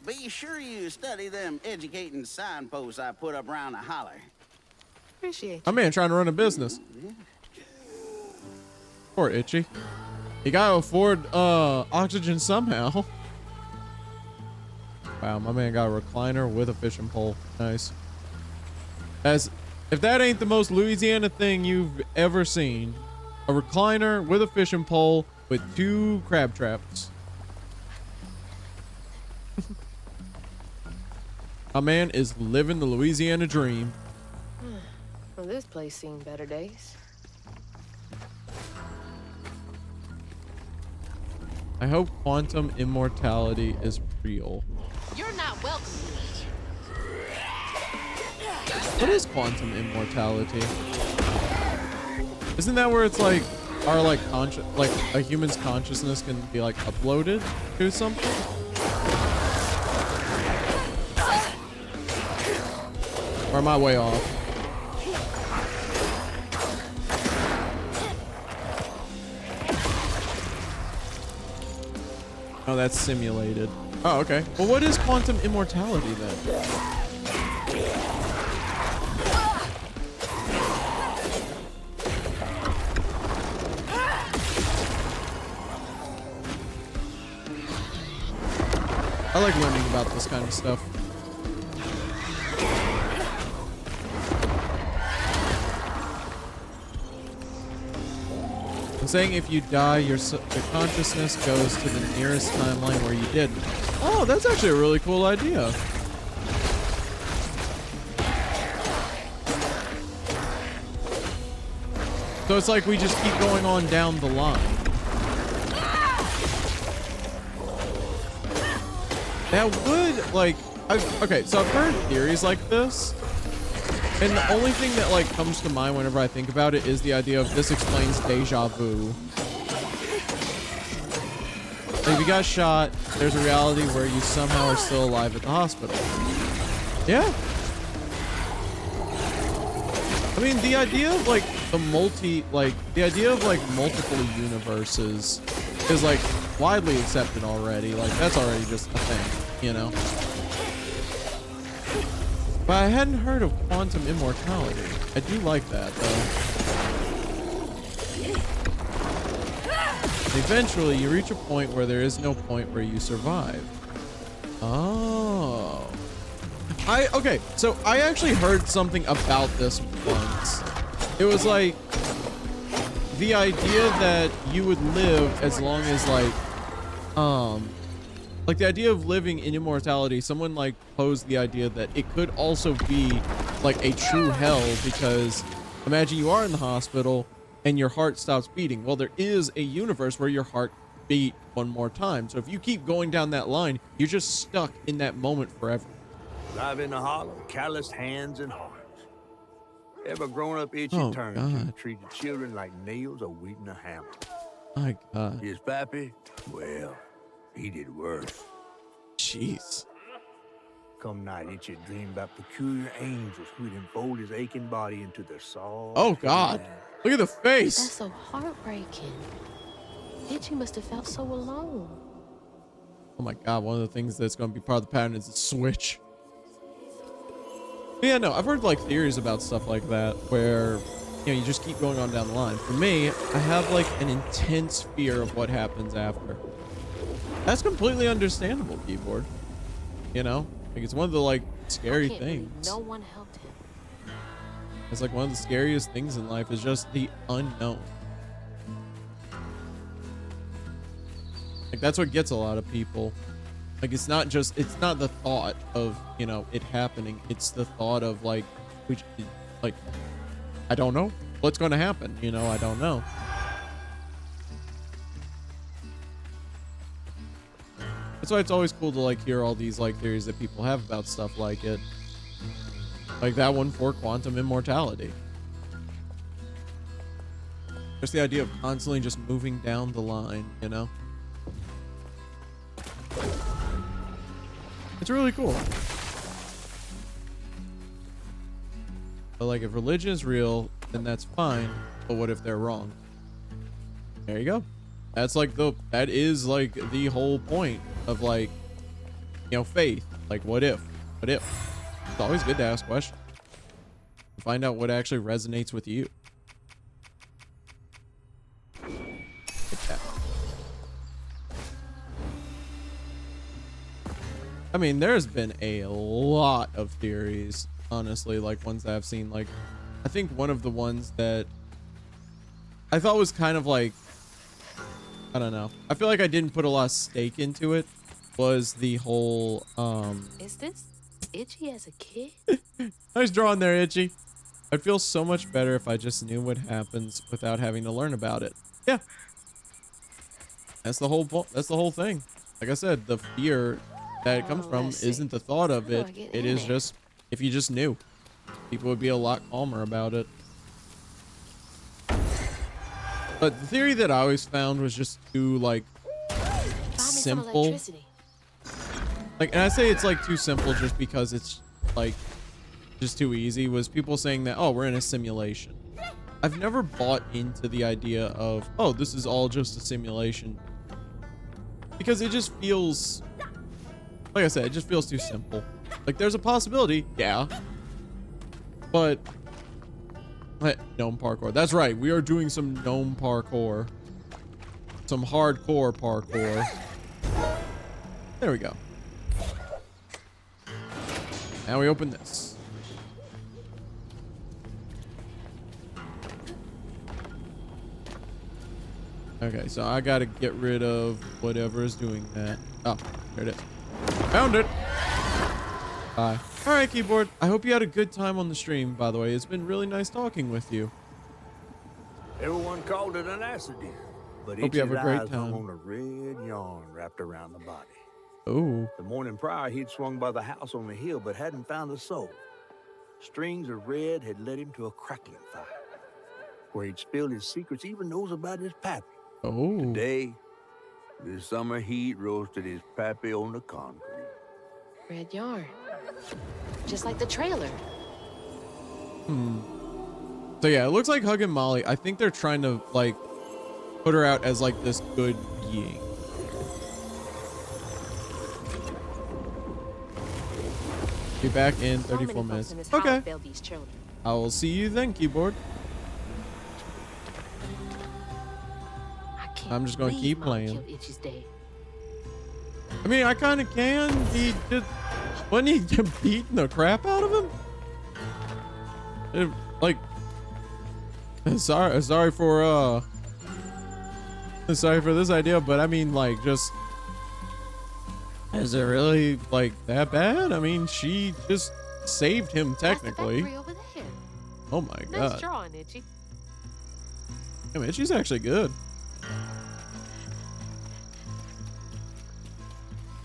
Be sure you study them educating signposts I put up around the holler. Appreciate My you. man trying to run a business. Poor Itchy. You gotta afford oxygen somehow. Wow, my man got a recliner with a fishing pole. Nice. As if that ain't the most Louisiana thing you've ever seen. A recliner with a fishing pole with 2 crab traps. My man is living the Louisiana dream. Well, this place seen better days. I hope quantum immortality is real. You're not welcome here. What is quantum immortality? Isn't that where it's like our like a human's consciousness can be like uploaded to something? Or am I way off? Oh, that's simulated. Oh, okay. Well, what is quantum immortality then? I like learning about this kind of stuff. I'm saying if you die, your consciousness goes to the nearest timeline where you didn't. Oh, that's actually a really cool idea. So it's like we just keep going on down the line. That would, like, okay, so I've heard theories like this, and the only thing that, like, comes to mind whenever I think about it is the idea of this explains deja vu. Like, if you got shot, there's a reality where you somehow are still alive at the hospital. Yeah. I mean, the idea of, like, the idea of, like, multiple universes is, like, widely accepted already. Like, that's already just a thing, you know? But I hadn't heard of quantum immortality. I do like that, though. Eventually, you reach a point where there is no point where you survive. Oh. Okay, so I actually heard something about this once. It was like the idea that you would live as long as like the idea of living in immortality, someone like posed the idea that it could also be like a true hell, because imagine you are in the hospital and your heart stops beating. Well, there is a universe where your heart beat one more time. So if you keep going down that line, you're just stuck in that moment forever. Live in the hollow, calloused hands and hearts. Ever grown up itchy Oh, turned God. and treated children like nails or wheat in a hammer. My God. His pappy, well, he did worse. Jeez. Come night, itchy dreamed about peculiar angels who'd enfold his aching body into their soft. Oh, God. Look at the face. That's so heartbreaking. Itchy must have felt so alone. Oh my God, one of the things that's going to be part of the pattern is the switch. But yeah, no, I've heard like theories about stuff like that where, you know, you just keep going on down the line. For me, I have like an intense fear of what happens after. That's completely understandable, keyboard. You know, like it's one of the like scary things. No one helped him. It's like one of the scariest things in life is just the unknown. Like that's what gets a lot of people. Like it's not the thought of, you know, it happening. It's the thought of like, I don't know what's going to happen. You know, I don't know. That's why it's always cool to like hear all these like theories that people have about stuff like it. Like that one for quantum immortality. Just the idea of constantly just moving down the line, you know? It's really cool. But like if religion is real, then that's fine. But what if they're wrong? There you go. That's like that is like the whole point of like, you know, faith. Like, what if? What if? It's always good to ask questions. Find out what actually resonates with you. Like that. I mean, there's been a lot of theories, honestly, like ones that I've seen. Like, I think one of the ones that I thought was kind of like, I don't know. I feel like I didn't put a lot of stake into it, was the whole, Is this Itchy as a kid? nice drawing there, Itchy. I'd feel so much better if I just knew what happens without having to learn about it. Yeah. That's the whole that's the whole thing. Like I said, the fear that it comes from isn't the thought of it. It is just, if you just knew, people would be a lot calmer about it. But the theory that I always found was just too like simple. Like, and I say it's like too simple just because it's like just too easy, was people saying that, oh, we're in a simulation. I've never bought into the idea of, oh, this is all just a simulation, because it just feels, like I said, it just feels too simple. Like, there's a possibility, yeah, but gnome parkour. That's right, we are doing some gnome parkour, some hardcore parkour. There we go. Now we open this. Okay, so I gotta get rid of whatever is doing that. Oh, there it is. Found it. Bye. All right, keyboard. I hope you had a good time on the stream, by the way. It's been really nice talking with you. Everyone called it an accident, but Hope you have a great eyes hung time. on a red yarn wrapped around the body. Oh. The morning prior, he'd swung by the house on the hill, but hadn't found a soul. Strings of red had led him to a crackling fire, where he'd spilled his secrets, even those about his pappy. Oh. Today, the summer heat roasted his pappy on the concrete. Red yarn. Just like the trailer. So yeah, it looks like Hug and Molly, I think they're trying to like put her out as like this good being. Be back in 34 minutes. Okay. I will see you then, keyboard. I'm just gonna keep playing. I mean, I kind of can. He just, wasn't he beating the crap out of him? Like, sorry for this idea, but I mean, like, just, is it really like that bad? I mean, she just saved him technically. Oh my god. Nice drawing, Itchy. I mean, she's actually good.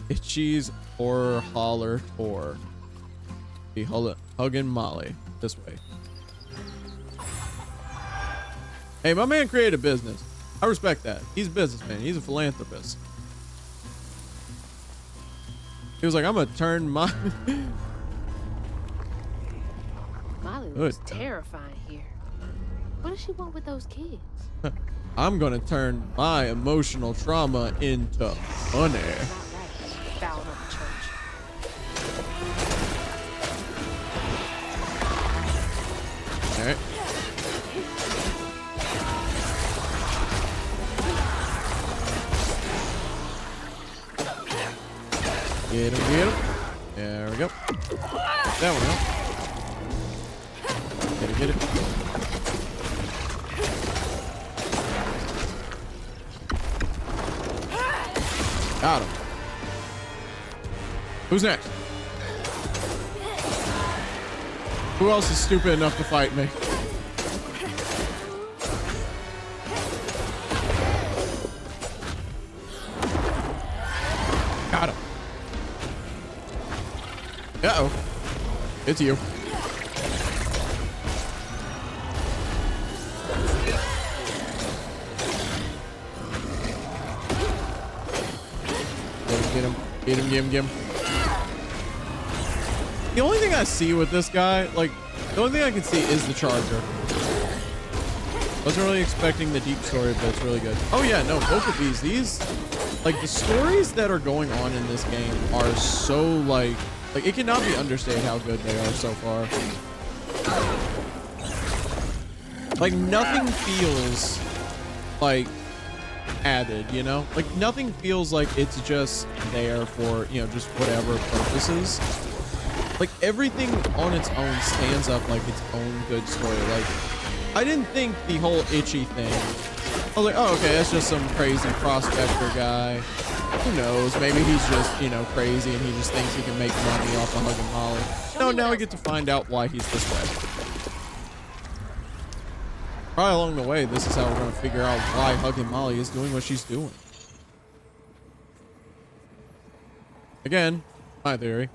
Itchy's Horror Holler Tour. Be hugging Molly this way. Hey, my man created a business. I respect that. He's a businessman. He's a philanthropist. He was like, I'm gonna turn my Molly looks terrifying here. What does she want with those kids? I'm gonna turn my emotional trauma into money. Foul up the church. All right. Get him, get him. There we go. That one up. Get it, get it. Got him. Who's next? Who else is stupid enough to fight me? Got him. Uh-oh. It's you. Get him. Get him, get him, get him. The only thing I see with this guy, like, the only thing I can see is the charger. Wasn't really expecting the deep story, but it's really good. Oh yeah, no, both of these, like the stories that are going on in this game are so like it cannot be understated how good they are so far. Like nothing feels like added, you know? Like nothing feels like it's just there for, you know, just whatever purposes. Like everything on its own stands up like its own good story. Like I didn't think the whole Itchy thing, I was like, oh, okay, that's just some crazy prospector guy. Who knows? Maybe he's just, you know, crazy and he just thinks he can make money off of hugging Molly. No, now we get to find out why he's this way. Probably along the way, this is how we're going to figure out why Hugging Molly is doing what she's doing. Again, my theory.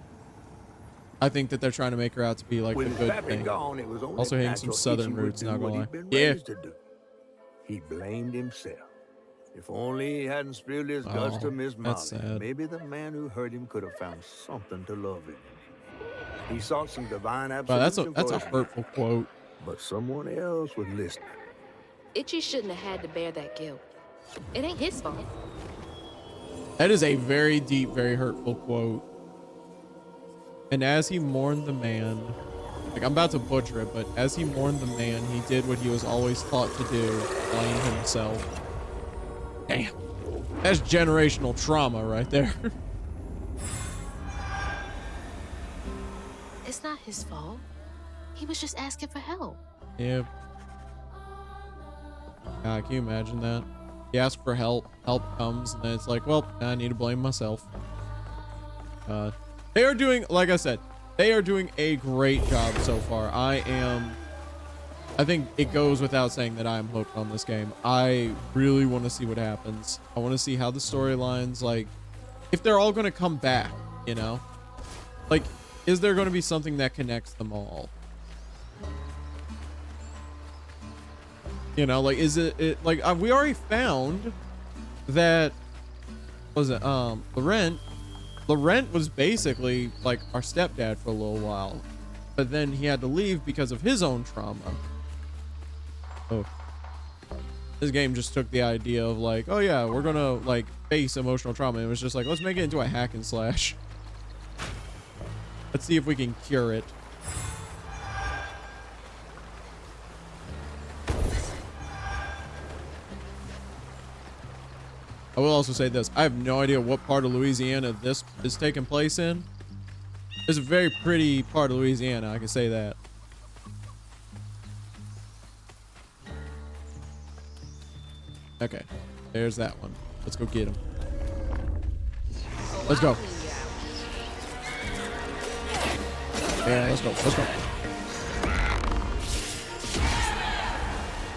I think that they're trying to make her out to be like With a his good pappy thing. gone, it was only Also hitting some natural southern Itchy would roots, do not what gonna lie. he'd been Yeah. raised to do. He blamed himself. If only he hadn't spilled his guts to Miss Molly, that's sad. maybe the man who hurt him could have found something to love him. He sought some divine Wow, absolution that's for a his hurtful quote. but someone else was listening. Itchy shouldn't have had to bear that guilt. It ain't his fault. That is a very deep, very hurtful quote. And as he mourned the man, like I'm about to butcher it, but as he mourned the man, he did what he was always taught to do, blame himself. Damn. That's generational trauma right there. It's not his fault. He was just asking for help. Yeah. God, can you imagine that? You ask for help, help comes, and then it's like, well, I need to blame myself. They are doing, like I said, they are doing a great job so far. I think it goes without saying that I'm hooked on this game. I really want to see what happens. I want to see how the storylines, like, if they're all going to come back, you know? Like, is there going to be something that connects them all? You know, like, is it like, we already found that, what was it, Laurent was basically like our stepdad for a little while, but then he had to leave because of his own trauma. Oh, this game just took the idea of like, oh yeah, we're gonna like face emotional trauma. And it was just like, let's make it into a hack and slash. Let's see if we can cure it. I will also say this. I have no idea what part of Louisiana this is taking place in. It's a very pretty part of Louisiana, I can say that. Okay, there's that one. Let's go get him. Let's go. Yeah, let's go. Let's go.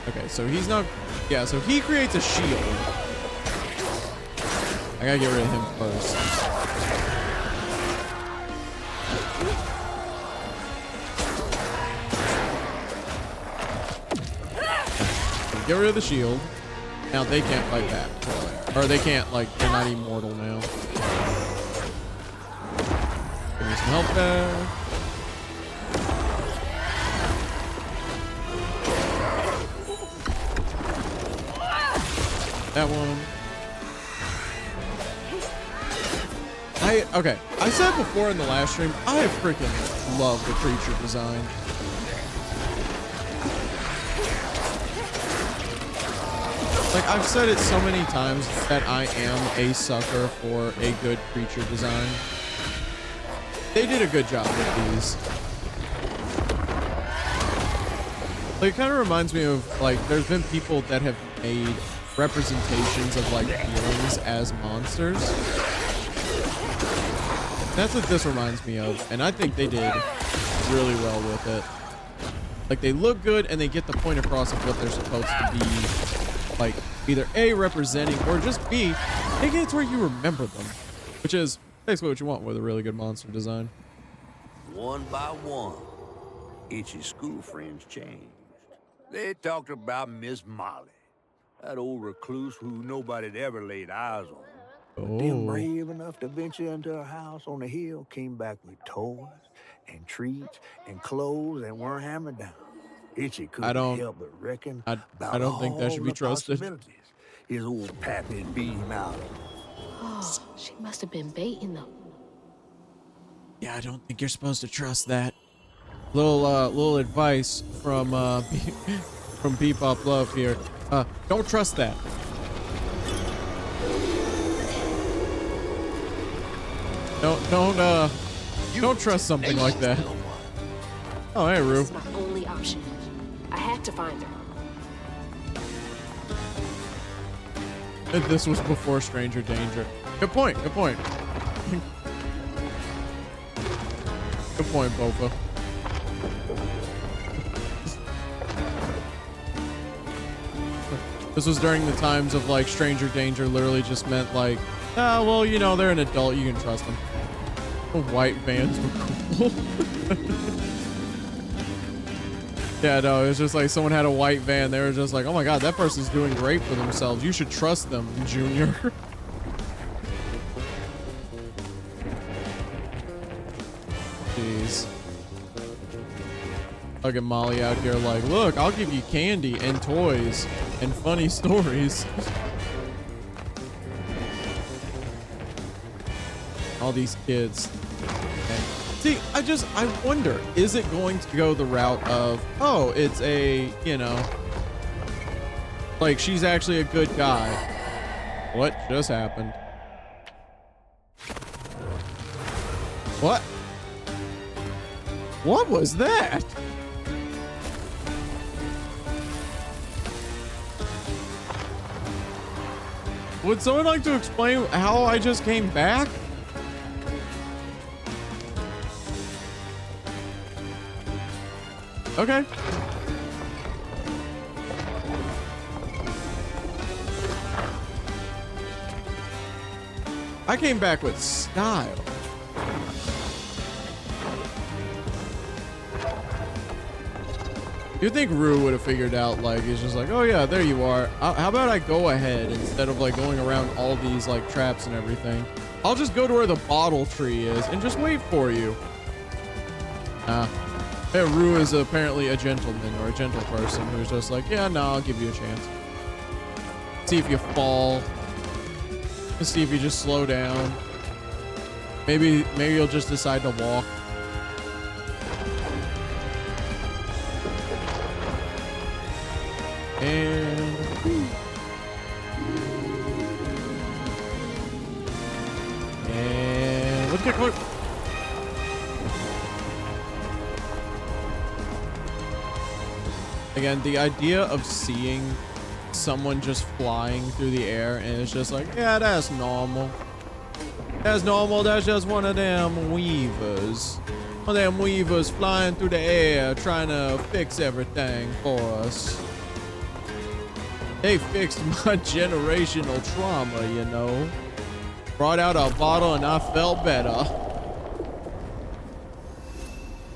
Okay, so he's not... Yeah, so he creates a shield. I gotta get rid of him first. Get rid of the shield. Now they can't fight back. Or they can't, like, they're not immortal now. Give me some help there. That one. Okay, I said before in the last stream, I freaking love the creature design. Like, I've said it so many times that I am a sucker for a good creature design. They did a good job with these. Like, it kind of reminds me of, like, there's been people that have made representations of, like, feelings as monsters. That's what this reminds me of, and I think they did really well with it. Like, they look good, and they get the point across of what they're supposed to be, like, either A, representing, or just B, making it to where you remember them, which is basically what you want with a really good monster design. One by one, Itchy's school friends changed. They talked about Miss Molly, that old recluse who nobody'd ever laid eyes on. But them brave enough to venture into her house on the hill came back with toys and treats and clothes that weren't hammered down. Itchy I couldn't don't- help but reckon I about don't think that all should be the trusted. possibilities his old pappy beat him out of. Oh, she must have been baiting them. Yeah, I don't think you're supposed to trust that. Little advice from from Bebop Love here. Don't trust that. Don't trust something like that. Oh, hey, Rue. This is my only option. I had to find her. This was before Stranger Danger. Good point. Good point. Good point, Bofa. This was during the times of like Stranger Danger literally just meant like, ah, well, you know, they're an adult, you can trust them. White vans were cool. Yeah, no, it was just like someone had a white van. They were just like, oh my god, that person's doing great for themselves. You should trust them, Junior. Jeez. I'll get Molly out here like, look, I'll give you candy and toys and funny stories. All these kids. See, I wonder, is it going to go the route of, oh, it's a, you know, like she's actually a good guy. What just happened? What? What was that? Would someone like to explain how I just came back? Okay. I came back with style. You think Rue would have figured out, like, he's just like, oh yeah, there you are. How about I go ahead instead of like going around all these like traps and everything? I'll just go to where the bottle tree is and just wait for you. Yeah, Rue is apparently a gentleman or a gentle person who's just like, yeah, no, I'll give you a chance. See if you fall. See if you just slow down. Maybe you'll just decide to walk. And let's get close. Again, the idea of seeing someone just flying through the air and it's just like, yeah, that's normal. That's normal. That's just one of them weavers. One of them weavers flying through the air trying to fix everything for us. They fixed my generational trauma, you know. Brought out a bottle and I felt better.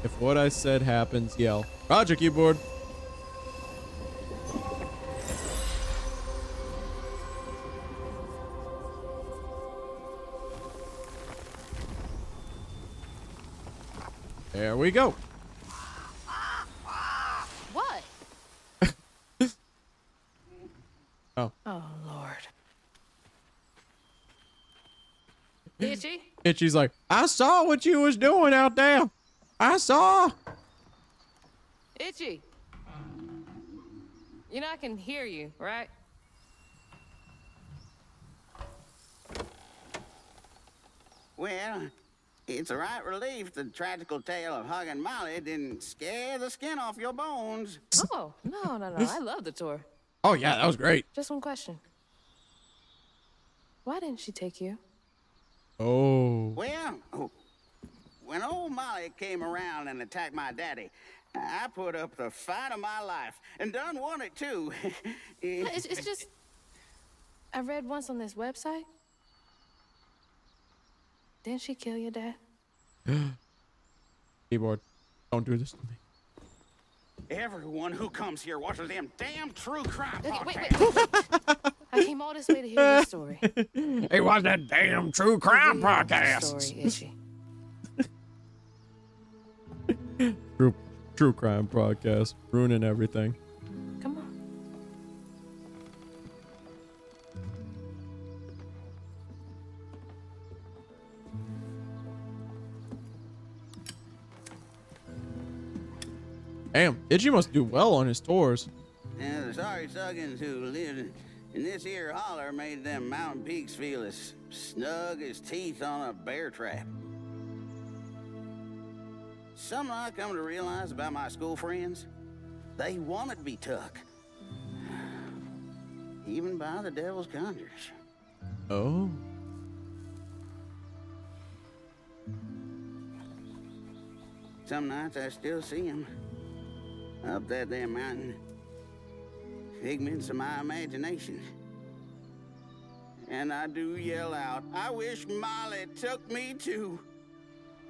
If what I said happens, yell. Roger, keyboard. There we go. What? Oh. Oh, Lord. Itchy? Itchy's like, I saw what you was doing out there. I saw. Itchy. You know I can hear you, right? Well, it's a right relief the tragical tale of Hug and Molly didn't scare the skin off your bones. Oh, no. I love the tour. Oh, yeah, that was great. Just one question. Why didn't she take you? Oh. Well, when old Molly came around and attacked my daddy, I put up the fight of my life and done won it too. It's just, I read once on this website. Didn't she kill your dad? Keyboard, don't do this to me. Everyone who comes here watches them damn true crime Wait. podcasts. I came all this way to hear your story. It was that damn true crime podcast. Story, Itchy. True crime podcast, ruining everything. Come on. Damn, Itchy must do well on his tours. And the sorry suggins who lived in this here holler made them mountain peaks feel as snug as teeth on a bear trap. Something I come to realize about my school friends, they wanted to be took. Even by the devil's conjures. Oh. Some nights I still see them. Up that damn mountain. Figments of my imagination. And I do yell out, I wish Molly took me too.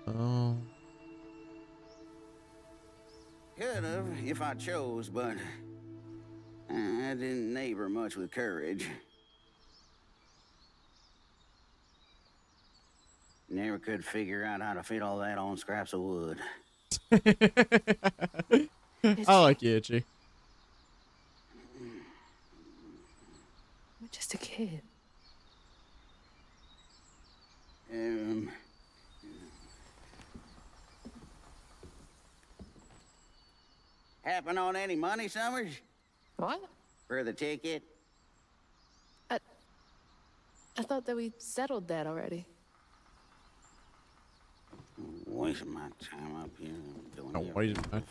Oh. Could have if I chose, but I didn't neighbor much with courage. Never could figure out how to fit all that on scraps of wood. I like you, Itchy. You're just a kid. Happen on any money, Summers? What? For the ticket? I thought that we settled that already. Wasting my time up here doing Oh, wait a minute.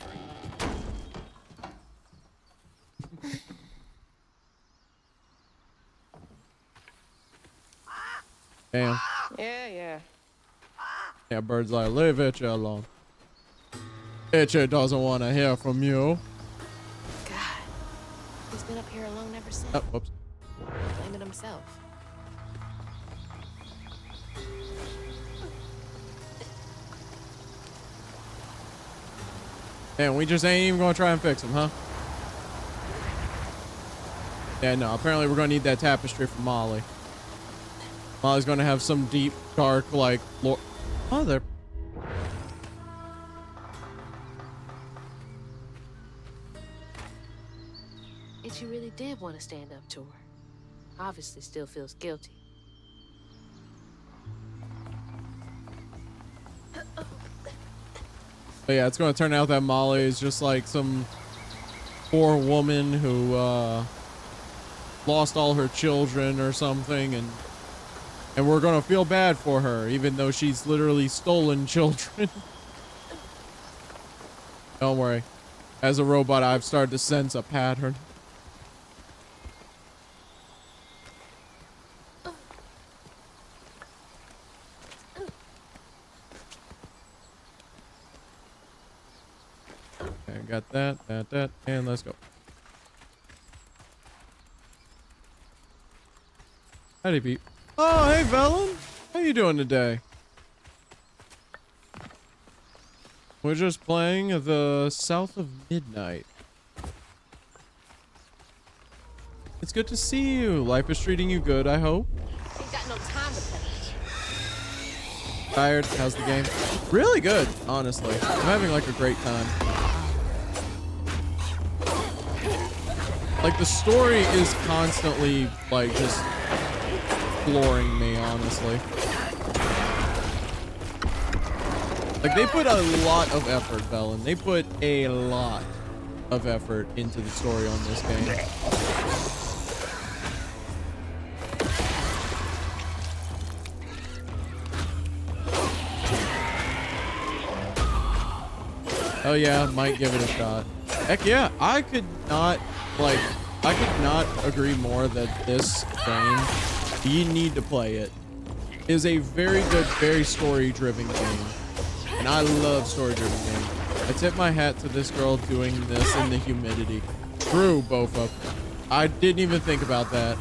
Damn. Yeah. Yeah, Bird's like, leave Itchy alone. Itchy doesn't want to hear from you. God. He's been up here alone ever since. Oh, whoops. Blaming himself. Damn, we just ain't even gonna try and fix him, huh? Yeah, no, apparently we're gonna need that tapestry from Molly. Molly's gonna have some deep, dark, like, oh, there. Itchy really did want to stand up to her. Obviously still feels guilty. But yeah, it's gonna turn out that Molly is just like some poor woman who lost all her children or something, and we're gonna feel bad for her, even though she's literally stolen children. Don't worry. As a robot, I've started to sense a pattern. Okay, got that, and let's go. Howdy, Pete. Oh, hey, Velen. How you doing today? We're just playing the South of Midnight. It's good to see you. Life is treating you good, I hope. Ain't got no time to play. Tired? How's the game? Really good, honestly. I'm having like a great time. Like the story is constantly like just flooring me, honestly. Like they put a lot of effort, Velen. They put a lot of effort into the story on this game. Oh yeah, might give it a shot. Heck yeah, I could not agree more that this game, you need to play it, is a very good, very story-driven game. And I love story-driven games. I tip my hat to this girl doing this in the humidity. True, Bofa. I didn't even think about that.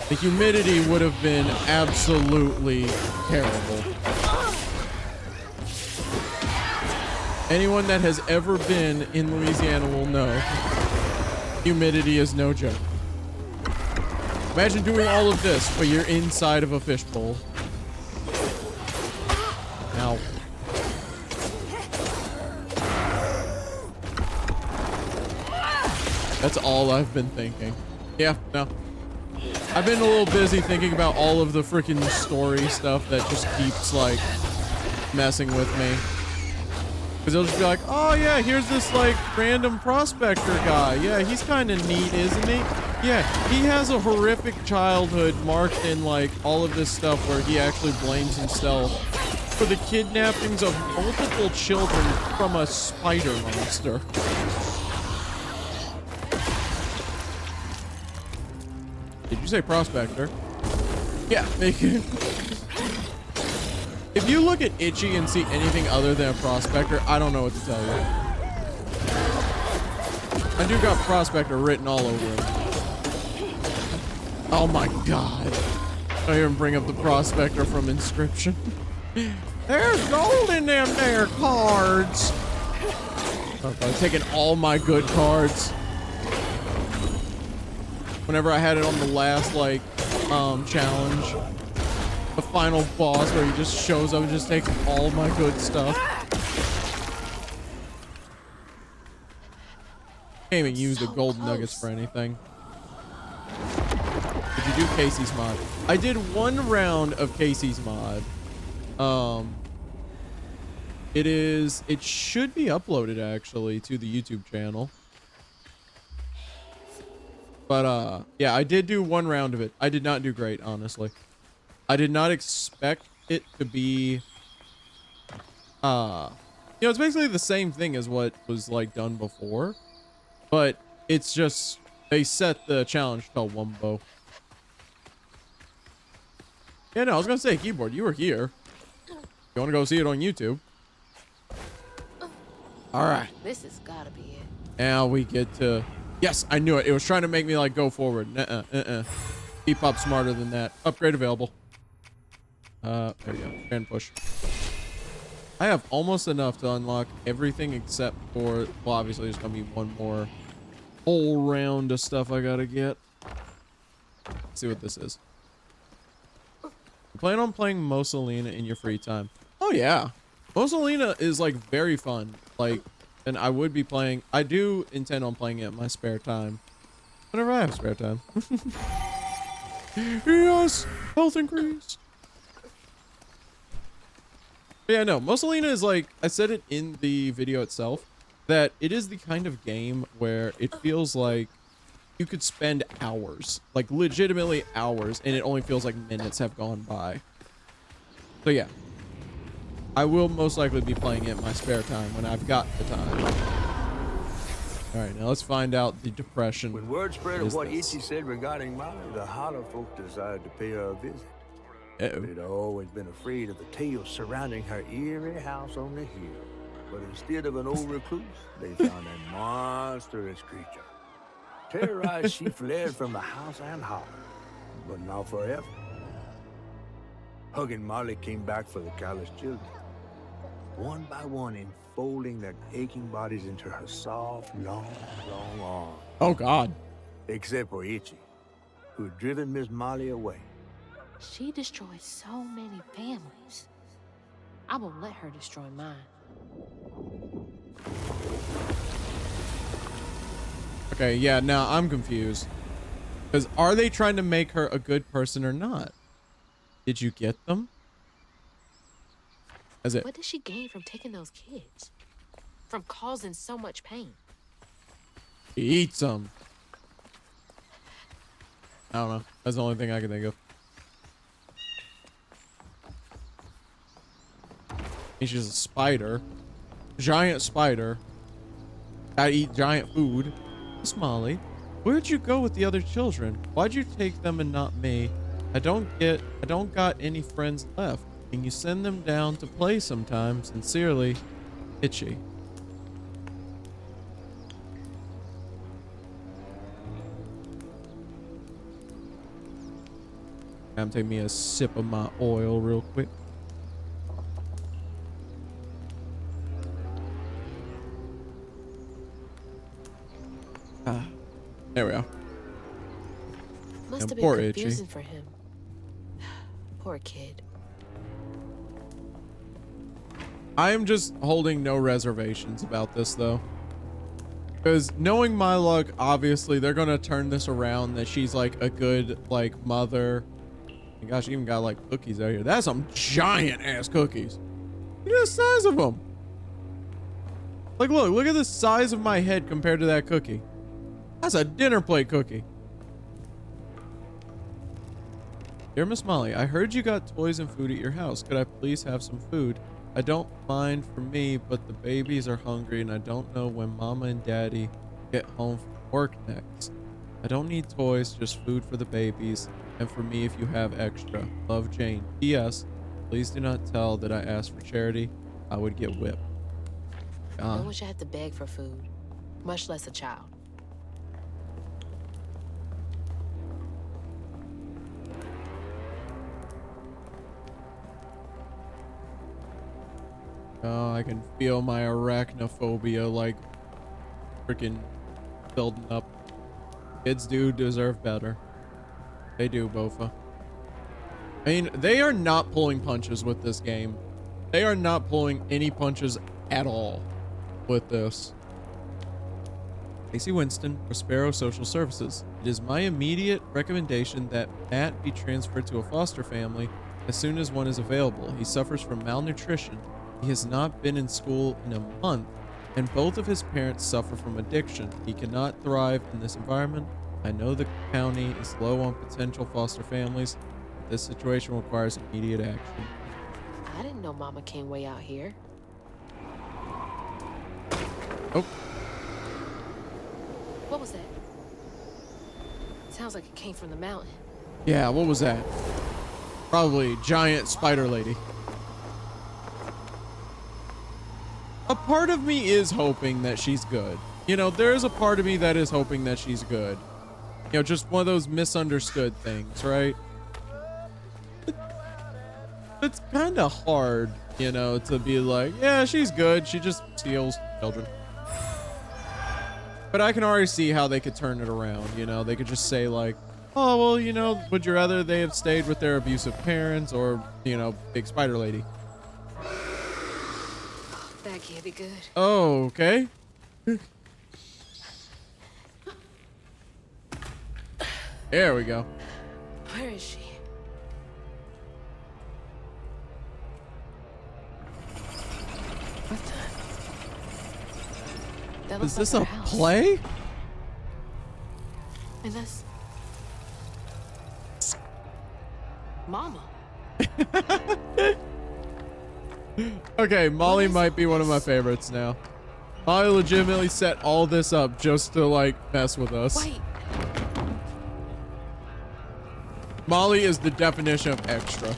The humidity would have been absolutely terrible. Anyone that has ever been in Louisiana will know humidity is no joke. Imagine doing all of this, but you're inside of a fishbowl. Ow. That's all I've been thinking. Yeah, no. I've been a little busy thinking about all of the freaking story stuff that just keeps like messing with me. Because they'll just be like, oh yeah, here's this like random prospector guy. Yeah, he's kind of neat, isn't he? Yeah, he has a horrific childhood marked in like all of this stuff where he actually blames himself for the kidnappings of multiple children from a spider monster. Did you say prospector? Yeah, make it. If you look at Itchy and see anything other than a prospector, I don't know what to tell you. I do got prospector written all over him. Oh my god. Don't even bring up the prospector from Inscription. There's gold in them there cards. Oh, I'm taking all my good cards. Whenever I had it on the last like challenge, the final boss where he just shows up and just takes all my good stuff. Can't even use the gold nuggets for anything. Did you do Casey's mod? I did one round of Casey's mod. It should be uploaded actually to the YouTube channel. But yeah, I did do one round of it. I did not do great, honestly. I did not expect it to be it's basically the same thing as what was like done before, but it's just they set the challenge to Wumbo. Yeah, no, I was gonna say, Keyboard, you were here. You want to go see it on YouTube? All right. This has gotta be it. Now we get to. Yes, I knew it. It was trying to make me like go forward. Keep up smarter than that. Upgrade available. There we go. And push. I have almost enough to unlock everything except for, well, obviously there's gonna be one more whole round of stuff I gotta get. Let's see what this is. You plan on playing Mosalina in your free time? Oh yeah. Mosalina is like very fun. Like, and I would be playing, I do intend on playing it in my spare time. Whenever I have spare time. Yes! Health increase! But yeah, no, Mosalina is like, I said it in the video itself, that it is the kind of game where it feels like you could spend hours, like legitimately hours, and it only feels like minutes have gone by. So yeah. I will most likely be playing it in my spare time when I've got the time. All right, now let's find out the depression. When word spread of what Itchy said regarding Molly, the Holler folk decided to pay her a visit. They'd always been afraid of the tales surrounding her eerie house on the hill. But instead of an old recluse, they found a monstrous creature. Terrorized, she fled from the house and Holler, but not forever. Hug and Molly came back for the callous children, one by one enfolding their aching bodies into her soft, long arms. Oh, God. Except for Itchy, who had driven Miss Molly away. She destroyed so many families. I won't let her destroy mine. Okay, yeah, now I'm confused. Because are they trying to make her a good person or not? Did you get them? What did she gain from taking those kids? From causing so much pain? Eat some. I don't know. That's the only thing I can think of. She's just a spider. Giant spider. Gotta eat giant food. Miss Molly, where'd you go with the other children? Why'd you take them and not me? I don't got any friends left. Can you send them down to play sometime? Sincerely, Itchy. I'm taking me a sip of my oil real quick. There we go. Must have poor been Itchy. confusing for him. Poor kid. I am just holding no reservations about this, though. Because knowing my luck, obviously they're gonna turn this around that she's like a good like mother. And gosh, she even got like cookies out here. That's some giant ass cookies. Look at the size of them. Like, look at the size of my head compared to that cookie. That's a dinner plate cookie. Dear Miss Molly, I heard you got toys and food at your house. Could I please have some food? I don't mind for me, but the babies are hungry and I don't know when Mama and Daddy get home from work next. I don't need toys, just food for the babies and for me if you have extra. Love, Jane. P.S. Please do not tell that I asked for charity. I would get whipped. No one should have to beg for food, much less a child. Oh, I can feel my arachnophobia like freaking building up. Kids do deserve better. They do, Bofa. I mean, they are not pulling punches with this game. They are not pulling any punches at all with this. Casey Winston, Prospero Social Services. It is my immediate recommendation that Matt be transferred to a foster family as soon as one is available. He suffers from malnutrition. He has not been in school in a month, and both of his parents suffer from addiction. He cannot thrive in this environment. I know the county is low on potential foster families, but this situation requires immediate action. I didn't know Mama came way out here. Oh. What was that? Sounds like it came from the mountain. Yeah, what was that? Probably giant spider lady. A part of me is hoping that she's good. You know, there is a part of me that is hoping that she's good. You know, just one of those misunderstood things, right? It's kind of hard, you know, to be like, yeah, she's good. She just steals children. But I can already see how they could turn it around, you know? They could just say like, oh, well, you know, would you rather they have stayed with their abusive parents or, you know, big spider lady? That can't be good. Oh, okay. There we go. Where is she? What the? That Is looks this like a our house. play? And that's Mama. Okay, Molly might be one of my favorites now. Molly legitimately set all this up just to like mess with us. Wait. Molly is the definition of extra.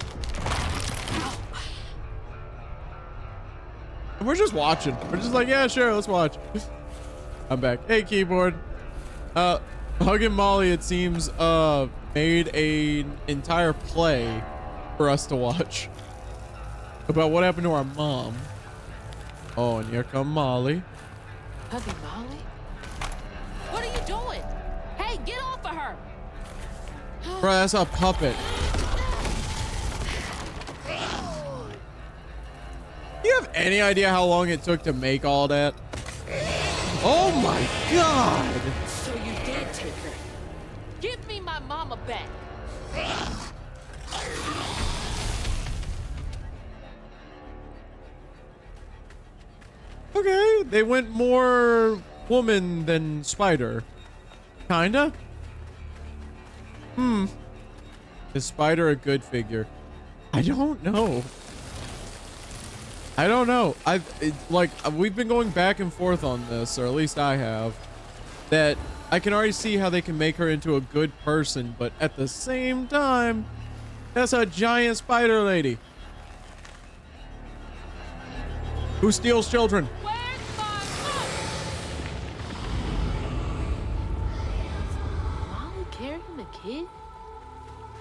And we're just watching. We're just like, yeah, sure, let's watch. I'm back. Hey, keyboard. Hugging Molly, it seems, made an entire play for us to watch about what happened to our mom. Oh, and here come Molly. Hugging Molly? What are you doing? Hey, get off of her! Bro, that's a puppet. Do you have any idea how long it took to make all that? Oh my god! So you did take her. Give me my mama back. Okay, they went more woman than spider. Kinda? Is Spider a good figure? I don't know. I don't know. We've been going back and forth on this, or at least I have, that I can already see how they can make her into a good person, but at the same time, that's a giant spider lady who steals children. Where's my mom? Molly carrying a kid?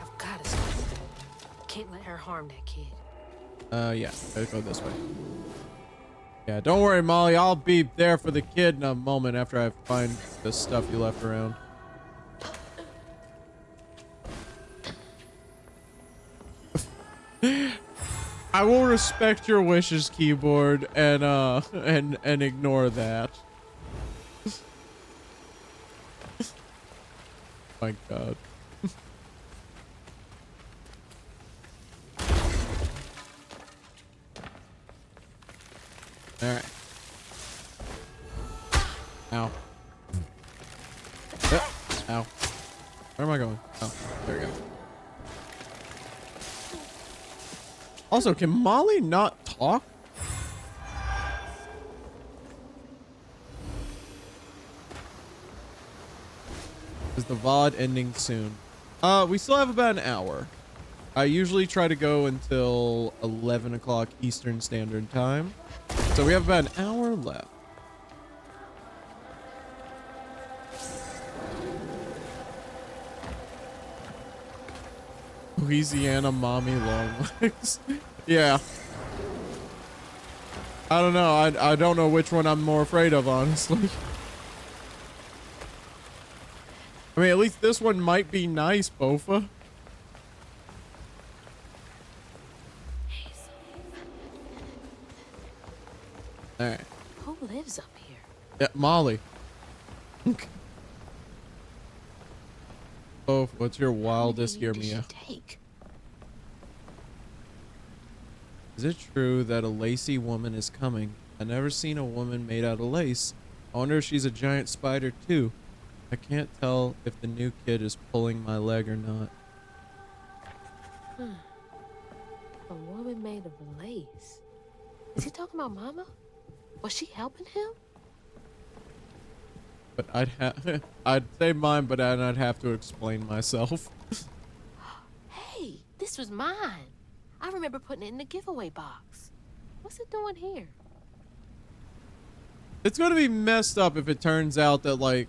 I've got to stop her. Can't let her harm that kid. Yeah, gotta go this way. Yeah, don't worry, Molly. I'll be there for the kid in a moment after I find the stuff you left around. I will respect your wishes, keyboard, and ignore that. My God. All right. Ow. Ow. Where am I going? Oh, there we go. Also, can Molly not talk? Is the VOD ending soon? We still have about an hour. I usually try to go until 11 o'clock Eastern Standard Time. So we have about an hour left. Louisiana mommy long legs. Yeah. I don't know. I don't know which one I'm more afraid of, honestly. I mean, at least this one might be nice, Bofa. All right. Who lives up here? Yeah, Molly. Oh, what's your wildest hear me out? Is it true that a lacy woman is coming? I've never seen a woman made out of lace. I wonder if she's a giant spider too. I can't tell if the new kid is pulling my leg or not. A woman made of lace. Is he talking about Mama? Was she helping him? But I'd say mine, but I'd have to explain myself. Hey, this was mine. I remember putting it in the giveaway box. What's it doing here? It's gonna be messed up if it turns out that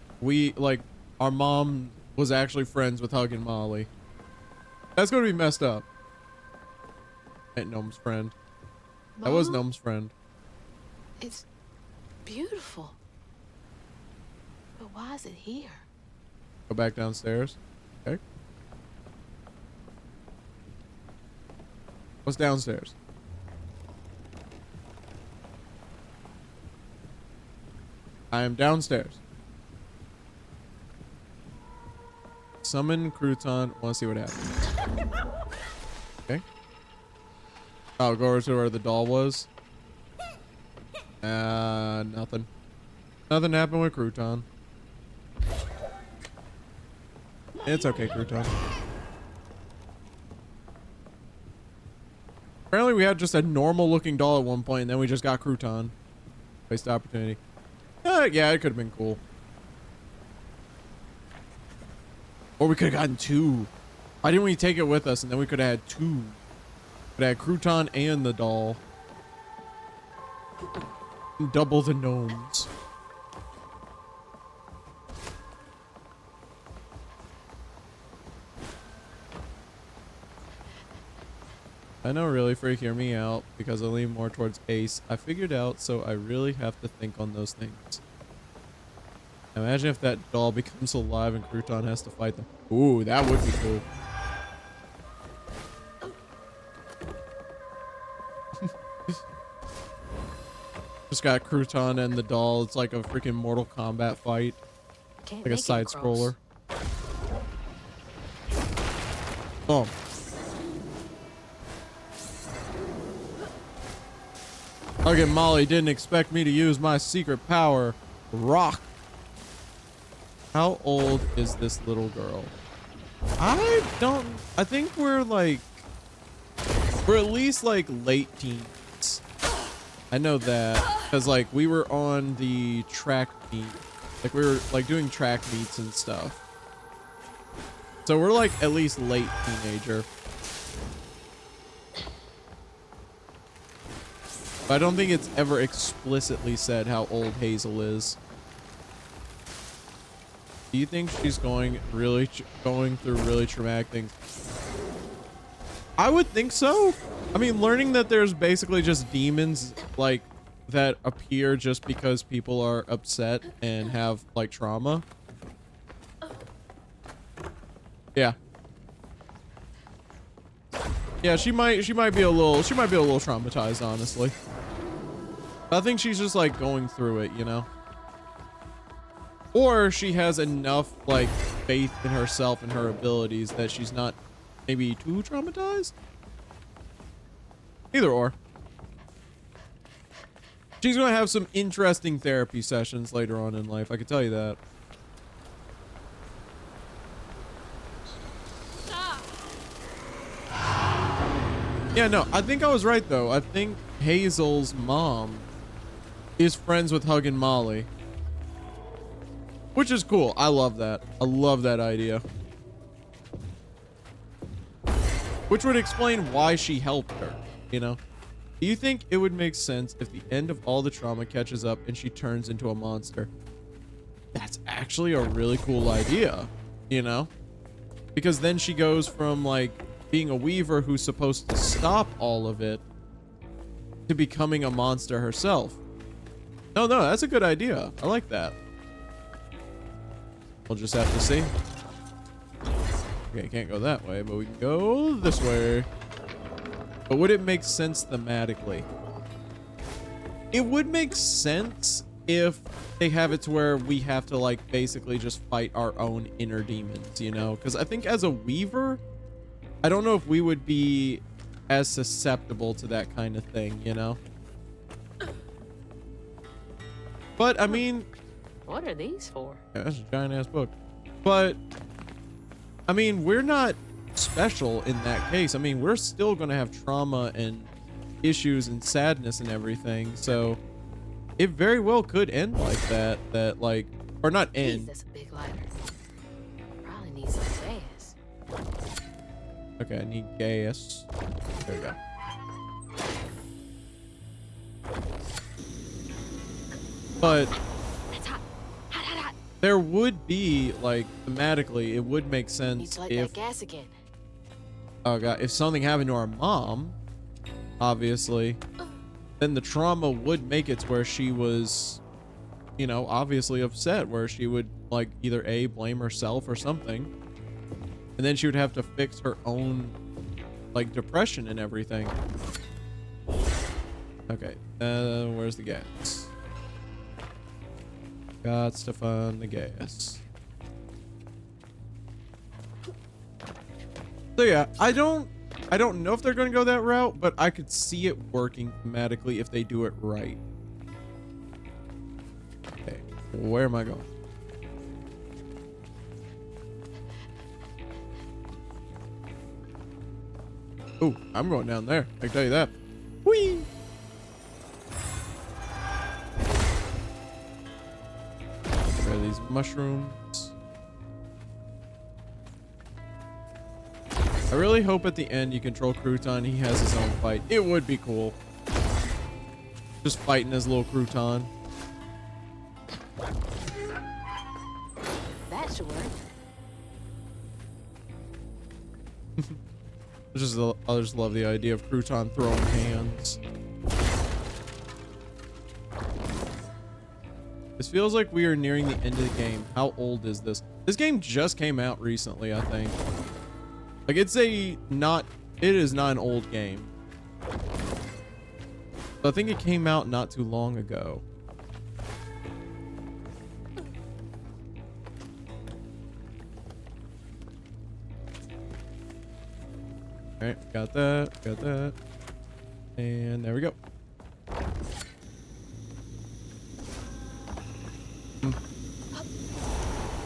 our mom was actually friends with Hug and Molly. That's gonna be messed up. Ain't Gnome's friend. That was Gnome's friend. It's beautiful. But why is it here? Go back downstairs. Okay. What's downstairs? I am downstairs. Summon Crouton. Want to see what happens. Okay. Oh, go over to where the doll was. Nothing. Nothing happened with Crouton. It's okay, Crouton. Apparently we had just a normal looking doll at one point, and then we just got Crouton. Waste opportunity. Yeah, it could have been cool. Or we could have gotten two. Why didn't we take it with us, and then we could have had two? Could have had Crouton and the doll. Double the gnomes. I know, really, freak hear me out because I lean more towards Ace. I figured out, so I really have to think on those things. Imagine if that doll becomes alive and Crouton has to fight them. Ooh, that would be cool. Just got Crouton and the doll. It's like a freaking Mortal Kombat fight. Like a side scroller. Oh. Okay, Molly didn't expect me to use my secret power. Rock. How old is this little girl? I think we're at least like late teens. I know that because like we were on the track meet. Like we were like doing track meets and stuff. So we're like at least late teenager. But I don't think it's ever explicitly said how old Hazel is. Do you think she's going through really traumatic things? I would think so. I mean, learning that there's basically just demons like that appear just because people are upset and have like trauma. Yeah. Yeah, she might be a little traumatized, honestly. I think she's just like going through it, you know? Or she has enough like faith in herself and her abilities that she's not maybe too traumatized. Either or. She's going to have some interesting therapy sessions later on in life. I can tell you that. Yeah, no, I think I was right, though. I think Hazel's mom is friends with Hug and Molly. Which is cool. I love that. I love that idea. Which would explain why she helped her, you know? Do you think it would make sense if the end of all the trauma catches up and she turns into a monster? That's actually a really cool idea, you know? Because then she goes from, like, being a weaver who's supposed to stop all of it to becoming a monster herself. No, that's a good idea. I like that. We'll just have to see. Okay, can't go that way, but we can go this way. But would it make sense thematically? It would make sense if they have it to where we have to, like, basically just fight our own inner demons, you know? Because I think as a weaver, I don't know if we would be as susceptible to that kind of thing, you know? But, I mean... What are these for? Yeah, that's a giant-ass book. But, I mean, we're not special in that case. I mean, we're still going to have trauma and issues and sadness and everything. So, it very well could end like that. That, like... Or not end. Jeez, that's a big lighter. Probably need some gas. Okay, I need gas. There we go. But That's hot. Hot. there would be, like, thematically, it would make Need sense to light if, that gas again. oh god, if something happened to our mom, obviously, then the trauma would make it to where she was, you know, obviously upset, where she would, like, either A, blame herself or something, and then she would have to fix her own, like, depression and everything. Okay, where's the gas? Gots to find the gas. So yeah, I don't know if they're going to go that route, but I could see it working thematically if they do it right. Okay, where am I going? Oh, I'm going down there. I can tell you that. Whee! Where are these mushrooms? I really hope at the end you control Crouton. He has his own fight. It would be cool. Just fighting his little Crouton. That should work. I just love the idea of Crouton throwing hands. This feels like we are nearing the end of the game. How old is this? This game just came out recently, I think. Like, it is not an old game. But I think it came out not too long ago. All right, got that. And there we go.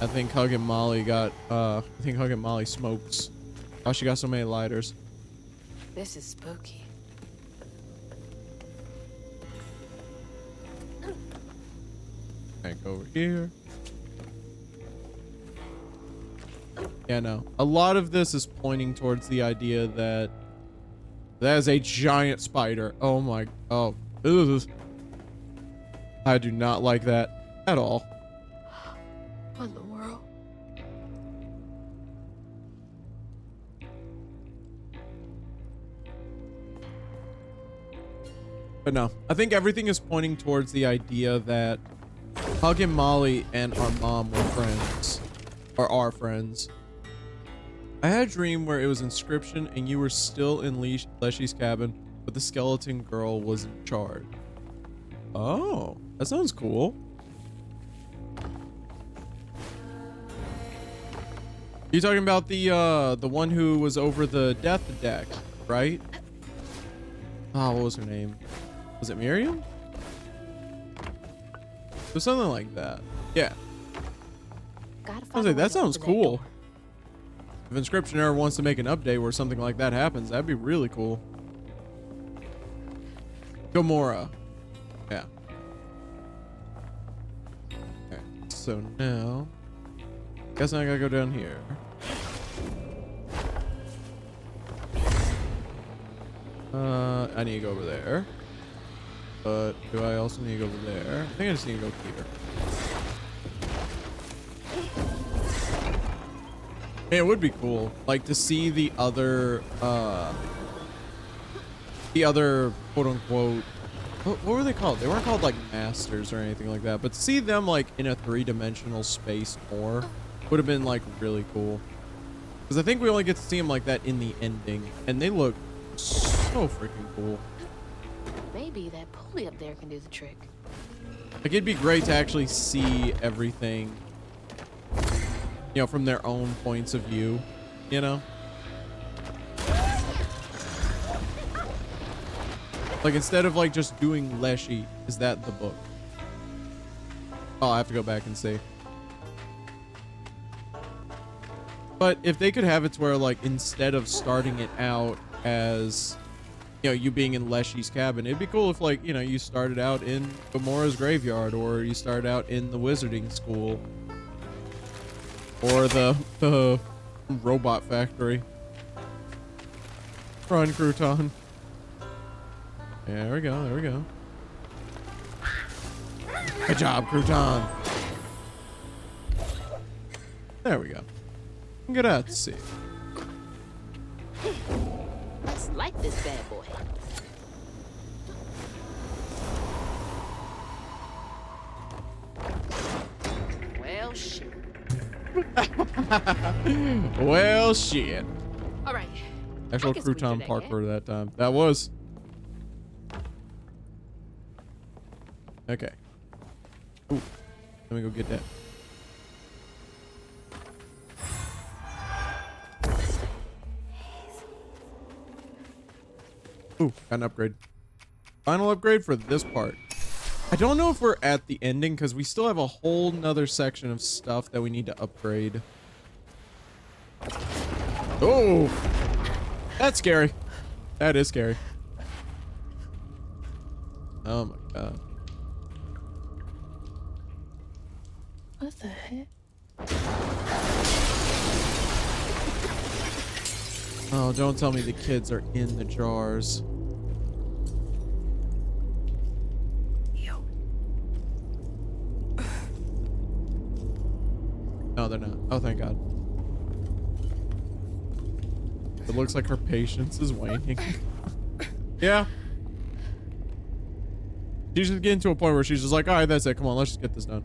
I think Hug and Molly smokes. Oh, she got so many lighters. This is spooky. Alright, go over here. Yeah, no. A lot of this is pointing towards the idea that that is a giant spider. Oh my. Oh. Ugh. I do not like that at all. What in the world? But no, I think everything is pointing towards the idea that Hug and Molly and our mom were friends. Or are friends. I had a dream where it was Inscription and you were still in Leshy's cabin, but the skeleton girl was in charge. Oh, that sounds cool. You talking about the one who was over the death deck, right? Oh, what was her name? Was it Miriam? It was something like that. Yeah. I was like, that sounds cool. If Inscription ever wants to make an update where something like that happens, that'd be really cool. Gomorrah. Yeah. Okay. So now, guess I gotta go down here. I need to go over there. But do I also need to go over there? I think I just need to go here. Hey, it would be cool, like, to see the other quote unquote, what were they called? They weren't called like masters or anything like that, but to see them like in a 3-dimensional space more would have been like really cool. Because I think we only get to see them like that in the ending, and they look so freaking cool. Maybe that pulley up there can do the trick. Like, it'd be great to actually see everything, you know, from their own points of view, you know? Like, instead of like just doing Leshy, is that the book? Oh, I have to go back and see. But if they could have it to where, like, instead of starting it out as, you know, you being in Leshy's cabin, it'd be cool if, like, you know, you started out in Gomorrah's graveyard, or you started out in the wizarding school, or the robot factory. Run, Crouton. There we go. There we go. Good job, Crouton. There we go. Grazie. Let's like this bad boy. Well, shit. Well, shit. All right. Actual Crouton parkour that time. That was. Okay. Ooh. Let me go get that. Ooh, got an upgrade. Final upgrade for this part. I don't know if we're at the ending because we still have a whole nother section of stuff that we need to upgrade. Oh, that's scary. That is scary. Oh my god. What the heck? Oh, don't tell me the kids are in the jars. No, they're not. Oh, thank God. It looks like her patience is waning. Yeah. She's just getting to a point where she's just like, all right, that's it. Come on, let's just get this done.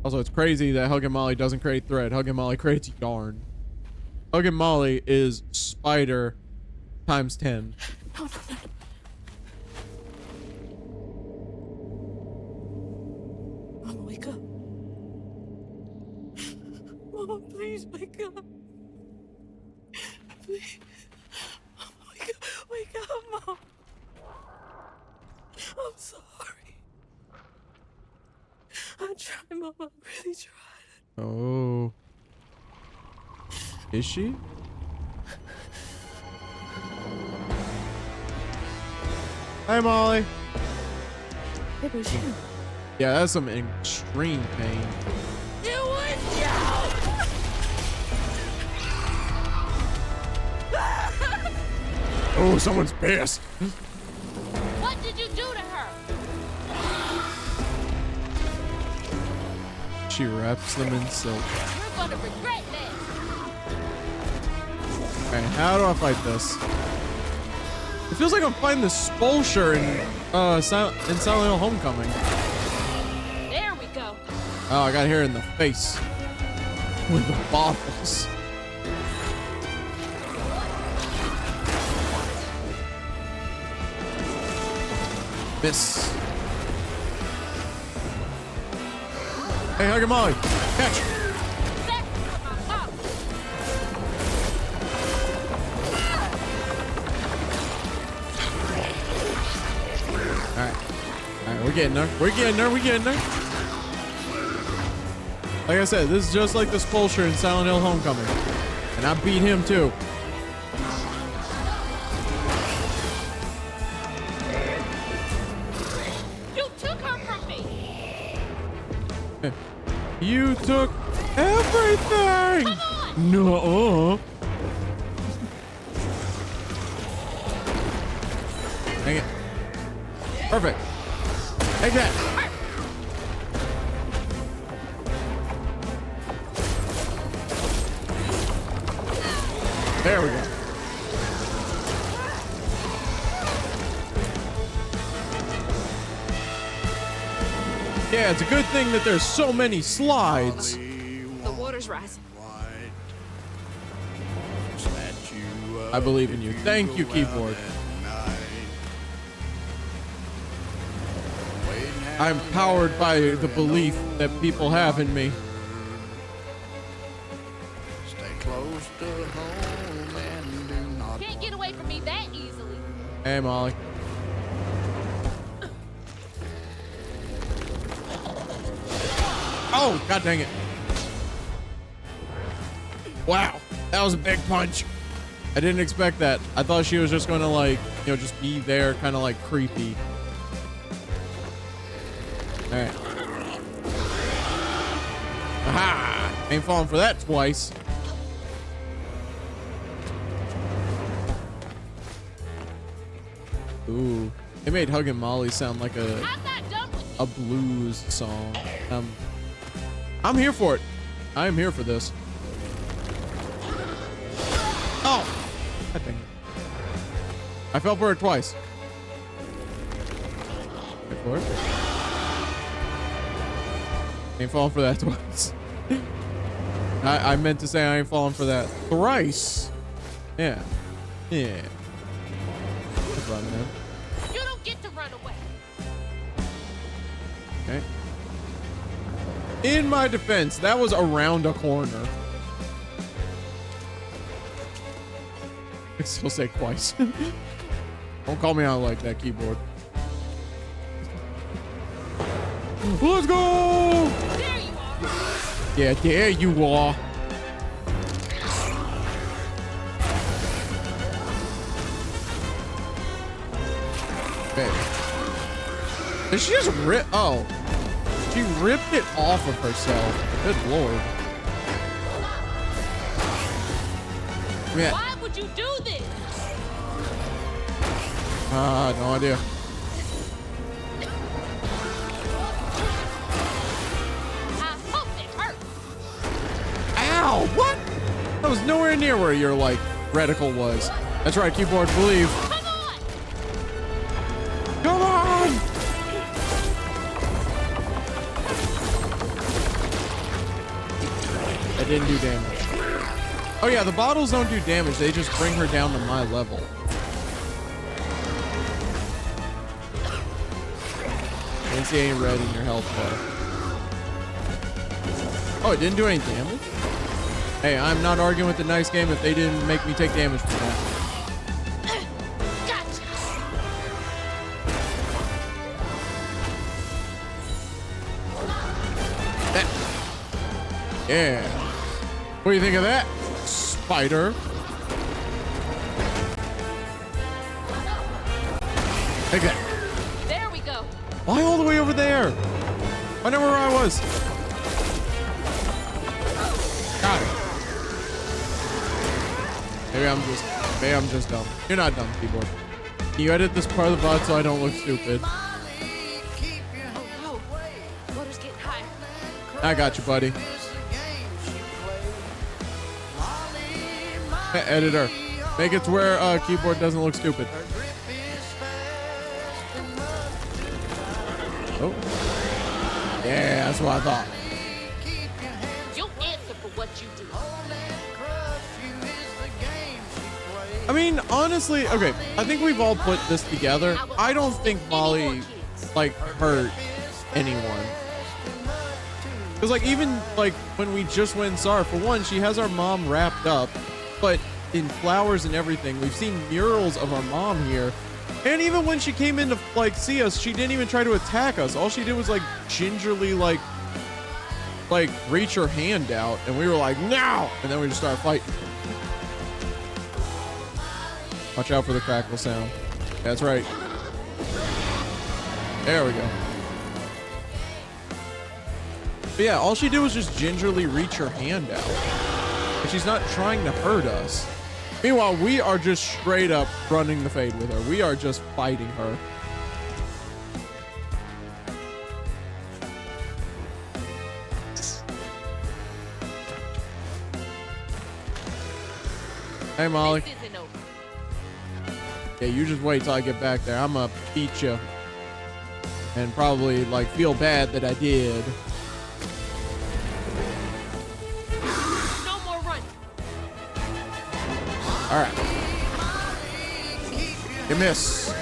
Also, it's crazy that Hug and Molly doesn't create thread. Hug and Molly creates yarn. Hug and Molly is spider times 10. No. Mama, wake up. Mama, please wake up. Please. Mama, wake up. Wake up, Mom. I'm sorry. I tried, Mama. I really tried. Oh. Is she? Hi, Molly. It was you. Yeah, that's some extreme pain. It was you! Oh, someone's pissed. What did you do to her? She wraps them in silk. You're gonna regret this. Okay, how do I fight this? It feels like I'm fighting the Spolsher in Silent Hill Homecoming. There we go. Oh, I got here in the face with the bottles. Miss. Hey, Hug and Molly, catch! We're getting there. We're getting there. We're getting there. Like I said, this is just like the Spulcher in Silent Hill Homecoming. And I beat him too. You took her from me. You took everything. Come on. No. Dang it. Perfect. Take that. There we go. Yeah, it's a good thing that there's so many slides. The water's rising. I believe in you. Thank you, keyboard. I'm powered by the belief that people have in me. Stay close to home and do not. Can't get away from me that easily. Hey, Molly. Oh, god dang it. Wow, that was a big punch. I didn't expect that. I thought she was just gonna like, you know, just be there kind of like creepy. All right. Aha! Ain't falling for that twice. Ooh, it made Huggin' Molly sound like I'm not done with you. a blues song. I'm here for it. I am here for this. Oh, I think I fell for it twice. Wait for it. Ain't falling for that twice. I meant to say I ain't falling for that thrice. Yeah. Yeah. That's right, man. You don't get to run away. Okay. In my defense, that was around a corner. I still say twice. Don't call me out like that, keyboard. Let's go! There you are. Yeah, there you are. Okay. Did she just rip? Oh. She ripped it off of herself. Good lord. Yeah. Why would you do this? No idea. I hope it hurts. Ow! What? That was nowhere near where your like reticle was. That's right, keyboard. Believe. Come on. Come on! That didn't do damage. Oh yeah, the bottles don't do damage. They just bring her down to my level. I didn't see any red in your health bar. Oh, it didn't do any damage? Hey, I'm not arguing with the nice game if they didn't make me take damage from that. Gotcha. Yeah. What do you think of that, spider? Take that. There we go. Why all the way over there? I know where I was. Got it. Maybe I'm just dumb. You're not dumb, keyboard. Can you edit this part of the VOD so I don't look stupid? Oh, water's getting higher. I got you, buddy. Hey, editor, make it to where keyboard doesn't look stupid. Oh. Yeah, that's what I thought. You'll answer for what you do. I mean, honestly, okay, I think we've all put this together. I don't think Molly, like, hurt anyone. Because, like, even, like, when we just went and saw her, for one, she has our mom wrapped up, but in flowers and everything. We've seen murals of our mom here. And even when she came in to like see us, she didn't even try to attack us. All she did was like gingerly like reach her hand out, and we were like, no! And then we just started fighting. Watch out for the crackle sound. That's right. There we go. But yeah, all she did was just gingerly reach her hand out. And she's not trying to hurt us. Meanwhile, we are just straight up running the fade with her. We are just fighting her. Hey, Molly. Yeah, you just wait till I get back there. I'm gonna beat you. And probably, like, feel bad that I did. No more run. All right. You miss.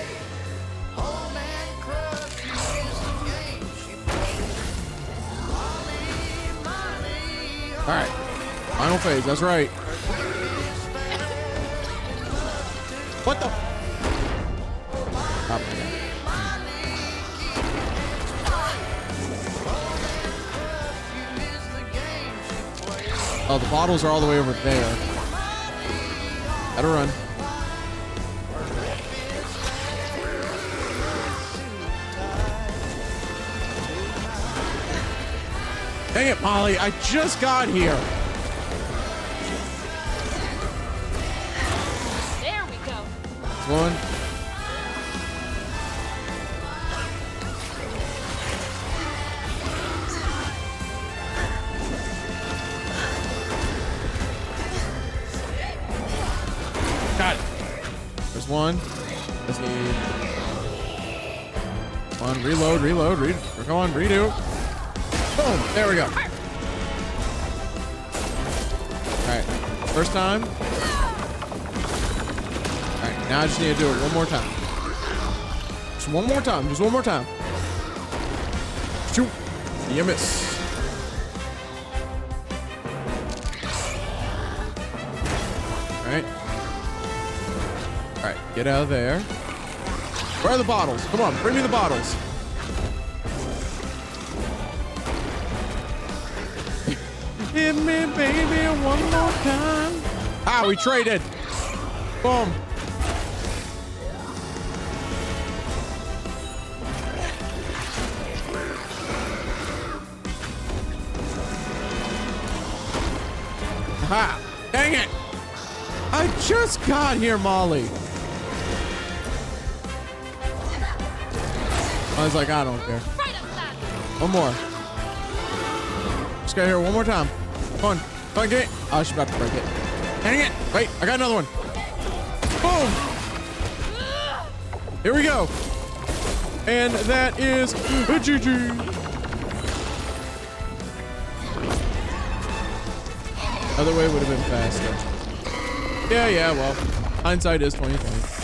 All right. Final phase. That's right. What the? Up. Oh, the bottles are all the way over there. Gotta run. Dang it, Molly. I just got here. There we go. That's one. Got it. There's one. Let's need one. Reload, reload, come on, redo. Boom. There we go. All right. First time. All right. Now I just need to do it one more time. Just one more time. Just one more time. Shoot. You miss. All right. All right. Get out of there. Where are the bottles? Come on. Bring me the bottles. Hit me, baby, one more time. Ah, we traded. Boom. Aha. Dang it. I just got here, Molly. I was like, I don't care. One more. Just got here one more time. Come on. Come on, get it. Oh, she's about to break it. Dang it. Wait, I got another one. Boom. Here we go. And that is a GG. Other way would have been faster. Yeah, well, hindsight is 20/20.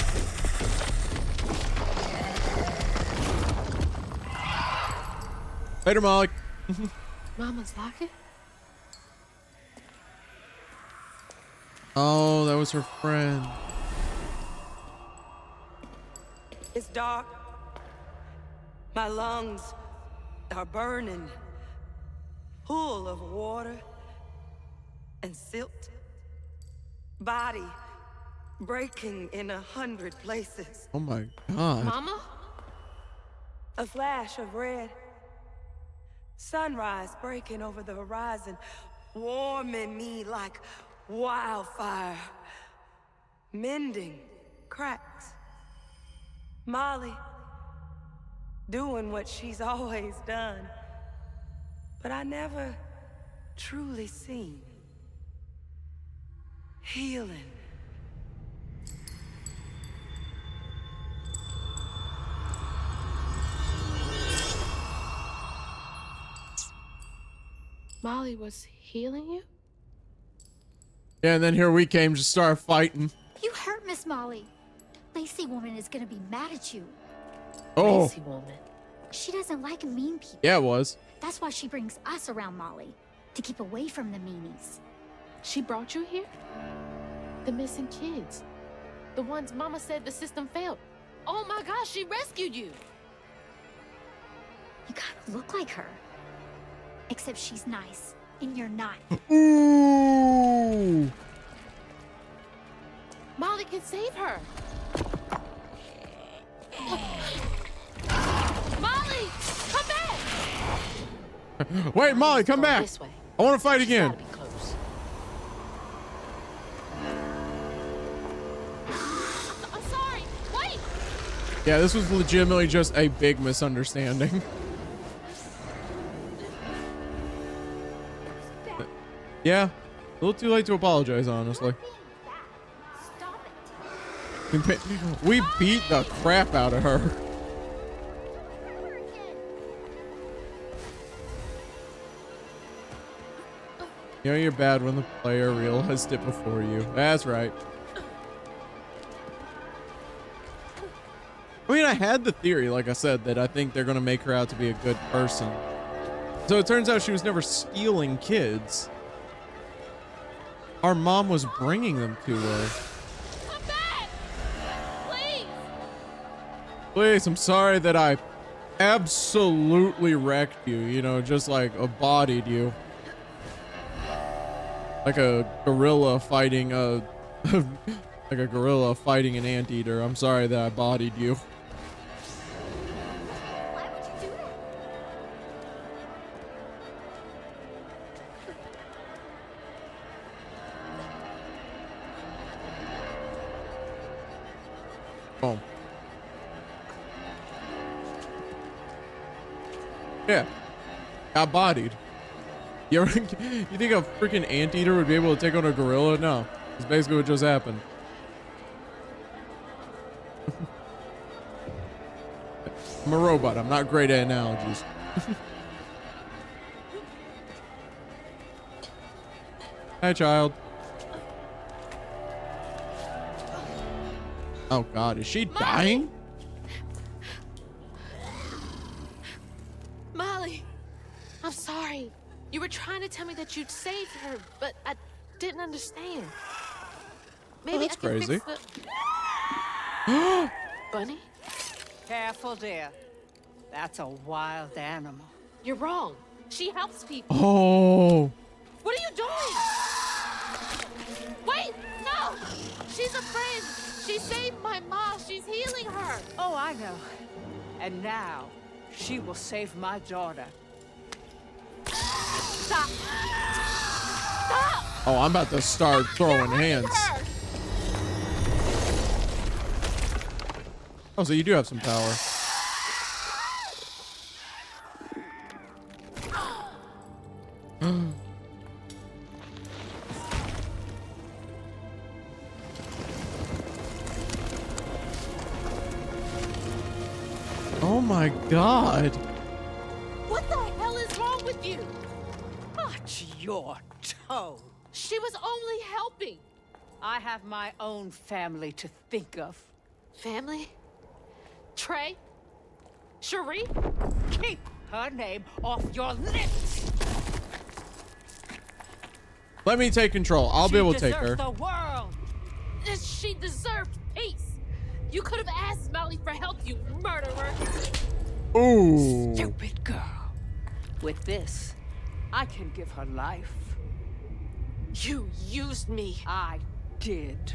Later, Molly. Mama's locket? Oh, that was her friend. It's dark. My lungs are burning, full of water and silt. Body breaking in 100 places. Oh my God. Mama? A flash of red. Sunrise breaking over the horizon, warming me like wildfire. Mending cracks. Molly doing what she's always done, but I never truly seen. Healing. Molly was healing you? Yeah, and then here we came to start fighting. You hurt Miss Molly. Lacey woman is gonna be mad at you. Oh. Lazy woman. She doesn't like mean people. Yeah, it was. That's why she brings us around Molly, to keep away from the meanies. She brought you here? The missing kids. The ones Mama said the system failed. Oh my gosh, she rescued you. You kind of look like her. Except she's nice, and you're not. Ooh. Molly can save her. Molly, come back. Wait, Molly, come back. This way. I want to fight She's again. gotta be close. I'm sorry. Wait. Yeah, this was legitimately just a big misunderstanding. Yeah, a little too late to apologize, honestly. Stop it. We beat the crap out of her. You know you're bad when the player realized it before you. That's right. I mean, I had the theory, like I said, that I think they're going to make her out to be a good person. So it turns out she was never stealing kids. Our mom was bringing them to her. Come back. Please. Please, I'm sorry that I absolutely wrecked you, you know, just like bodied you. Like a gorilla fighting a like a gorilla fighting an anteater. I'm sorry that I bodied you. Why would you do that? Boom. Yeah. Got bodied. You think a freaking anteater would be able to take on a gorilla? No. It's basically what just happened. I'm a robot. I'm not great at analogies. Hi, child. Oh God, is she dying? Molly, I'm sorry. You were trying to tell me that you'd saved her, but I didn't understand. Maybe that's I can crazy. fix the... Bunny? Careful, dear. That's a wild animal. You're wrong. She helps people. Oh. What are you doing? Wait, no! She's a friend. She saved my mom. She's healing her. Oh, I know. And now, she will save my daughter. Stop. Stop! Oh, I'm about to start throwing hands. Her. Oh, so you do have some power. Oh my God. What the hell is wrong with you? Watch your tone. She was only helping. I have my own family to think of. Family? Trey? Cherie? Keep her name off your lips. Let me take control. I'll be able to take her. The world. She deserved peace. You could have asked Molly for help, you murderer. Ooh. Stupid girl. With this, I can give her life. You used me. I did.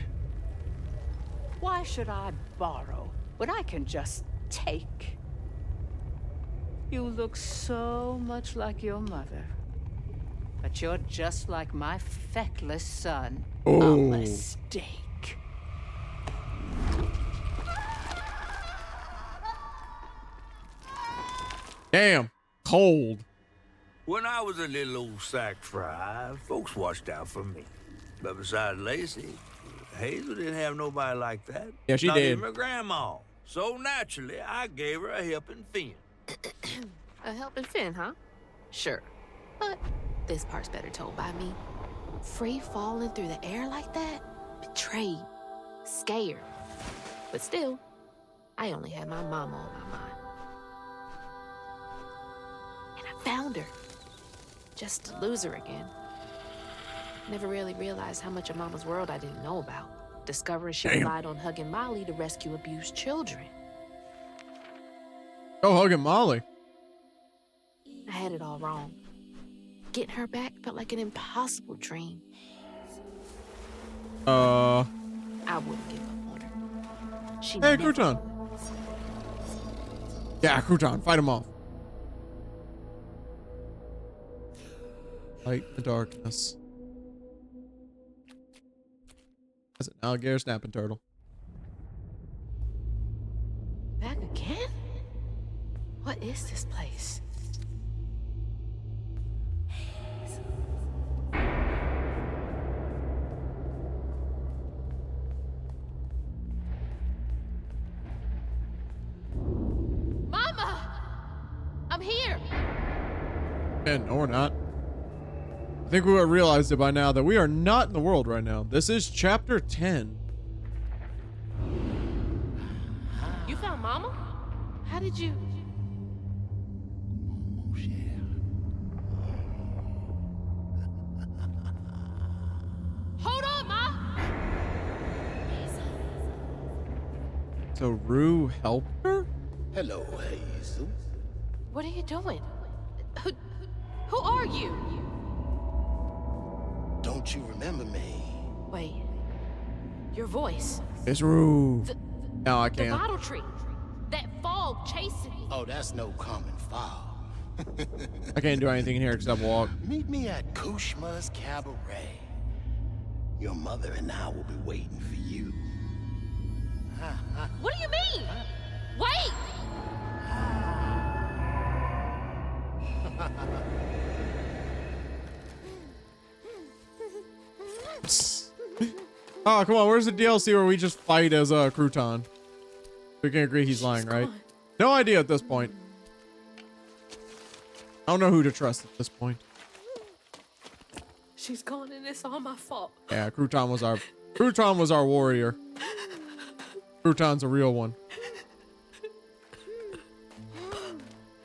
Why should I borrow when I can just take? You look so much like your mother. But you're just like my feckless son. Oh. A mistake. Damn. Cold. When I was a little old sack fry, folks watched out for me. But besides Lacey, Hazel didn't have nobody like that. Yeah, she Not did. even her grandma. So naturally, I gave her a helping fin. A helping fin, huh? Sure. But this part's better told by me. Free falling through the air like that? Betrayed. Scared. But still, I only had my mama on my mind. And I found her. Just to lose her again. Never really realized how much of Mama's world I didn't know about. Discovering she relied on hugging Molly to rescue abused children. Go hugging Molly. I had it all wrong. Getting her back felt like an impossible dream. I wouldn't give up on her. She Hey, never Crouton. would. Yeah, Crouton, fight him off. Light the darkness. That's an alligator snapping turtle. Back again? What is this place? Mama! I'm here! And no, we're not. I think we would have realized it by now that we are not in the world right now. This is chapter 10. You found Mama? How did you? Hold on, Ma! So Rue helped her? Hello, Hazel. What are you doing? Who are you? Don't you remember me? Wait. Your voice. It's Rue. No, I The can't. bottle tree. That fog chasing me. Oh, that's no common fog. I can't do anything in here except walk. Meet me at Kushma's Cabaret. Your mother and I will be waiting for you. What do you mean? Wait! Oh, come on. Where's the DLC where we just fight as a Crouton? We can agree he's lying, right? No idea at this point. I don't know who to trust at this point. She's gone and it's all my fault. Yeah, Crouton was our warrior. Crouton's a real one.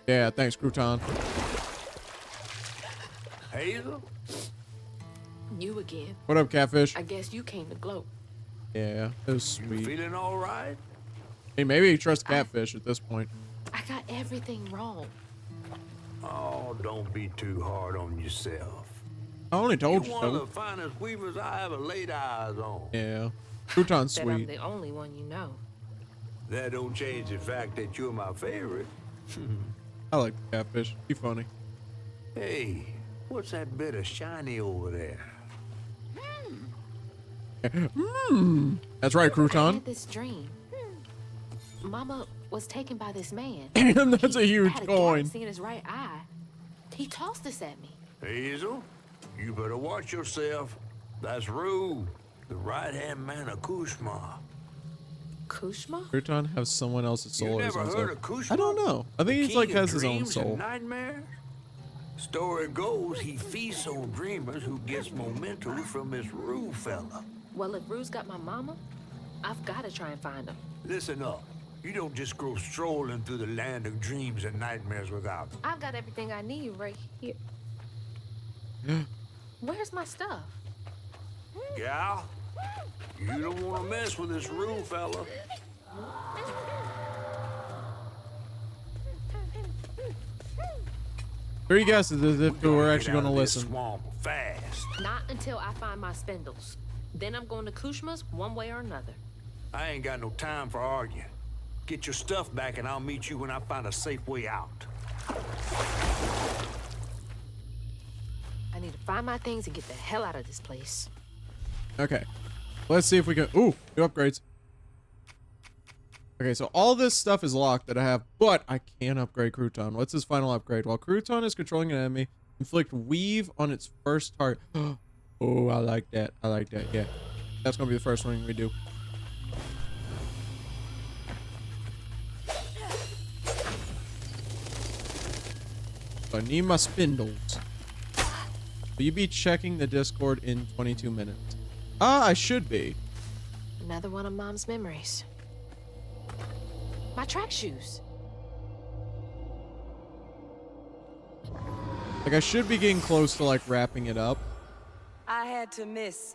Yeah, thanks, Crouton. Hazel? You again. What up, Catfish? I guess you came to gloat. Yeah, it was You sweet. feeling all right? Hey, maybe he trusts Catfish at this point. I got everything wrong. Oh, don't be too hard on yourself. I only told you You're one of so. the finest weavers I ever laid eyes on. Yeah, Crouton's That I'm sweet. the only one you know. That don't change the fact that you're my favorite. I like Catfish. He's funny. Hey, what's that bit of shiny over there? That's right, I Crouton. had this dream. Mama was taken by this man. Damn, that's a huge had a coin. galaxy in his right eye. He tossed this at me. Hazel, you better watch yourself. That's Rue, the right-hand man of Kushma. Kushma? Crouton has someone else's soul. You in his never own heard soul. of Kushma? I don't know. I think The he's like king of has his own dreams and soul. nightmares? Story goes he feasts on dreamers who gets momentum from this Rue fella. Well, if Rue's got my mama, I've got to try and find him. Listen up. You don't just go strolling through the land of dreams and nightmares without them. I've got everything I need right here. Where's my stuff? Gal, you don't want to mess with this Rue fella. Three guesses as if we were actually going to Get out of this listen. swamp fast. Not until I find my spindles. Then I'm going to Kushma's one way or another. I ain't got no time for arguing. Get your stuff back and I'll meet you when I find a safe way out. I need to find my things and get the hell out of this place. Okay. Let's see if we can. Ooh, new upgrades. Okay, so all this stuff is locked that I have, but I can upgrade Crouton. What's his final upgrade? While Crouton is controlling an enemy, inflict weave on its first target. Oh, I like that. I like that. Yeah. That's going to be the first one we do. So I need my spindles. Will you be checking the Discord in 22 minutes? I should be. Another one of Mom's memories. My track shoes. Like, I should be getting close to, like, wrapping it up. I had to miss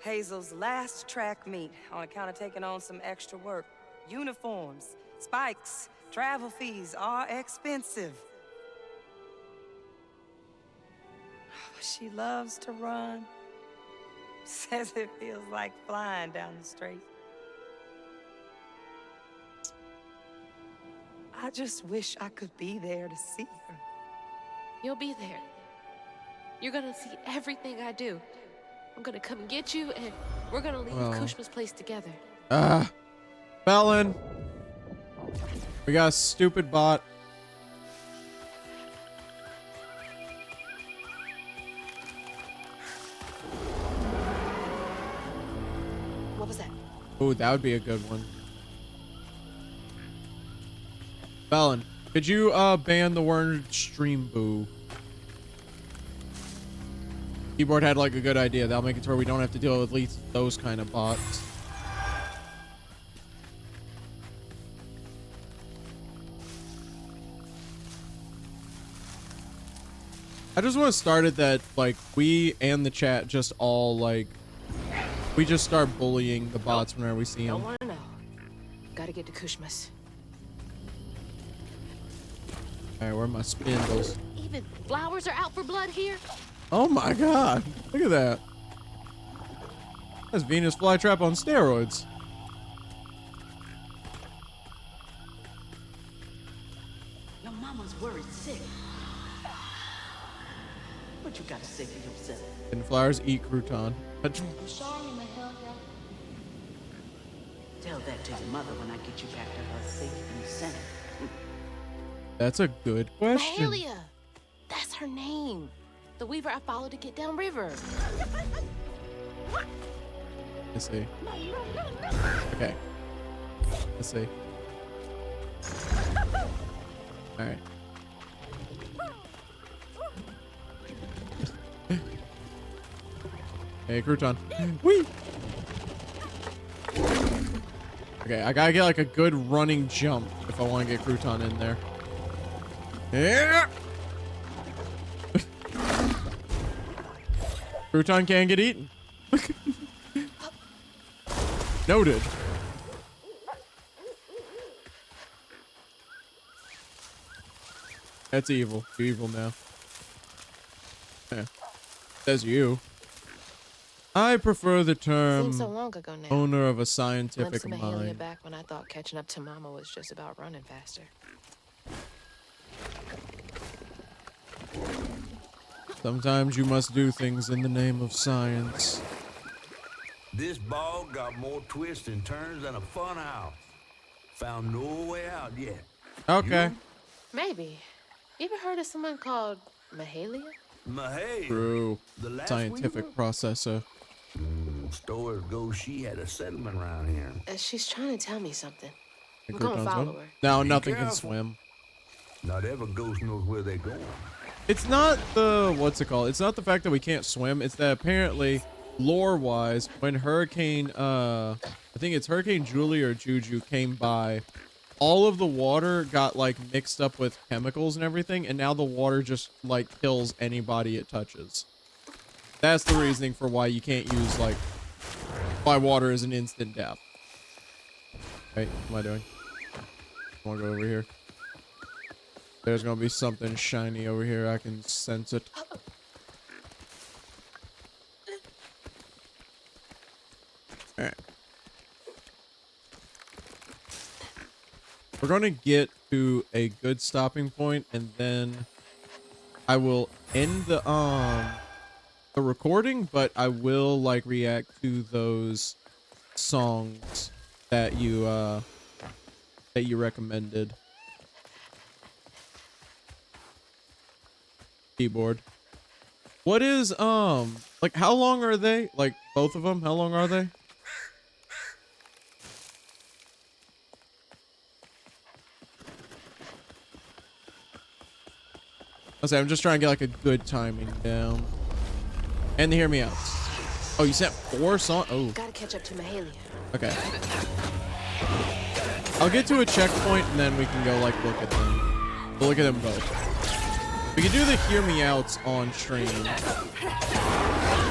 Hazel's last track meet on account of taking on some extra work. Uniforms, spikes, Travel fees are expensive. She loves to run. Says it feels like flying down the street. I just wish I could be there to see her. You'll be there. You're gonna see everything I do. I'm gonna come get you, and we're gonna leave Kushma's place together. Felon. We got a stupid bot. What was that? Oh, that would be a good one. Felon, could you ban the word stream boo? Keyboard had like a good idea. That'll make it to where we don't have to deal with at least those kind of bots. I just want to start it that like we and the chat just all like we just start bullying the bots whenever we see them. Don't wanna know. Gotta get to Kushma's. Alright, where are my spindles? Even flowers are out for blood here. Oh my god. Look at that. That's Venus flytrap on steroids. Your mama's worried sick. What you got to say for yourself? And flowers eat crouton. Tell that to your mother when I get you back to her safe and sound. That's a good question. Mahalia. That's her name. The weaver I followed to get downriver. Let's see. Okay. Let's see. Alright. Hey, crouton. Whee! Okay, I gotta get like a good running jump if I want to get crouton in there. Yeah! Crouton can get eaten. Noted. That's evil. You're evil now. Yeah. Says you. I prefer the term Seems so long ago now. owner of a scientific Glimpse of Mahalia mind. back when I thought catching up to Mama was just about running faster. Sometimes you must do things in the name of science. This bog got more twists and turns than a fun house. Found no way out yet. Okay. Maybe. You ever heard of someone called Mahalia? Mahalia. True. The last Scientific weaver? processor. Stories go she had a settlement around here. She's trying to tell me something. The I'm gonna crouton's follow one? her. No, Be nothing can careful. swim. Not every ghost knows where they're going. It's not the, what's it called? It's not the fact that we can't swim. It's that apparently, lore-wise, when Hurricane, I think it's Hurricane Julie or Juju came by, all of the water got, like, mixed up with chemicals and everything, and now the water just, like, kills anybody it touches. That's the reasoning for why you can't use, like, why water is an instant death. Hey, what am I doing? I want to go over here. There's gonna be something shiny over here. I can sense it. Alright. We're gonna get to a good stopping point, and then I will end the recording, but I will like react to those songs that you recommended. Keyboard. What is like how long are they? Like both of them? How long are they? I'm just trying to get like a good timing down. And hear me out. Oh, you sent 4 songs? Oh. Gotta catch up to Mahalia. Okay. I'll get to a checkpoint and then we can go like look at them. We'll look at them both. We can do the hear me outs on stream.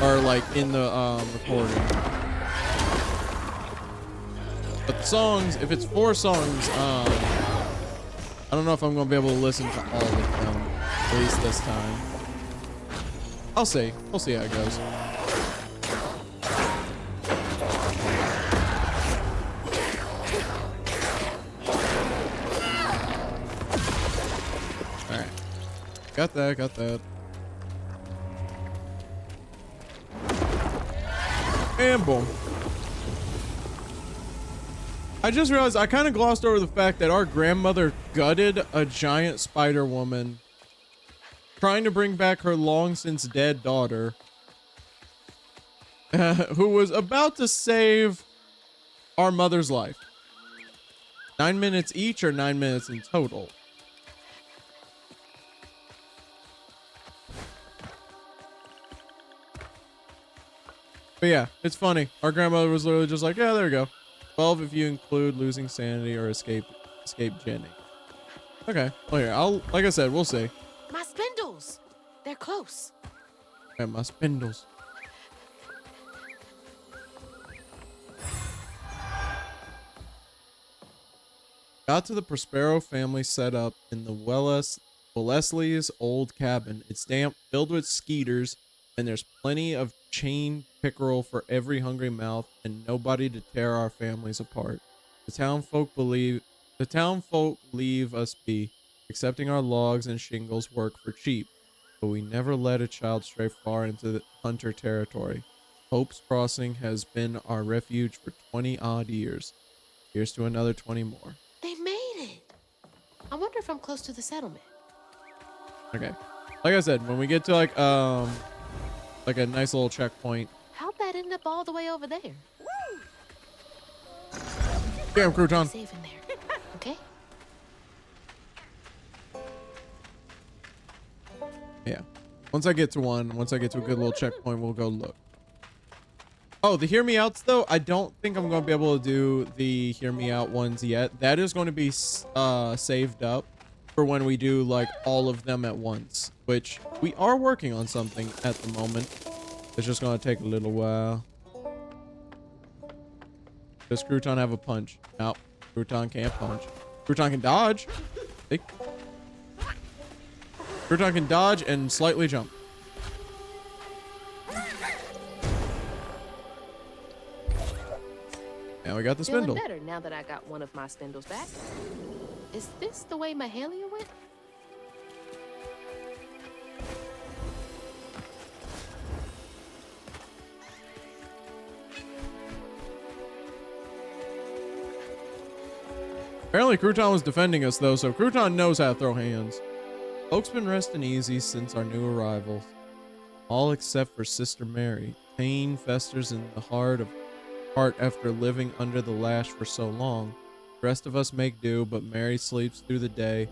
Or like in the recording. But the songs, if it's 4 songs, I don't know if I'm going to be able to listen to all of them, at least this time. I'll see. We'll see how it goes. All right. Got that, got that. And boom. I just realized I kind of glossed over the fact that our grandmother gutted a giant spider woman trying to bring back her long since dead daughter who was about to save our mother's life. 9 minutes each or 9 minutes in total? But yeah, it's funny. Our grandmother was literally just like, yeah, there you go. 12 if you include losing sanity or escape Jenny. Okay. Well, here, like I said, we'll see. My spindles. They're close. And my spindles. Got to the Prospero family set up in the Wellesley's old cabin. It's damp, filled with skeeters, and there's plenty of chain pickerel for every hungry mouth and nobody to tear our families apart. The town folk leave us be, accepting our logs and shingles work for cheap, but we never let a child stray far into the hunter territory. Hope's Crossing has been our refuge for 20 odd years. Here's to another 20 more. They made it. I wonder if I'm close to the settlement. Okay. Like I said, when we get to like a nice little checkpoint. How'd that end up all the way over there? Damn, crouton. Safe in there. Okay. Yeah. Once I get to a good little checkpoint, we'll go look. Oh, the hear me outs though, I don't think I'm going to be able to do the hear me out ones yet. That is going to be saved up for when we do like all of them at once, which we are working on something at the moment. It's just going to take a little while. Does Crouton have a punch? No, Crouton can't punch. Crouton can dodge. See? Crouton can dodge and slightly jump. Now we got the spindle. Feeling better now that I got one of my spindles back. Is this the way Mahalia went? Apparently Crouton was defending us though, so Crouton knows how to throw hands. Folks been resting easy since our new arrivals. All except for Sister Mary. Pain festers in the heart after living under the lash for so long. The rest of us make do, but Mary sleeps through the day,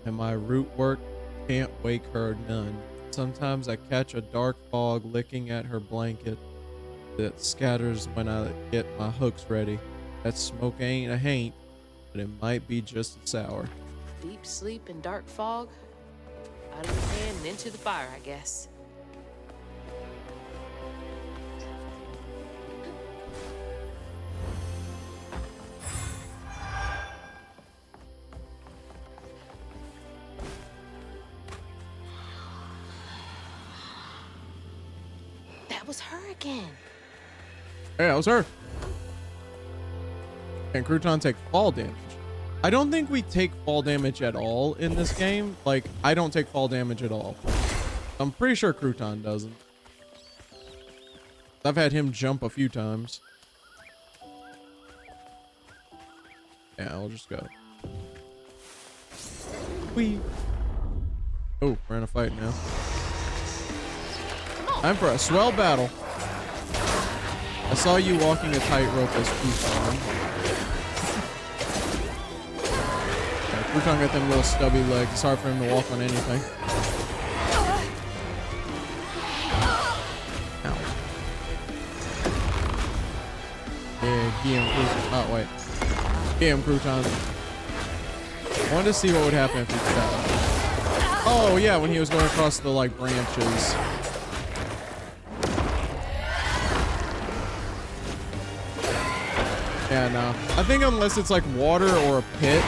and my root work can't wake her none. Sometimes I catch a dark fog licking at her blanket that scatters when I get my hooks ready. That smoke ain't a haint, but it might be just a sour. Deep sleep and dark fog. Out of the pan and into the fire, I guess. That was her again. Hey, that was her. Can Crouton take fall damage? I don't think we take fall damage at all in this game. Like, I don't take fall damage at all. I'm pretty sure Crouton doesn't. I've had him jump a few times. Yeah, I'll just go. Whee! Oh, we're in a fight now. Time for a swell battle. I saw you walking a tightrope as Crouton. Crouton got them little stubby legs. It's hard for him to walk on anything. Ow. Yeah, get him, Crouton. Oh, wait. Get him, Crouton. I wanted to see what would happen if he fell. Oh, yeah, when he was going across the, like, branches. Yeah, no. I think unless it's like water or a pit,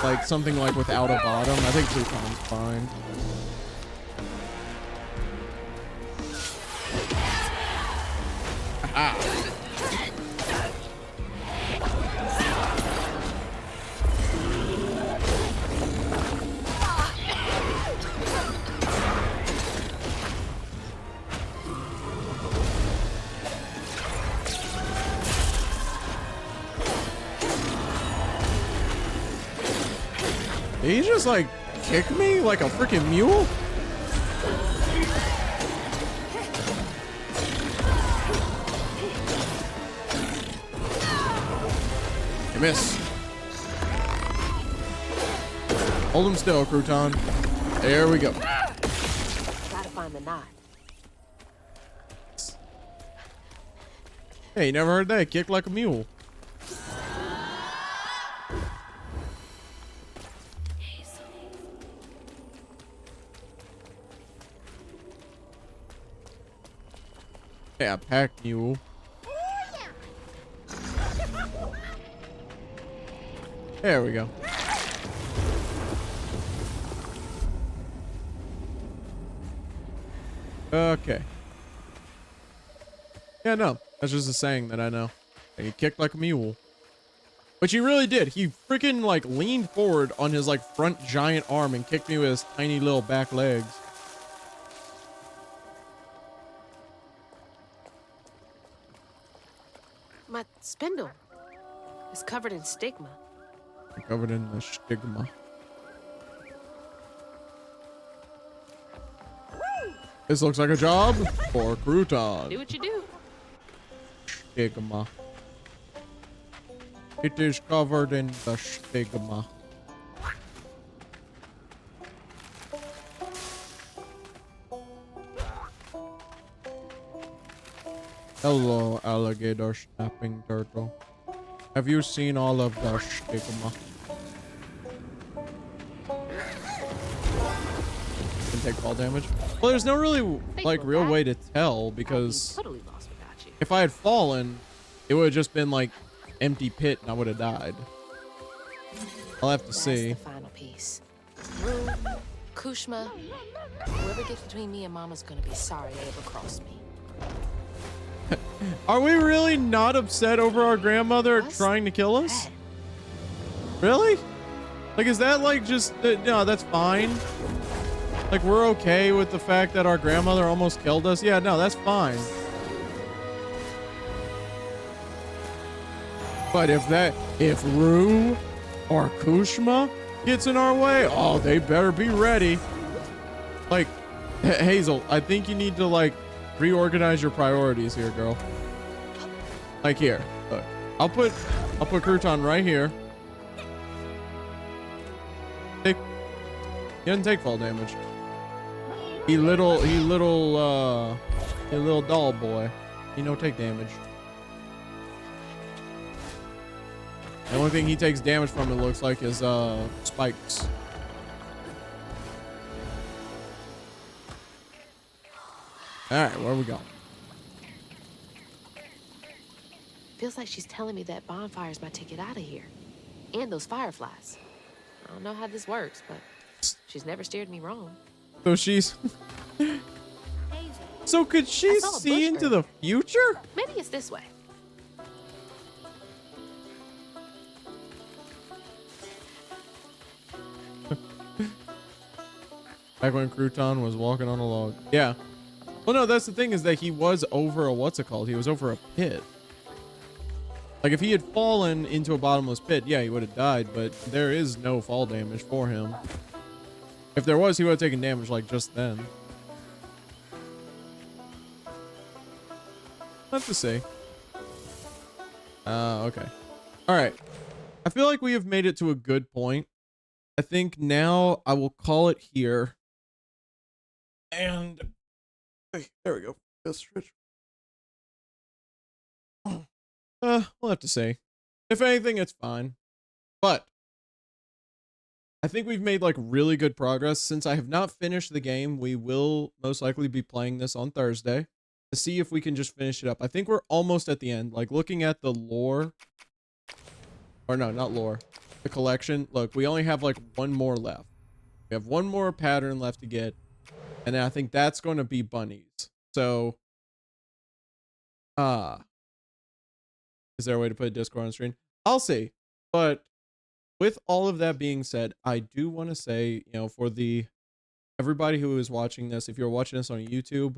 like something like without a bottom, I think crouton's fine. Ah. Did he just like kick me like a freaking mule? You miss. Hold him still, crouton. There we go. Gotta find the knot. Hey, you never heard that? Kick like a mule. Yeah, pack mule. There we go. Okay. Yeah, no. That's just a saying that I know. He kicked like a mule. Which he really did. He freaking like leaned forward on his like front giant arm and kicked me with his tiny little back legs. My spindle is covered in stigma. Covered in the stigma. This looks like a job for crouton. Do what you do. Stigma. It is covered in the stigma. Hello, alligator snapping turtle. Have you seen all of the stigma? Can take fall damage. Well, there's no really like real way to tell because Totally lost without you. if I had fallen, it would have just been like empty pit and I would have died. I'll have to see. That's the final piece. Rue, Kushma, whoever gets between me and Mama's gonna be sorry they ever crossed me. Are we really not upset over our grandmother trying to kill us? Really? Like, is that like just, no, that's fine. Like, we're okay with the fact that our grandmother almost killed us? Yeah, no, that's fine. But if Rue or Kushma gets in our way, oh, they better be ready. Like, Hazel, I think you need to like reorganize your priorities here, girl. Like here, look, I'll put crouton right here. He doesn't take fall damage. He little doll boy. He don't take damage. The only thing he takes damage from, it looks like, is spikes. All right, where we going? Feels like she's telling me that bonfire's my ticket out of here. And those fireflies. I don't know how this works, but she's never steered me wrong. So she's... So could she see into the future? Maybe it's this way. Back when Crouton was walking on a log. Yeah. Well, no, that's the thing, is that he was over a, what's it called? He was over a pit. Like, if he had fallen into a bottomless pit, yeah, he would have died, but there is no fall damage for him. If there was, he would have taken damage, like, just then. Let's just see. Okay. All right. I feel like we have made it to a good point. I think now I will call it here. And there we go. Go stretch. We'll have to see. If anything, it's fine. But I think we've made like really good progress. Since I have not finished the game, we will most likely be playing this on Thursday to see if we can just finish it up. I think we're almost at the end. Like, looking at the lore Or no, not lore. The collection. Look, we only have like one more left. We have one more pattern left to get. And I think that's going to be bunnies. So, is there a way to put Discord on screen? I'll see. But with all of that being said, I do want to say, you know, for the everybody who is watching this, if you're watching this on YouTube,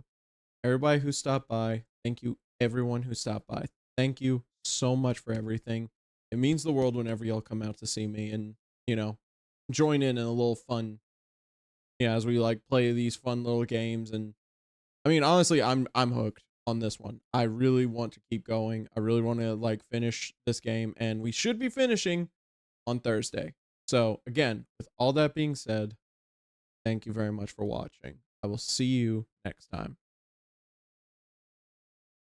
everybody who stopped by, thank you. Everyone who stopped by, thank you so much for everything. It means the world whenever y'all come out to see me and, you know, join in a little fun. Yeah, as we like play these fun little games. And I mean, honestly, I'm hooked on this one. I really want to keep going. I really want to like finish this game, and we should be finishing on Thursday. So again, with all that being said, thank you very much for watching. I will see you next time.